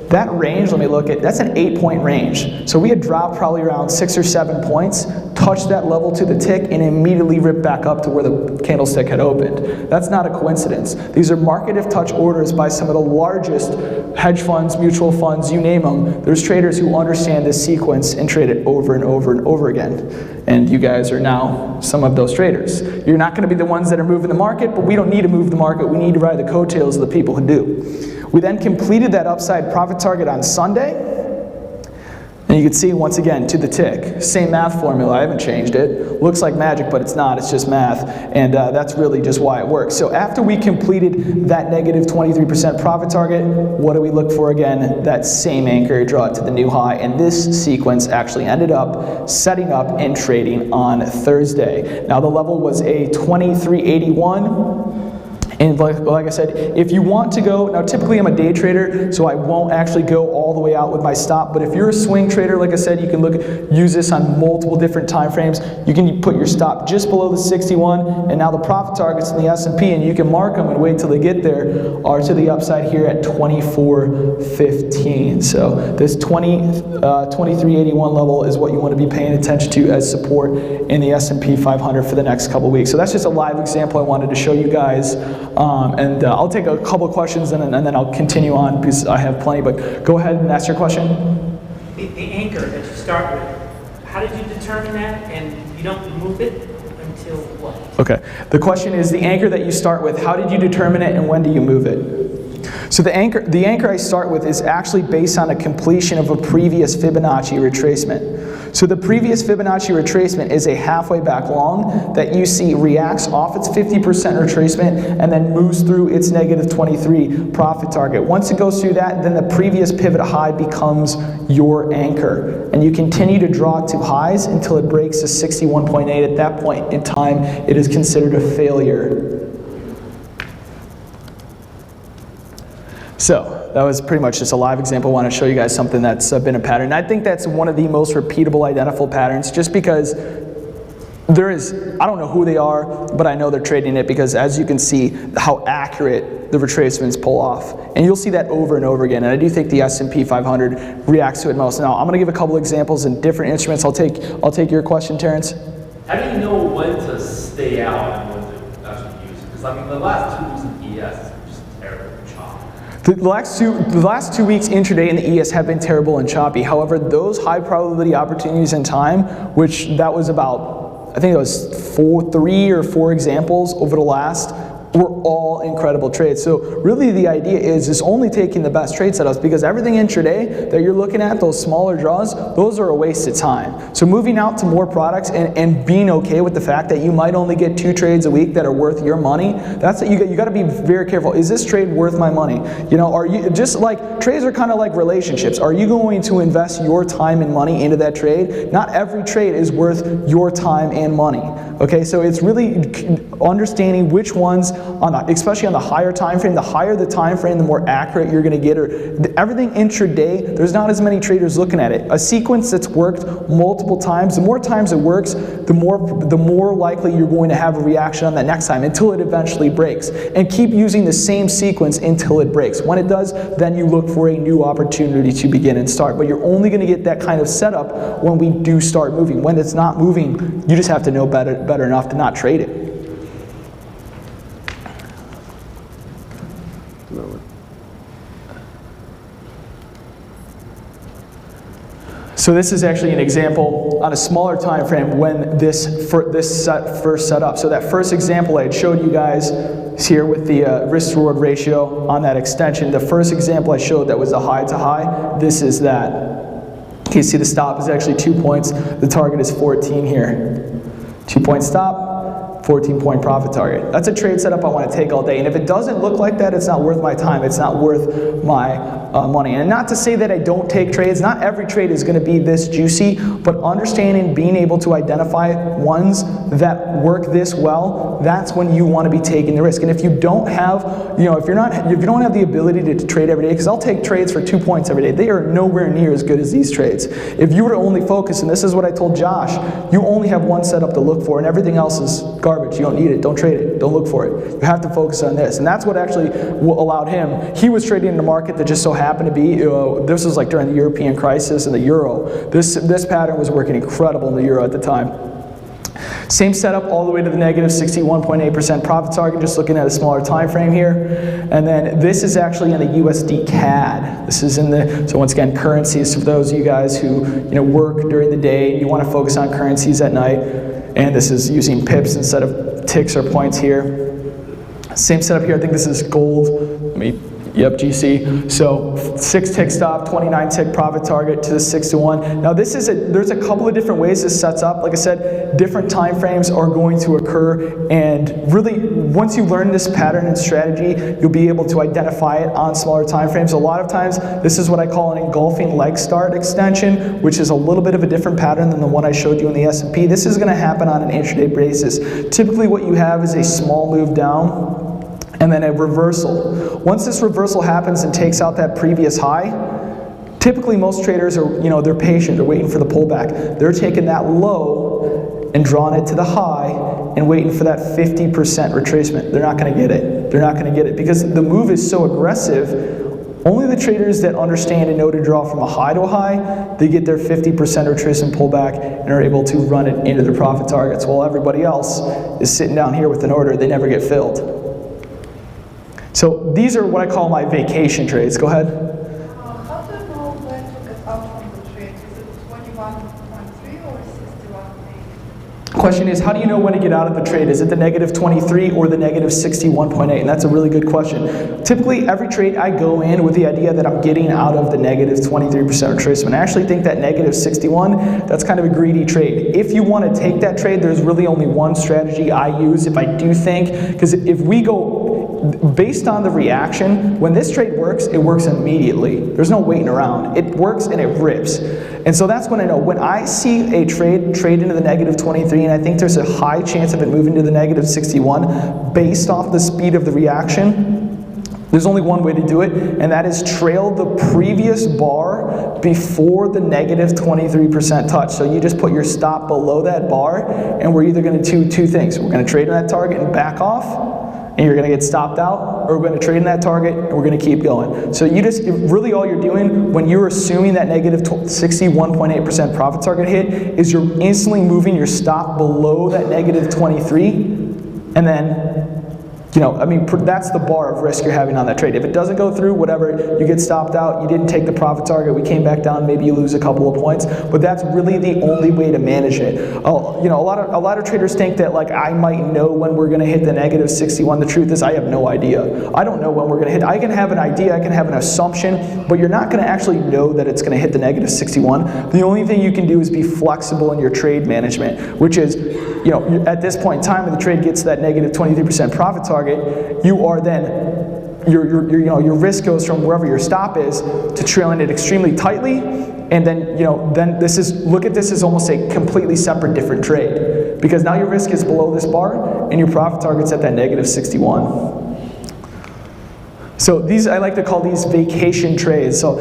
That range, let me look at, that's an 8-point range. So we had dropped probably around 6 or 7 points, touched that level to the tick, and immediately ripped back up to where the candlestick had opened. That's not a coincidence. These are market if touch orders by some of the largest hedge funds, mutual funds, you name them. There's traders who understand this sequence and trade it over and over and over again. And you guys are now some of those traders. You're not going to be the ones that are moving the market, but we don't need to move the market. We need to ride the coattails of the people who do. We then completed that upside profit target on Sunday. And you can see, once again, to the tick. Same math formula, I haven't changed it. Looks like magic, but it's not, it's just math. And that's really just why it works. So after we completed that negative 23% profit target, what do we look for again? That same anchor, draw it to the new high. And this sequence actually ended up setting up and trading on Thursday. Now the level was a 2381. And like I said, if you want to go, now typically I'm a day trader, so I won't actually go all the way out with my stop, but if you're a swing trader, like I said, you can use this on multiple different time frames. You can put your stop just below the 61, and now the profit targets in the S&P, and you can mark them and wait till they get there, are to the upside here at 24.15. So this 2381 level is what you want to be paying attention to as support in the S&P 500 for the next couple weeks. So that's just a live example I wanted to show you guys. I'll take a couple of questions and then I'll continue on because I have plenty, but go ahead and ask your question. The anchor that you start with, how did you determine that, and you don't move it until what? Okay, the question is the anchor that you start with, how did you determine it and when do you move it? So the anchor I start with is actually based on a completion of a previous Fibonacci retracement. So the previous Fibonacci retracement is a halfway back long that you see reacts off its 50% retracement and then moves through its negative 23 profit target. Once it goes through that, then the previous pivot high becomes your anchor. And you continue to draw to highs until it breaks to 61.8. At that point in time, it is considered a failure. So that was pretty much just a live example. I want to show you guys something that's been a pattern. I think that's one of the most repeatable identifiable patterns just because there is, I don't know who they are, but I know they're trading it because as you can see how accurate the retracements pull off. And you'll see that over and over again. And I do think the S&P 500 reacts to it most. Now I'm going to give a couple examples in different instruments. I'll take your question, Terrence. How do you know when to stay out and when to actually use it? Because I mean the last 2 weeks of ES is just terrible. The last 2 weeks intraday in the ES have been terrible and choppy. However, those high probability opportunities in time, which that was about, I think it was 3 or 4 examples over the last, were all incredible trades. So really the idea is only taking the best trade setups because everything intraday that you're looking at, those smaller draws, those are a waste of time. So moving out to more products and being okay with the fact that you might only get 2 trades a week that are worth your money, that's you got to be very careful. Is this trade worth my money? You know, are you just like trades are kind of like relationships. Are you going to invest your time and money into that trade? Not every trade is worth your time and money. Okay, so it's really understanding which ones, especially on the higher time frame, the higher the time frame, the more accurate you're going to get. Everything intraday, there's not as many traders looking at it. A sequence that's worked multiple times, the more times it works, the more likely you're going to have a reaction on that next time until it eventually breaks. And keep using the same sequence until it breaks. When it does, then you look for a new opportunity to begin and start. But you're only going to get that kind of setup when we do start moving. When it's not moving, you just have to know better enough to not trade it. So this is actually an example on a smaller time frame when this first set up. So that first example I had showed you guys is here with the risk-reward ratio on that extension. The first example I showed that was the high to high. This is that. You see the stop is actually 2 points. The target is 14 here. 2 point stop. 14-point profit target. That's a trade setup I want to take all day. And if it doesn't look like that, it's not worth my time. It's not worth my money. And not to say that I don't take trades. Not every trade is going to be this juicy, but understanding, being able to identify ones that work this well, that's when you want to be taking the risk. And if you don't have, if you don't have the ability to trade every day, because I'll take trades for 2 points every day, they are nowhere near as good as these trades. If you were to only focus, and this is what I told Josh, you only have one setup to look for, and everything else is garbage. You don't need it. Don't trade it. Don't look for it. You have to focus on this. And that's what actually allowed him. He was trading in a market that just so happened to be, this was like during the European crisis and the euro. This pattern was working incredible in the euro at the time. Same setup all the way to the negative 61.8% profit target, just looking at a smaller time frame here. And then this is actually in the USD CAD. This is in the, so once again, currencies for those of you guys who work during the day, you want to focus on currencies at night. And this is using pips instead of ticks or points here. Same setup here, I think this is gold. Yep, GC. So 6 tick stop, 29 tick profit target to the 6-to-1. Now there's a couple of different ways this sets up. Like I said, different time frames are going to occur, and really once you learn this pattern and strategy, you'll be able to identify it on smaller time frames. A lot of times, this is what I call an engulfing leg start extension, which is a little bit of a different pattern than the one I showed you in the S&P. This is going to happen on an intraday basis. Typically what you have is a small move down, and then a reversal. Once this reversal happens and takes out that previous high, typically most traders are, they're patient, they're waiting for the pullback. They're taking that low and drawing it to the high and waiting for that 50% retracement. They're not gonna get it. They're not gonna get it because the move is so aggressive. Only the traders that understand and know to draw from a high to a high, they get their 50% retracement pullback and are able to run it into their profit targets, while everybody else is sitting down here with an order, they never get filled. So these are what I call my vacation trades. Go ahead. How do you know when to get out from the trade? Is it 21.3 or 61.8? Question is, how do you know when to get out of the trade? Is it the negative 23 or the negative 61.8? And that's a really good question. Typically, every trade I go in with the idea that I'm getting out of the negative 23% retracement. I actually think that negative 61, that's kind of a greedy trade. If you want to take that trade, there's really only one strategy I use if I do think, because if we go based on the reaction, when this trade works, it works immediately. There's no waiting around. It works and it rips. And so that's when I know. When I see a trade into the negative 23, and I think there's a high chance of it moving to the negative 61, based off the speed of the reaction, there's only one way to do it, and that is trail the previous bar before the negative 23% touch. So you just put your stop below that bar, and we're either going to do two things. We're going to trade on that target and back off, and you're going to get stopped out, or we're going to trade in that target and we're going to keep going. So really all you're doing when you're assuming that negative 61.8% profit target hit is you're instantly moving your stop below that negative 23, and then that's the bar of risk you're having on that trade. If it doesn't go through, whatever, you get stopped out, you didn't take the profit target, we came back down, maybe you lose a couple of points, but that's really the only way to manage it. A lot of traders think that I might know when we're gonna hit the negative 61. The truth is I have no idea. I don't know when we're gonna hit. I can have an idea, I can have an assumption, but you're not gonna actually know that it's gonna hit the negative 61. The only thing you can do is be flexible in your trade management, which is, at this point in time when the trade gets to that negative 23% profit target, you are then, your risk goes from wherever your stop is to trailing it extremely tightly, and then, look at this as almost a completely separate different trade, because now your risk is below this bar and your profit target's at that negative 61. So I like to call these vacation trades. So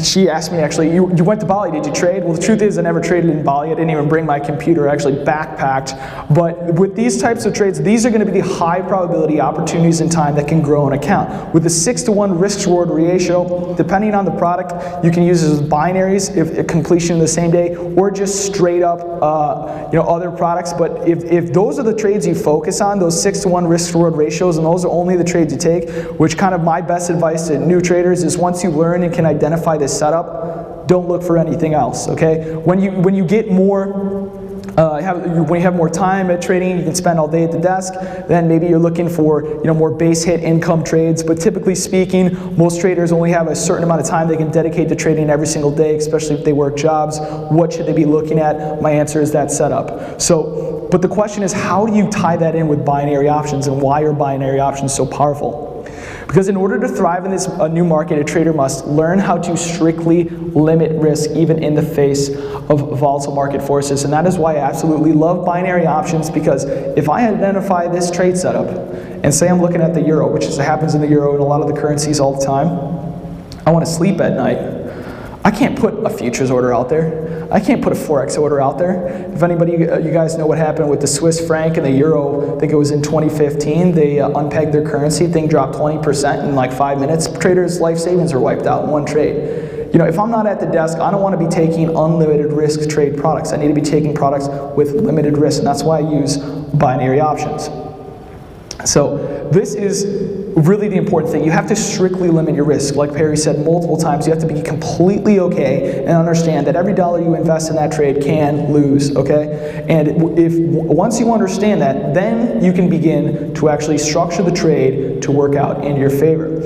she asked me actually, you went to Bali, did you trade? Well, the truth is I never traded in Bali. I didn't even bring my computer, I actually backpacked. But with these types of trades, these are going to be the high probability opportunities in time that can grow an account. With the 6-to-1 risk-reward ratio, depending on the product, you can use it as binaries, if completion in the same day, or just straight up other products. But if those are the trades you focus on, those 6-to-1 risk-reward ratios, and those are only the trades you take, which kind of my best advice to new traders is once you learn and can identify this setup, don't look for anything else, okay? When you get more when you have more time at trading, you can spend all day at the desk. Then maybe you're looking for more base hit income trades. But typically speaking, most traders only have a certain amount of time they can dedicate to trading every single day, especially if they work jobs. What should they be looking at? My answer is that setup. So, but the question is, how do you tie that in with binary options, and why are binary options so powerful? Because in order to thrive in this new market, a trader must learn how to strictly limit risk even in the face of volatile market forces. And that is why I absolutely love binary options, because if I identify this trade setup, and say I'm looking at the euro, which happens in the euro and a lot of the currencies all the time, I want to sleep at night. I can't put a futures order out there. I can't put a Forex order out there. If anybody, you guys know what happened with the Swiss franc and the euro, I think it was in 2015, they unpegged their currency, thing dropped 20% in like 5 minutes. Traders' life savings are wiped out in one trade. If I'm not at the desk, I don't want to be taking unlimited risk trade products. I need to be taking products with limited risk, and that's why I use binary options. So this is really the important thing. You have to strictly limit your risk. Like Perry said multiple times, you have to be completely okay and understand that every dollar you invest in that trade can lose, okay? And once you understand that, then you can begin to actually structure the trade to work out in your favor.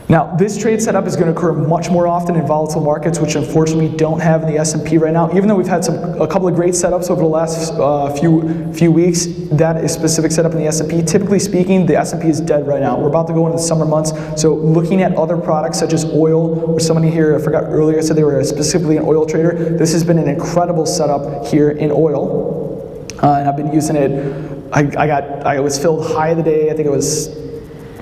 Now, this trade setup is going to occur much more often in volatile markets, which unfortunately we don't have in the S&P right now. Even though we've had a couple of great setups over the last few weeks, that is specific setup in the S&P. Typically speaking, the S&P is dead right now. We're about to go into the summer months, so looking at other products such as oil, or somebody here, I forgot earlier, said they were specifically an oil trader. This has been an incredible setup here in oil, and I've been using it. I was filled high of the day. I think it was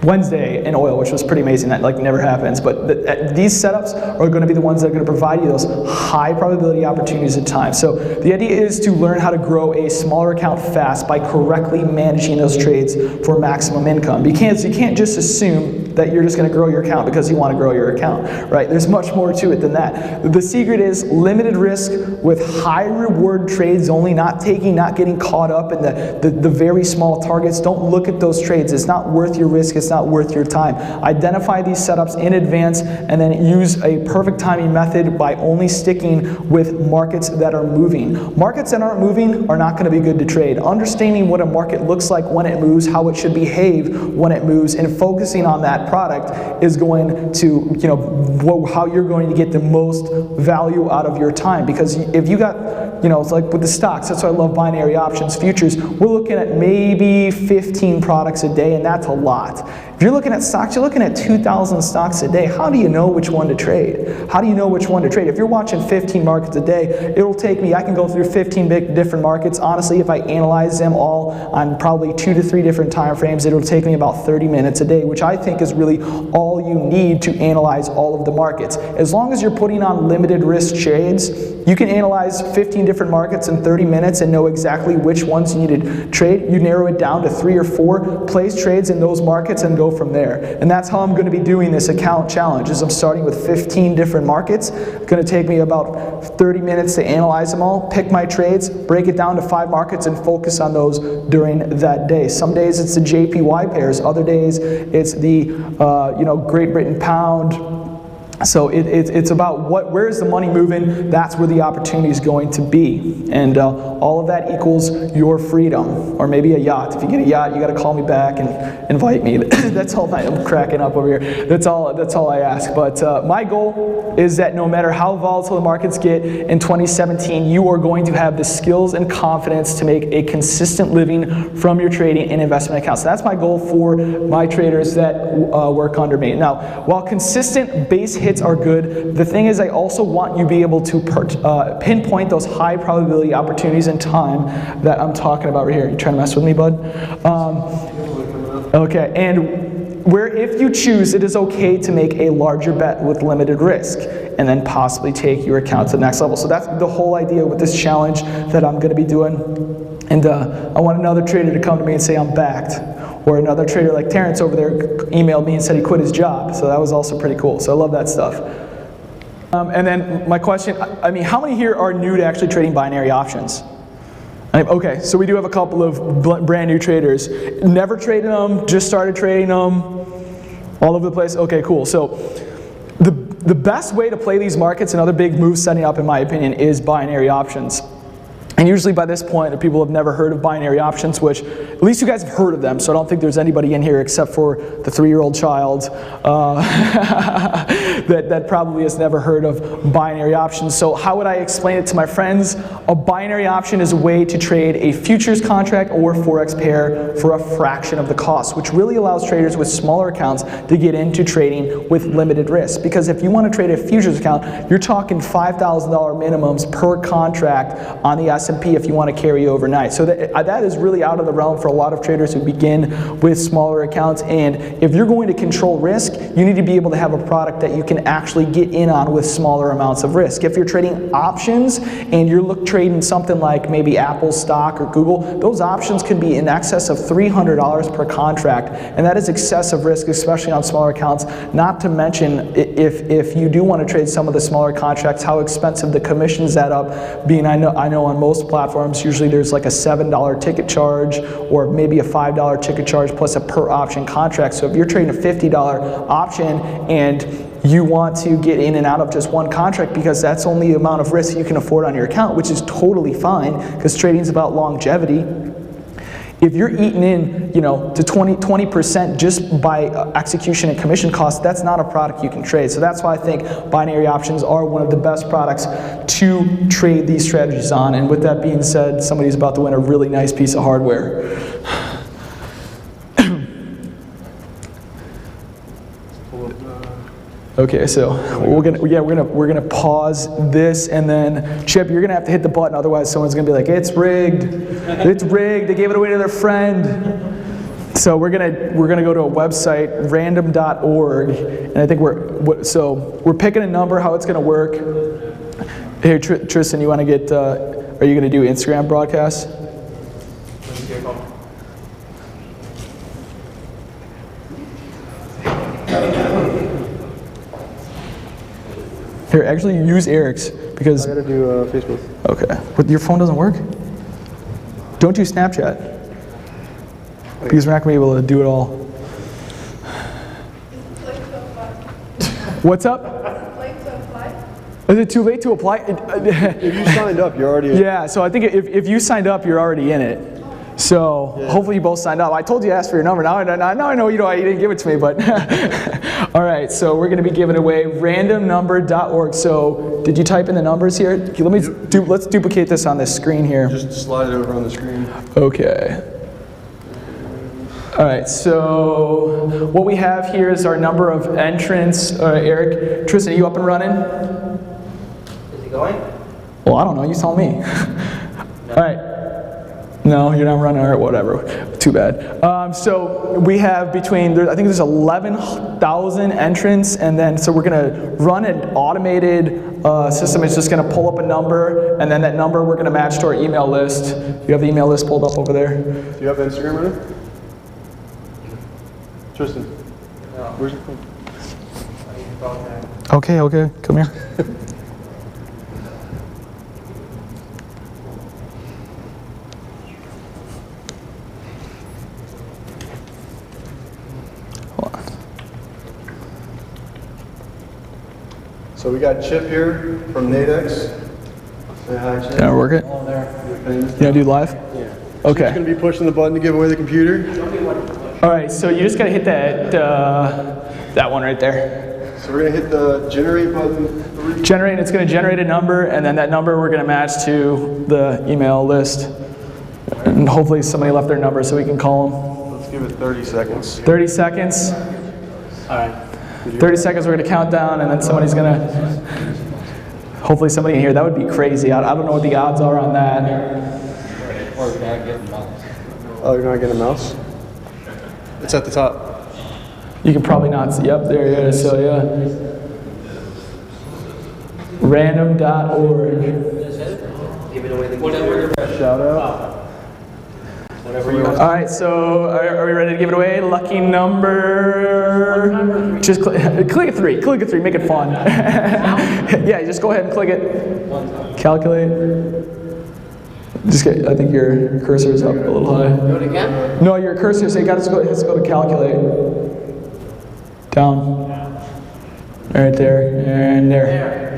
Wednesday in oil, which was pretty amazing. That never happens. But these setups are going to be the ones that are going to provide you those high probability opportunities at times. So the idea is to learn how to grow a smaller account fast by correctly managing those trades for maximum income. Because you can't just assume that you're just going to grow your account because you want to grow your account, right? There's much more to it than that. The secret is limited risk with high reward trades only, not getting caught up in the very small targets. Don't look at those trades. It's not worth your risk. It's not worth your time. Identify these setups in advance and then use a perfect timing method by only sticking with markets that are moving. Markets that aren't moving are not going to be good to trade. Understanding what a market looks like when it moves, how it should behave when it moves, and focusing on that product is going to, how you're going to get the most value out of your time. Because if you got, it's like with the stocks, that's why I love binary options, futures, we're looking at maybe 15 products a day, and that's a lot. If you're looking at stocks, you're looking at 2,000 stocks a day. How do you know which one to trade? How do you know which one to trade? If you're watching 15 markets a day, it'll take me, I can go through 15 different markets. Honestly, if I analyze them all on probably 2 to 3 different time frames, it'll take me about 30 minutes a day, which I think is really all you need to analyze all of the markets. As long as you're putting on limited risk trades, you can analyze 15 different markets in 30 minutes and know exactly which ones you need to trade. You narrow it down to 3 or 4, place trades in those markets and go from there. And that's how I'm going to be doing this account challenge, is I'm starting with 15 different markets. It's going to take me about 30 minutes to analyze them all, pick my trades, break it down to 5 markets and focus on those during that day. Some days it's the JPY pairs, other days it's the Great Britain pound. So it's about where is the money moving, that's where the opportunity is going to be. And all of that equals your freedom, or maybe a yacht. If you get a yacht, you got to call me back and invite me. That's all I'm cracking up over here. That's all I ask. But my goal is that no matter how volatile the markets get in 2017, you are going to have the skills and confidence to make a consistent living from your trading and investment accounts. So that's my goal for my traders that work under me. Now, while consistent base hits are good, the thing is I also want you to be able to pinpoint those high probability opportunities in time that I'm talking about right here. You trying to mess with me, bud? Okay, and where if you choose, it is okay to make a larger bet with limited risk and then possibly take your account to the next level. So that's the whole idea with this challenge that I'm going to be doing. And I want another trader to come to me and say I'm backed. Or another trader like Terrence over there emailed me and said he quit his job. So that was also pretty cool. So I love that stuff. And then my question, how many here are new to actually trading binary options? Okay, so we do have a couple of brand new traders. Never traded them, just started trading them, all over the place. Okay, cool. So the best way to play these markets, another big move setting up in my opinion, is binary options. And usually by this point, people have never heard of binary options, which at least you guys have heard of them, so I don't think there's anybody in here except for the 3-year-old child that probably has never heard of binary options. So how would I explain it to my friends? A binary option is a way to trade a futures contract or Forex pair for a fraction of the cost, which really allows traders with smaller accounts to get into trading with limited risk. Because if you want to trade a futures account, you're talking $5,000 minimums per contract on the S&P if you want to carry overnight. So that is really out of the realm for a lot of traders who begin with smaller accounts. And if you're going to control risk, you need to be able to have a product that you can actually get in on with smaller amounts of risk. If you're trading options and you're trading something like maybe Apple stock or Google, those options can be in excess of $300 per contract, and that is excessive risk, especially on smaller accounts. Not to mention, if you do want to trade some of the smaller contracts, how expensive the commissions add up. Being I know on most platforms, usually there's like a $7 ticket charge or maybe a $5 ticket charge plus a per option contract. So if you're trading a $50 option and you want to get in and out of just one contract because that's only the amount of risk you can afford on your account, which is totally fine because trading is about longevity. If you're eating in, to 20% just by execution and commission costs, that's not a product you can trade. So that's why I think binary options are one of the best products to trade these strategies on. And with that being said, somebody's about to win a really nice piece of hardware. Okay, so we're gonna pause this, and then Chip, you're gonna have to hit the button, otherwise someone's gonna be like, it's rigged, it's rigged, they gave it away to their friend. So we're gonna go to a website, random.org, and I think we're picking a number. How it's gonna work? Here, Tristan, you want to get? Are you gonna do Instagram broadcasts? Here, actually use Eric's because... I gotta do Facebook. Okay. But your phone doesn't work? Don't do Snapchat. Because we're not gonna be able to do it all. What's up? Is it too late to apply? If you signed up, you're already in. Yeah, so I think if you signed up, you're already in it. So hopefully you both signed up. I told you to ask for your number. Now I know you didn't give it to me, but all right. So we're going to be giving away randomnumber.org. So did you type in the numbers here? Let's duplicate this on this screen here. Just slide it over on the screen. Okay. All right. So what we have here is our number of entrants. Eric, Tristan, are you up and running? Is he going? Well, I don't know. You tell me. All right. No, you're not running, or whatever. Too bad. So we have I think there's 11,000 entrants, and then so we're gonna run an automated system. It's just gonna pull up a number, and then that number we're gonna match to our email list. You have the email list pulled up over there. Do you have Instagram running? Tristan. No. Where's your phone? Okay, come here. So we got Chip here from Nadex. Say hi, Chip. Can I work it? Hello there. You gonna do live? Yeah. Okay. Chip's gonna be pushing the button to give away the computer. All right, so you just gotta hit that one right there. So we're gonna hit the generate button. Generate, it's gonna generate a number, and then that number we're gonna match to the email list. And hopefully somebody left their number so we can call them. Let's give it 30 seconds. 30 seconds. All right. 30 seconds, we're gonna count down, and then somebody's gonna, hopefully somebody in here. That would be crazy. I don't know what the odds are on that. Oh, you're not getting a mouse? It's at the top. You can probably not see, yep, there it is, so yeah. Random.org. Give it away the Shout out. All right, so are we ready to give it away? Lucky number. Just click a 3. Click a 3. Make it fun. Yeah, just go ahead and click it. Calculate. I think your cursor is up a little high. Do it again? No, your cursor. So you got to go to calculate. Down. Right there and there.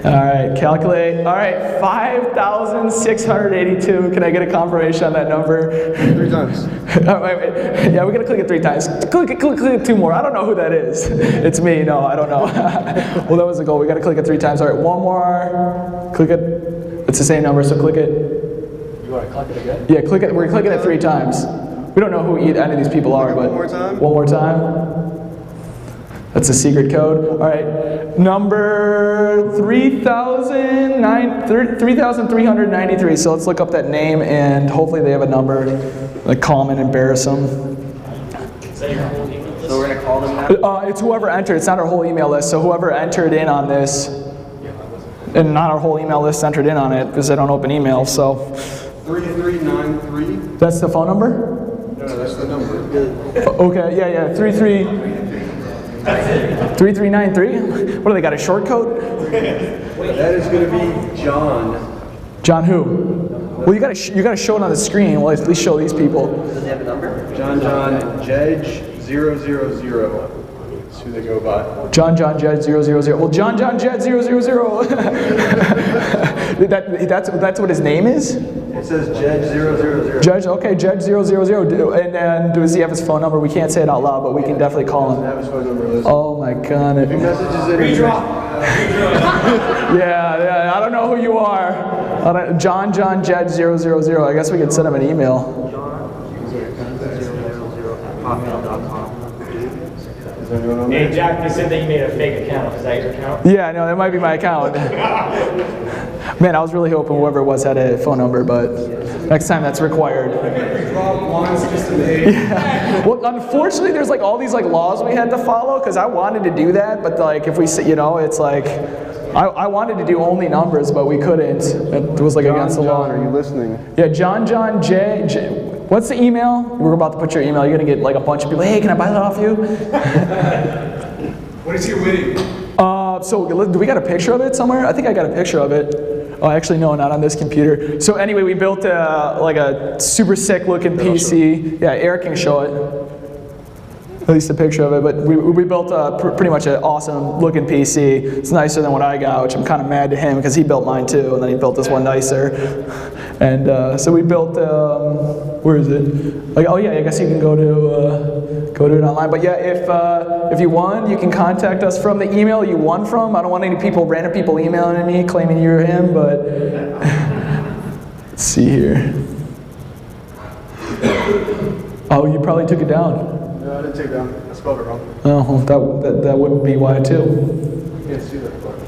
All right, calculate. All right, 5,682. Can I get a confirmation on that number? 3 times. Oh, wait. Yeah, we're gonna click it 3 times. Click it 2 more. I don't know who that is. It's me. No, I don't know. Well, that was the goal. We gotta click it 3 times. All right, 1 more. Click it. It's the same number, so click it. You want to click it again? Yeah, click it. We're clicking it 3 times. We don't know who any of these people are, but 1 more time. 1 more time. That's a secret code. All right, number 3,393. So let's look up that name, and hopefully they have a number. Like, call them and embarrass them. Is that your whole email list? So we're going to call them now? It's whoever entered. It's not our whole email list. So whoever entered in on this, and not our whole email list entered in on it because they don't open email. So 3393. that's the phone number. No, that's the number. Okay, yeah, 3393? What do they got, a short code? That is going to be John. John who? Well, you gotta show it on the screen. Well, at least show these people. Does he have a number? John Jedge 000. That's who they go by. John Jed 000. Well, John Jed 000. That's what his name is? It says Jedge 000. Judge, okay, Judge 000. And then does he have his phone number? We can't say it out loud, but we can definitely call him. I have his phone number listed. Oh my God. If he messages in, Yeah, I don't know who you are. John Jed 000. I guess we could send him an email. Hey, Jack, you said that you made a fake account. Is that your account? Yeah, no, that might be my account. Man, I was really hoping whoever it was had a phone number, but next time that's required. Yeah. Well, unfortunately, there's like all these like laws we had to follow because I wanted to do that, but like if we, it's like I wanted to do only numbers, but we couldn't. It was like against the law. Are you listening? Yeah, John J. What's the email? We're about to put your email. You're gonna get like a bunch of people. Hey, can I buy that off you? What is he winning? So do we got a picture of it somewhere? I think I got a picture of it. Oh, actually, no, not on this computer. So anyway, we built like a super sick looking PC. Yeah, Eric can show it. At least a picture of it. But we built pretty much an awesome looking PC. It's nicer than what I got, which I'm kind of mad to him because he built mine too, and then he built this one nicer. And so we built. Where is it? Like, oh yeah, I guess you can go to it online. But yeah, if you won, you can contact us from the email you won from. I don't want any random people emailing me claiming you're him. But let's see here. Oh, you probably took it down. No, I didn't take it down. I spelled it wrong. Oh, well, that wouldn't be why too. You can't see that part.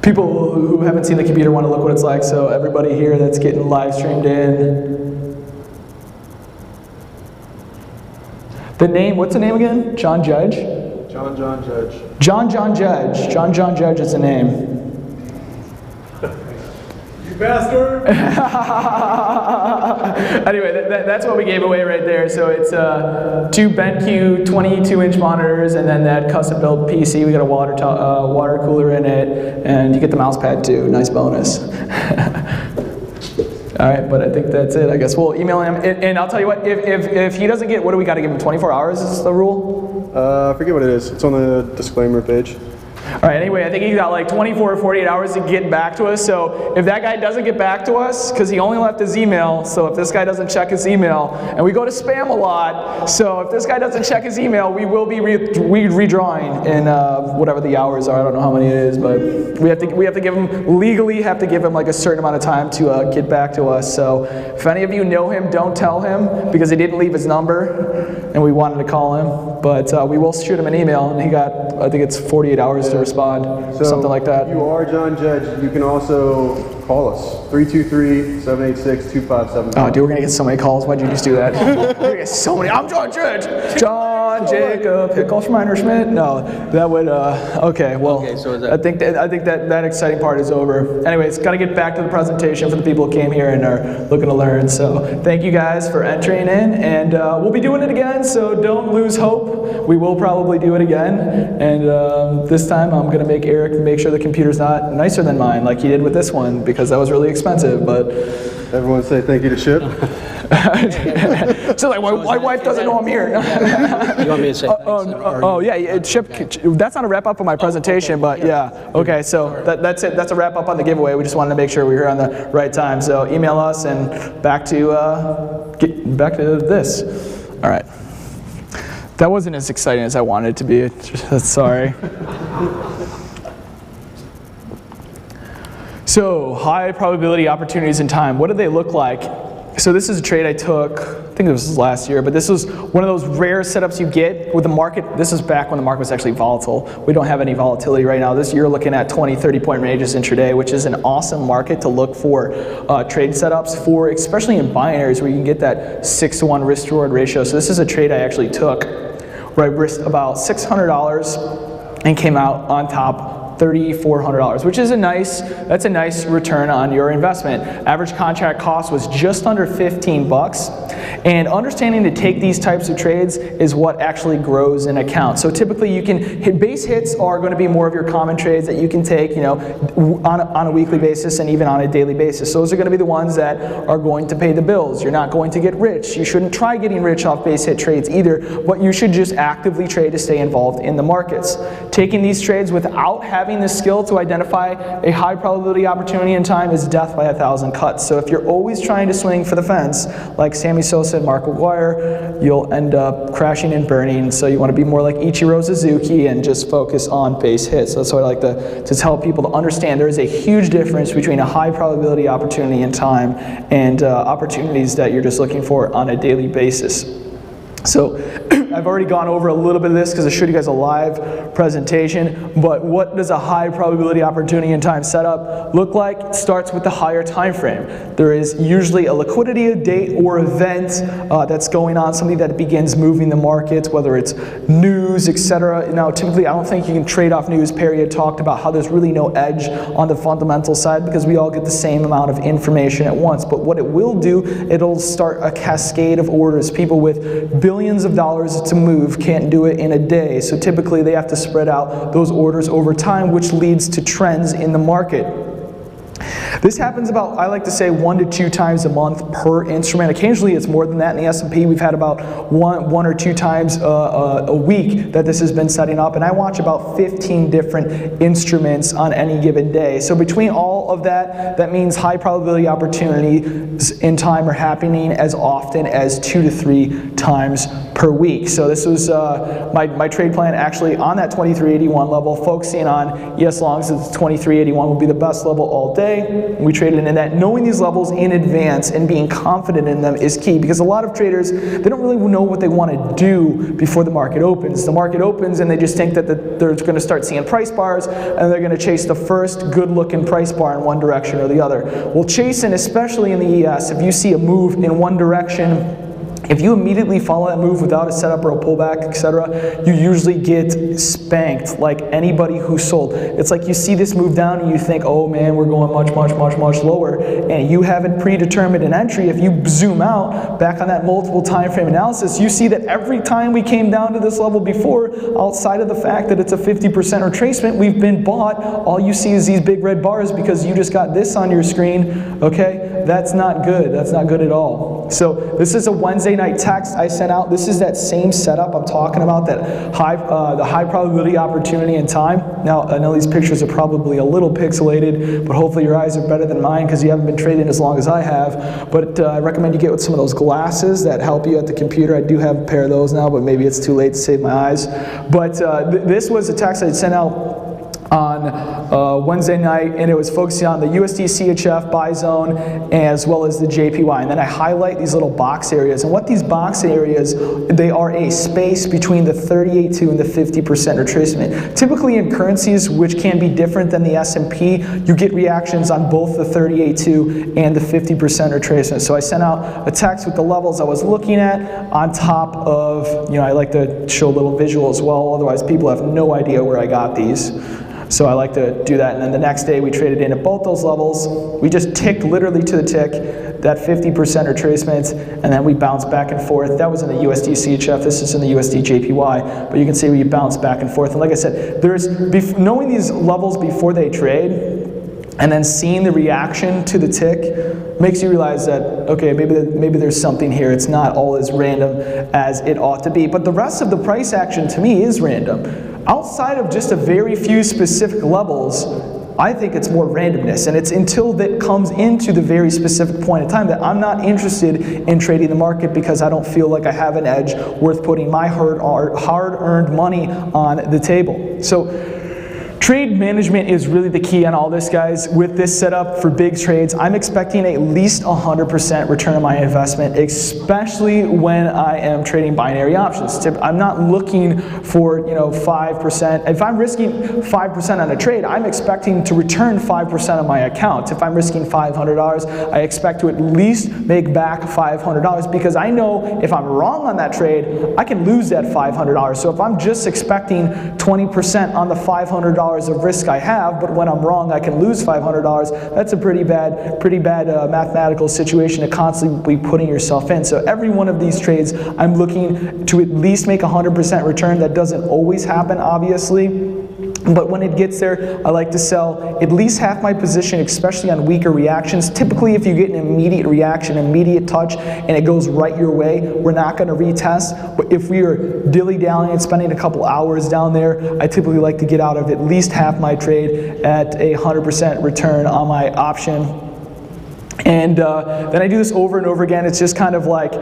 People who haven't seen the computer want to look what it's like, so everybody here that's getting live streamed in. The name, what's the name again? John Judge? John Judge. John Judge. John Judge is the name. You bastard! Anyway, that's what we gave away right there. So it's 2 BenQ 22-inch monitors, and then that custom-built PC. We got a water cooler in it, and you get the mouse pad too. Nice bonus. All right, but I think that's it. I guess we'll email him, and I'll tell you what. If he doesn't get, what do we got to give him? 24 hours is the rule? I forget what it is. It's on the disclaimer page. All right, anyway, I think he's got like 24 or 48 hours to get back to us. So if that guy doesn't get back to us, because he only left his email, so if this guy doesn't check his email, and we go to spam a lot, so if this guy doesn't check his email, we will be redrawing in whatever the hours are. I don't know how many it is, but we have to give him, legally have to give him like a certain amount of time to get back to us. So if any of you know him, don't tell him, because he didn't leave his number, and we wanted to call him, but we will shoot him an email, and he got, I think it's 48 hours to respond, so something like that. If you are John Judge, you can also call us, 323-786-2575. Oh, dude, we're going to get so many calls. Why'd you just do that? We're going to get so many. I'm John Judge. John Jacob Pickles from Schmidt. No, that would, okay, well, okay, so I think that exciting part is over. Anyways, got to get back to the presentation for the people who came here and are looking to learn. So thank you guys for entering in, and we'll be doing it again, so don't lose hope. We will probably do it again, and this time I'm going to make Eric make sure the computer's not nicer than mine like he did with this one, because that was really expensive, but. Everyone say thank you to Ship. So like, my wife doesn't know I'm here. You want me to say thanks? Oh yeah, Chip. That's not a wrap up on my presentation, but yeah. Okay, so that's it. That's a wrap up on the giveaway. We just wanted to make sure we were on the right time. So email us and back to back to this. All right. That wasn't as exciting as I wanted it to be. Sorry. So high probability opportunities in time. What do they look like? So this is a trade I took, I think it was last year, but this was one of those rare setups you get with the market. This is back when the market was actually volatile. We don't have any volatility right now. This year looking at 20, 30 point ranges intraday, which is an awesome market to look for trade setups for, especially in binaries where you can get that 6-to-1 risk to reward ratio. So this is a trade I actually took where I risked about $600 and came out on top $3,400, which is that's a nice return on your investment. Average contract cost was just under 15 bucks. And understanding to take these types of trades is what actually grows an account. So typically you can hit base hits are going to be more of your common trades that you can take, you know, on a weekly basis and even on a daily basis. Those are going to be the ones that are going to pay the bills. You're not going to get rich. You shouldn't try getting rich off base hit trades either, but you should just actively trade to stay involved in the markets. Taking these trades without having the skill to identify a high probability opportunity in time is death by 1,000 cuts. So if you're always trying to swing for the fence, like Sammy Sosa and Mark McGwire, you'll end up crashing and burning. So you want to be more like Ichiro Suzuki and just focus on base hits. So that's what I like to tell people to understand. There is a huge difference between a high probability opportunity in time and opportunities that you're just looking for on a daily basis. So I've already gone over a little bit of this because I showed you guys a live presentation, but what does a high probability opportunity in time setup look like? It starts with the higher time frame. There is usually a liquidity date or event that's going on, something that begins moving the markets, whether it's news, etc. Now typically I don't think you can trade off news. Perry had talked about how there's really no edge on the fundamental side because we all get the same amount of information at once, but what it will do, it'll start a cascade of orders. People with billions of dollars to move can't do it in a day, so typically they have to spread out those orders over time, which leads to trends in the market. This happens about, I like to say, 1 to 2 times a month per instrument. Occasionally it's more than that. In the S&P we've had about one or two times a week that this has been setting up, and I watch about 15 different instruments on any given day. So between all of that, that means high probability opportunities in time are happening as often as 2 to 3 times per week. So this was my trade plan actually on that 2381 level, focusing on ES longs. The 2381 will be the best level all day. We traded in that. Knowing these levels in advance and being confident in them is key, because a lot of traders, they don't really know what they want to do before the market opens. The market opens and they just think that they're going to start seeing price bars and they're going to chase the first good looking price bar in one direction or the other. Well, chasing, especially in the ES, if you see a move in one direction, if you immediately follow that move without a setup or a pullback, etc., you usually get spanked like anybody who sold. It's like you see this move down and you think, oh man, we're going much lower, and you haven't predetermined an entry. If you zoom out, back on that multiple time frame analysis, you see that every time we came down to this level before, outside of the fact that it's a 50% retracement, we've been bought. All you see is these big red bars because you just got this on your screen, okay? That's not good. That's not good at all. So this is a Wednesday night text I sent out. This is that same setup I'm talking about, that the high probability opportunity in time. Now, I know these pictures are probably a little pixelated, but hopefully your eyes are better than mine because you haven't been trading as long as I have. But I recommend you get with some of those glasses that help you at the computer. I do have a pair of those now, but maybe it's too late to save my eyes. But this was a text I sent out on Wednesday night, and it was focusing on the USD CHF buy zone as well as the JPY. And then I highlight these little box areas. And what these box areas, they are a space between the 38.2 and the 50% retracement. Typically in currencies, which can be different than the S&P, you get reactions on both the 38.2 and the 50% retracement. So I sent out a text with the levels I was looking at on top of, you know, I like to show a little visual as well, otherwise people have no idea where I got these. So I like to do that, and then the next day we traded in at both those levels. We just ticked literally to the tick, that 50% retracement, and then we bounced back and forth. That was in the USD CHF, this is in the USD JPY, but you can see we bounce back and forth. And like I said, knowing these levels before they trade and then seeing the reaction to the tick makes you realize that, okay, maybe there's something here. It's not all as random as it ought to be. But the rest of the price action to me is random. Outside of just a very few specific levels, I think it's more randomness, and it's until that comes into the very specific point in time that I'm not interested in trading the market, because I don't feel like I have an edge worth putting my hard-earned money on the table. So trade management is really the key on all this, guys. With this setup for big trades, I'm expecting at least 100% return on my investment, especially when I am trading binary options. I'm not looking for 5%. If I'm risking 5% on a trade, I'm expecting to return 5% on my account. If I'm risking $500, I expect to at least make back $500, because I know if I'm wrong on that trade, I can lose that $500. So if I'm just expecting 20% on the $500 of risk I have, but when I'm wrong I can lose $500, that's a pretty bad mathematical situation to constantly be putting yourself in. So every one of these trades, I'm looking to at least make 100% return. That doesn't always happen, obviously. But when it gets there, I like to sell at least half my position, especially on weaker reactions. Typically, if you get an immediate reaction, immediate touch, and it goes right your way, we're not going to retest. But if we are dilly-dallying and spending a couple hours down there, I typically like to get out of at least half my trade at a 100% return on my option. And then I do this over and over again. It's just kind of like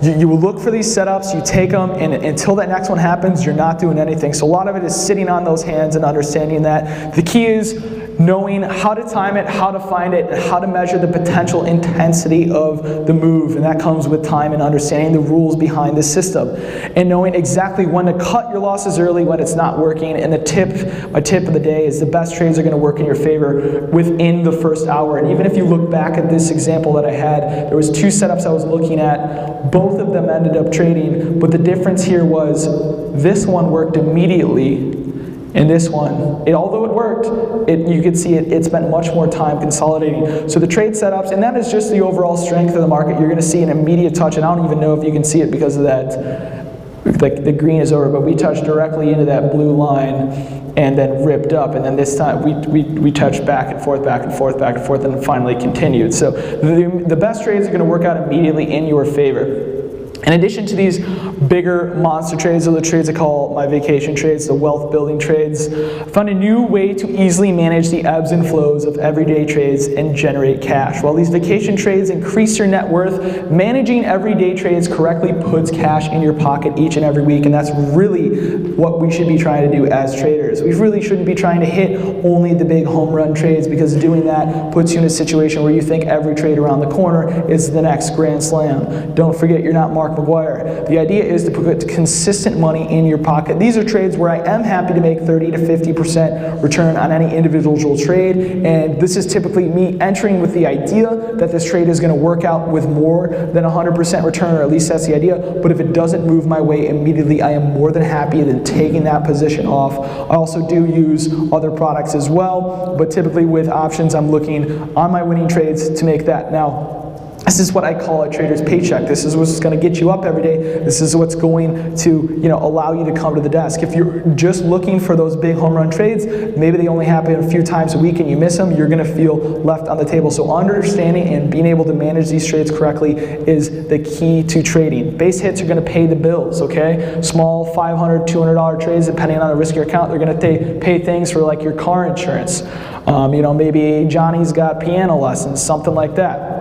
you look for these setups, you take them, and until that next one happens, you're not doing anything. So a lot of it is sitting on those hands and understanding that. The key is knowing how to time it, how to find it, and how to measure the potential intensity of the move. And that comes with time and understanding the rules behind the system. And knowing exactly when to cut your losses early when it's not working. And my tip of the day is the best trades are going to work in your favor within the first hour. And even if you look back at this example that I had, there was 2 setups I was looking at. Both of them ended up trading, but the difference here was this one worked immediately. And this one, although it worked, you could see it spent much more time consolidating. So the trade setups, and that is just the overall strength of the market. You're going to see an immediate touch, and I don't even know if you can see it because of that. The green is over, but we touched directly into that blue line and then ripped up. And then this time we touched back and forth, back and forth, back and forth, and finally continued. So the best trades are going to work out immediately in your favor. In addition to these bigger monster trades, or the trades I call my vacation trades, the wealth building trades, I found a new way to easily manage the ebbs and flows of everyday trades and generate cash. While these vacation trades increase your net worth, managing everyday trades correctly puts cash in your pocket each and every week, and that's really what we should be trying to do as traders. We really shouldn't be trying to hit only the big home run trades, because doing that puts you in a situation where you think every trade around the corner is the next grand slam. Don't forget, you're not Mark McGuire. The idea is to put consistent money in your pocket. These are trades where I am happy to make 30 to 50% return on any individual trade, and this is typically me entering with the idea that this trade is going to work out with more than 100% return, or at least that's the idea. But if it doesn't move my way immediately, I am more than happy than taking that position off. I also do use other products as well, but typically with options, I'm looking on my winning trades to make that. Now, this is what I call a trader's paycheck. This is what's going to get you up every day. This is what's going to, allow you to come to the desk. If you're just looking for those big home run trades, maybe they only happen a few times a week and you miss them, you're going to feel left on the table. So understanding and being able to manage these trades correctly is the key to trading. Base hits are going to pay the bills, okay? Small $500, $200 trades, depending on the risk of your account, they're going to pay things for like your car insurance. Maybe Johnny's got piano lessons, something like that.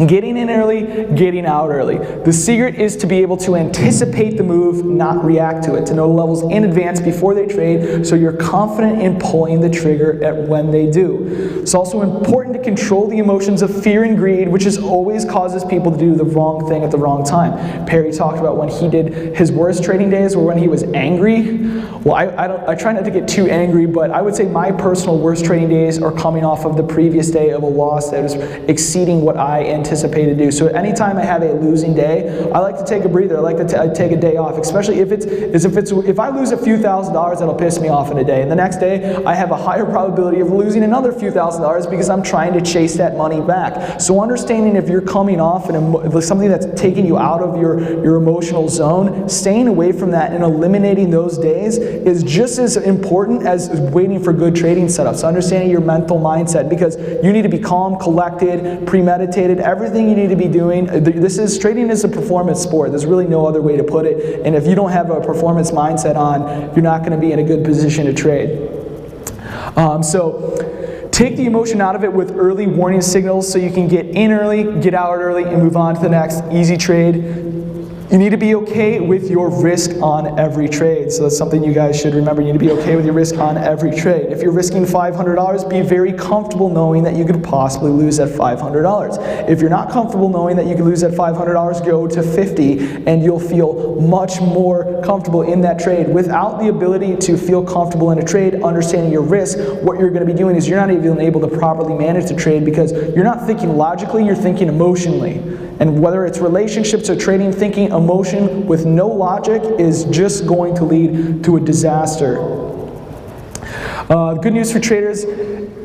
Getting in early, getting out early. The secret is to be able to anticipate the move, not react to it, to know the levels in advance before they trade, so you're confident in pulling the trigger at when they do. It's also important to control the emotions of fear and greed, which always causes people to do the wrong thing at the wrong time. Perry talked about when he did his worst trading days were when he was angry. Well, I try not to get too angry, but I would say my personal worst trading days are coming off of the previous day of a loss that was exceeding what I anticipated to do. So anytime I have a losing day, I like to take a breather. I like to take a day off, especially if I lose a few $1,000s, that'll piss me off in a day. And the next day, I have a higher probability of losing another few $1,000s because I'm trying to chase that money back. So understanding if you're coming off something that's taking you out of your emotional zone, staying away from that and eliminating those days is just as important as waiting for good trading setups, understanding your mental mindset, because you need to be calm, collected, premeditated, everything you need to be doing. Trading is a performance sport. There's really no other way to put it. And if you don't have a performance mindset on, you're not going to be in a good position to trade. So take the emotion out of it with early warning signals so you can get in early, get out early, and move on to the next easy trade. You need to be okay with your risk on every trade. So that's something you guys should remember. You need to be okay with your risk on every trade. If you're risking $500, be very comfortable knowing that you could possibly lose that $500. If you're not comfortable knowing that you could lose that $500, go to 50 and you'll feel much more comfortable in that trade. Without the ability to feel comfortable in a trade, understanding your risk, what you're going to be doing is you're not even able to properly manage the trade because you're not thinking logically, you're thinking emotionally. And whether it's relationships or trading, thinking emotion with no logic is just going to lead to a disaster. Good news for traders.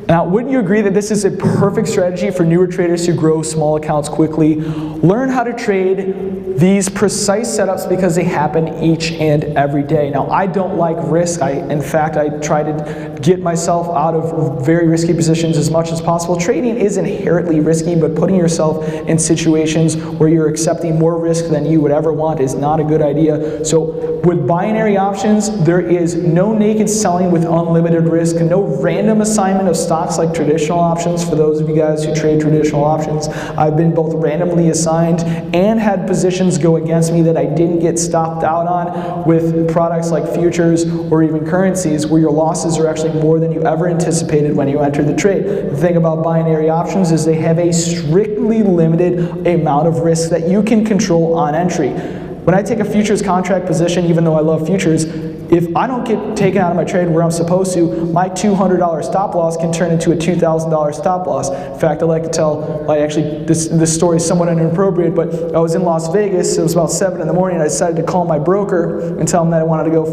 Now, wouldn't you agree that this is a perfect strategy for newer traders who grow small accounts quickly? Learn how to trade these precise setups because they happen each and every day. Now, I don't like risk. In fact, I try to get myself out of very risky positions as much as possible. Trading is inherently risky, but putting yourself in situations where you're accepting more risk than you would ever want is not a good idea. So with binary options, there is no naked selling with unlimited risk, no random assignment of stocks like traditional options. For those of you guys who trade traditional options, I've been both randomly assigned and had positions go against me that I didn't get stopped out on with products like futures or even currencies where your losses are actually more than you ever anticipated when you entered the trade. The thing about binary options is they have a strictly limited amount of risk that you can control on entry. When I take a futures contract position, even though I love futures, if I don't get taken out of my trade where I'm supposed to, my $200 stop loss can turn into a $2,000 stop loss. In fact, I like to tell, this story is somewhat inappropriate, but I was in Las Vegas, it was about 7 in the morning, and I decided to call my broker and tell him that I wanted to go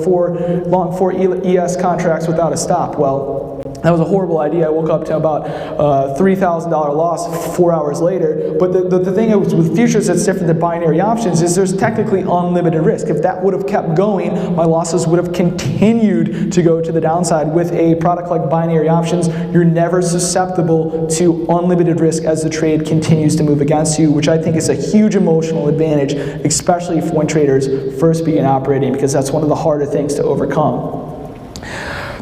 long 4 ES contracts without a stop. Well, that was a horrible idea. I woke up to about $3,000 loss 4 hours later. But the thing is with futures that's different than binary options is there's technically unlimited risk. If that would have kept going, my losses would have continued to go to the downside. With a product like binary options, you're never susceptible to unlimited risk as the trade continues to move against you, which I think is a huge emotional advantage, especially for when traders first begin operating, because that's one of the harder things to overcome.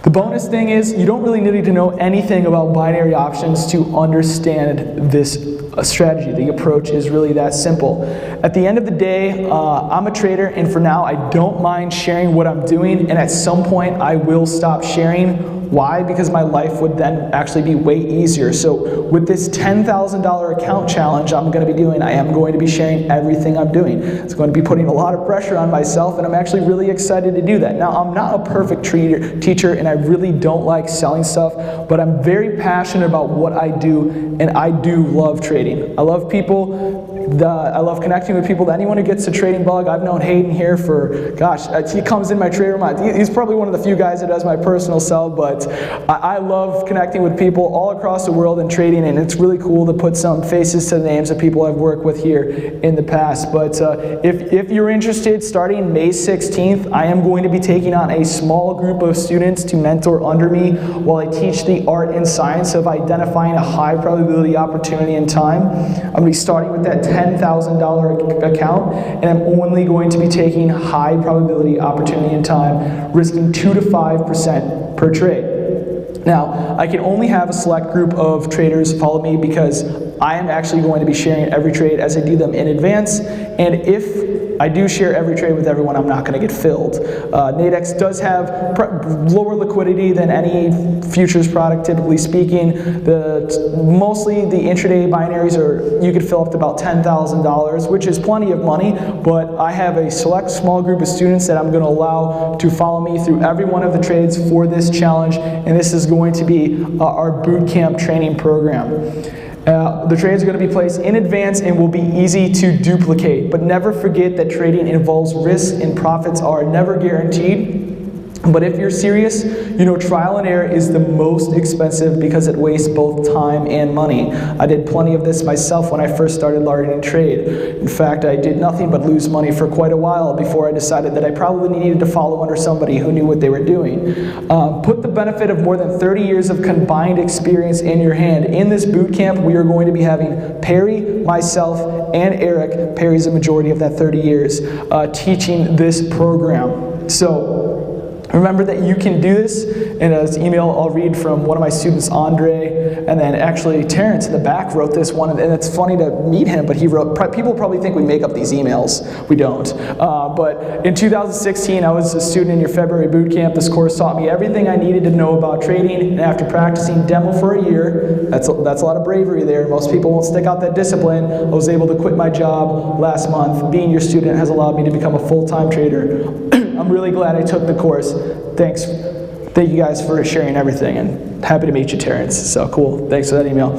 The bonus thing is you don't really need to know anything about binary options to understand this strategy. The approach is really that simple. At the end of the day, I'm a trader, and for now I don't mind sharing what I'm doing, and at some point I will stop sharing. Why? Because my life would then actually be way easier. So with this $10,000 account challenge I'm going to be doing, I am going to be sharing everything I'm doing. It's going to be putting a lot of pressure on myself, and I'm actually really excited to do that. Now, I'm not a perfect teacher, and I really don't like selling stuff, but I'm very passionate about what I do, and I do love trading. I love people. I love connecting with people. Anyone who gets a trading bug, I've known Hayden here for, gosh, he comes in my trader room. He's probably one of the few guys that does my personal sell, but I love connecting with people all across the world and trading, and it's really cool to put some faces to the names of people I've worked with here in the past. But if you're interested, starting May 16th, I am going to be taking on a small group of students to mentor under me while I teach the art and science of identifying a high probability opportunity in time. I'm going to be starting with that $10,000 account, and I'm only going to be taking high probability opportunity in time, risking 2 to 5% per trade. Now, I can only have a select group of traders follow me because I am actually going to be sharing every trade as I do them in advance, and if I do share every trade with everyone, I'm not going to get filled. Nadex does have lower liquidity than any futures product, typically speaking. Mostly the intraday binaries you could fill up to about $10,000, which is plenty of money, but I have a select small group of students that I'm going to allow to follow me through every one of the trades for this challenge, and this is going to be our boot camp training program. The trades are going to be placed in advance and will be easy to duplicate, but never forget that trading involves risk and profits are never guaranteed. But if you're serious, you know, trial and error is the most expensive because it wastes both time and money. I did plenty of this myself when I first started learning trade. In fact, I did nothing but lose money for quite a while before I decided that I probably needed to follow under somebody who knew what they were doing. Put the benefit of more than 30 years of combined experience in your hand. In this boot camp, we are going to be having Perry, myself, and Eric, Perry's the majority of that 30 years, teaching this program. So, remember that you can do this. In an email I'll read from one of my students, Andre, and then actually Terrence in the back wrote this one, and it's funny to meet him, but he wrote, people probably think we make up these emails. We don't. But in 2016, I was a student in your February boot camp. This course taught me everything I needed to know about trading, and after practicing demo for a year, that's a lot of bravery there. Most people won't stick out that discipline. I was able to quit my job last month. Being your student has allowed me to become a full-time trader. I'm really glad I took the course. Thank you guys for sharing everything, and happy to meet you, Terrence. So cool, thanks for that email.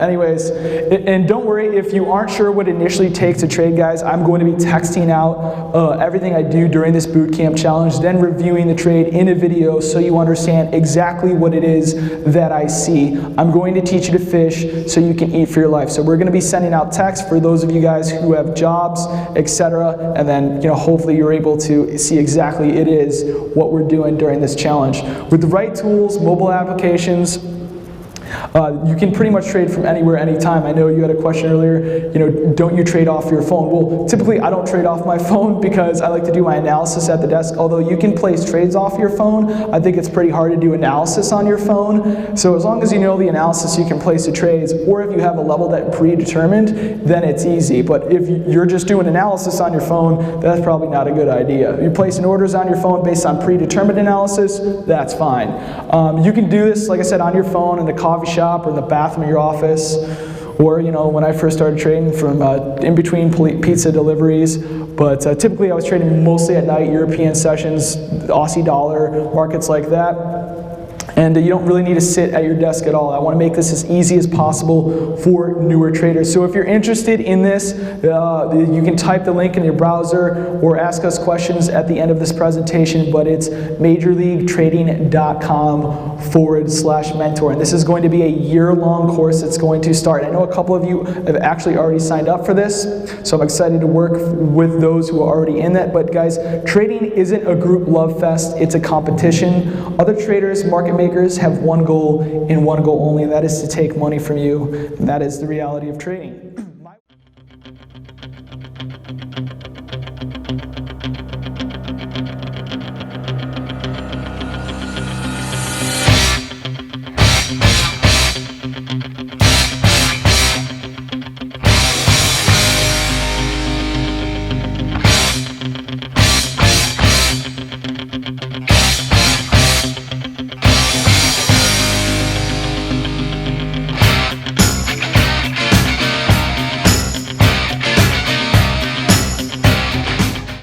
Anyways, and don't worry if you aren't sure what it initially takes to trade, guys. I'm going to be texting out everything I do during this boot camp challenge, then reviewing the trade in a video so you understand exactly what it is that I see. I'm going to teach you to fish so you can eat for your life. So we're going to be sending out texts for those of you guys who have jobs, etc. And then, you know, hopefully you're able to see exactly it is what we're doing during this challenge. With the right tools, mobile applications, you can pretty much trade from anywhere, anytime. I know you had a question earlier, you know, don't you trade off your phone? Well, typically I don't trade off my phone because I like to do my analysis at the desk. Although you can place trades off your phone, I think it's pretty hard to do analysis on your phone. So as long as you know the analysis, you can place the trades, or if you have a level that predetermined, then it's easy. But if you're just doing analysis on your phone, that's probably not a good idea. If you're placing orders on your phone based on predetermined analysis, that's fine. You can do this, like I said, on your phone, in the coffee shop, or in the bathroom of your office, or, you know, when I first started trading, from in between pizza deliveries. But typically I was trading mostly at night, European sessions, Aussie dollar, markets like that. And you don't really need to sit at your desk at all. I want to make this as easy as possible for newer traders. So if you're interested in this, you can type the link in your browser or ask us questions at the end of this presentation, but it's majorleaguetrading.com/mentor. And this is going to be a year-long course that's going to start. I know a couple of you have actually already signed up for this, so I'm excited to work with those who are already in that. But guys, trading isn't a group love fest, it's a competition. Other traders, market makers, have one goal and one goal only, and that is to take money from you, and that is the reality of trading.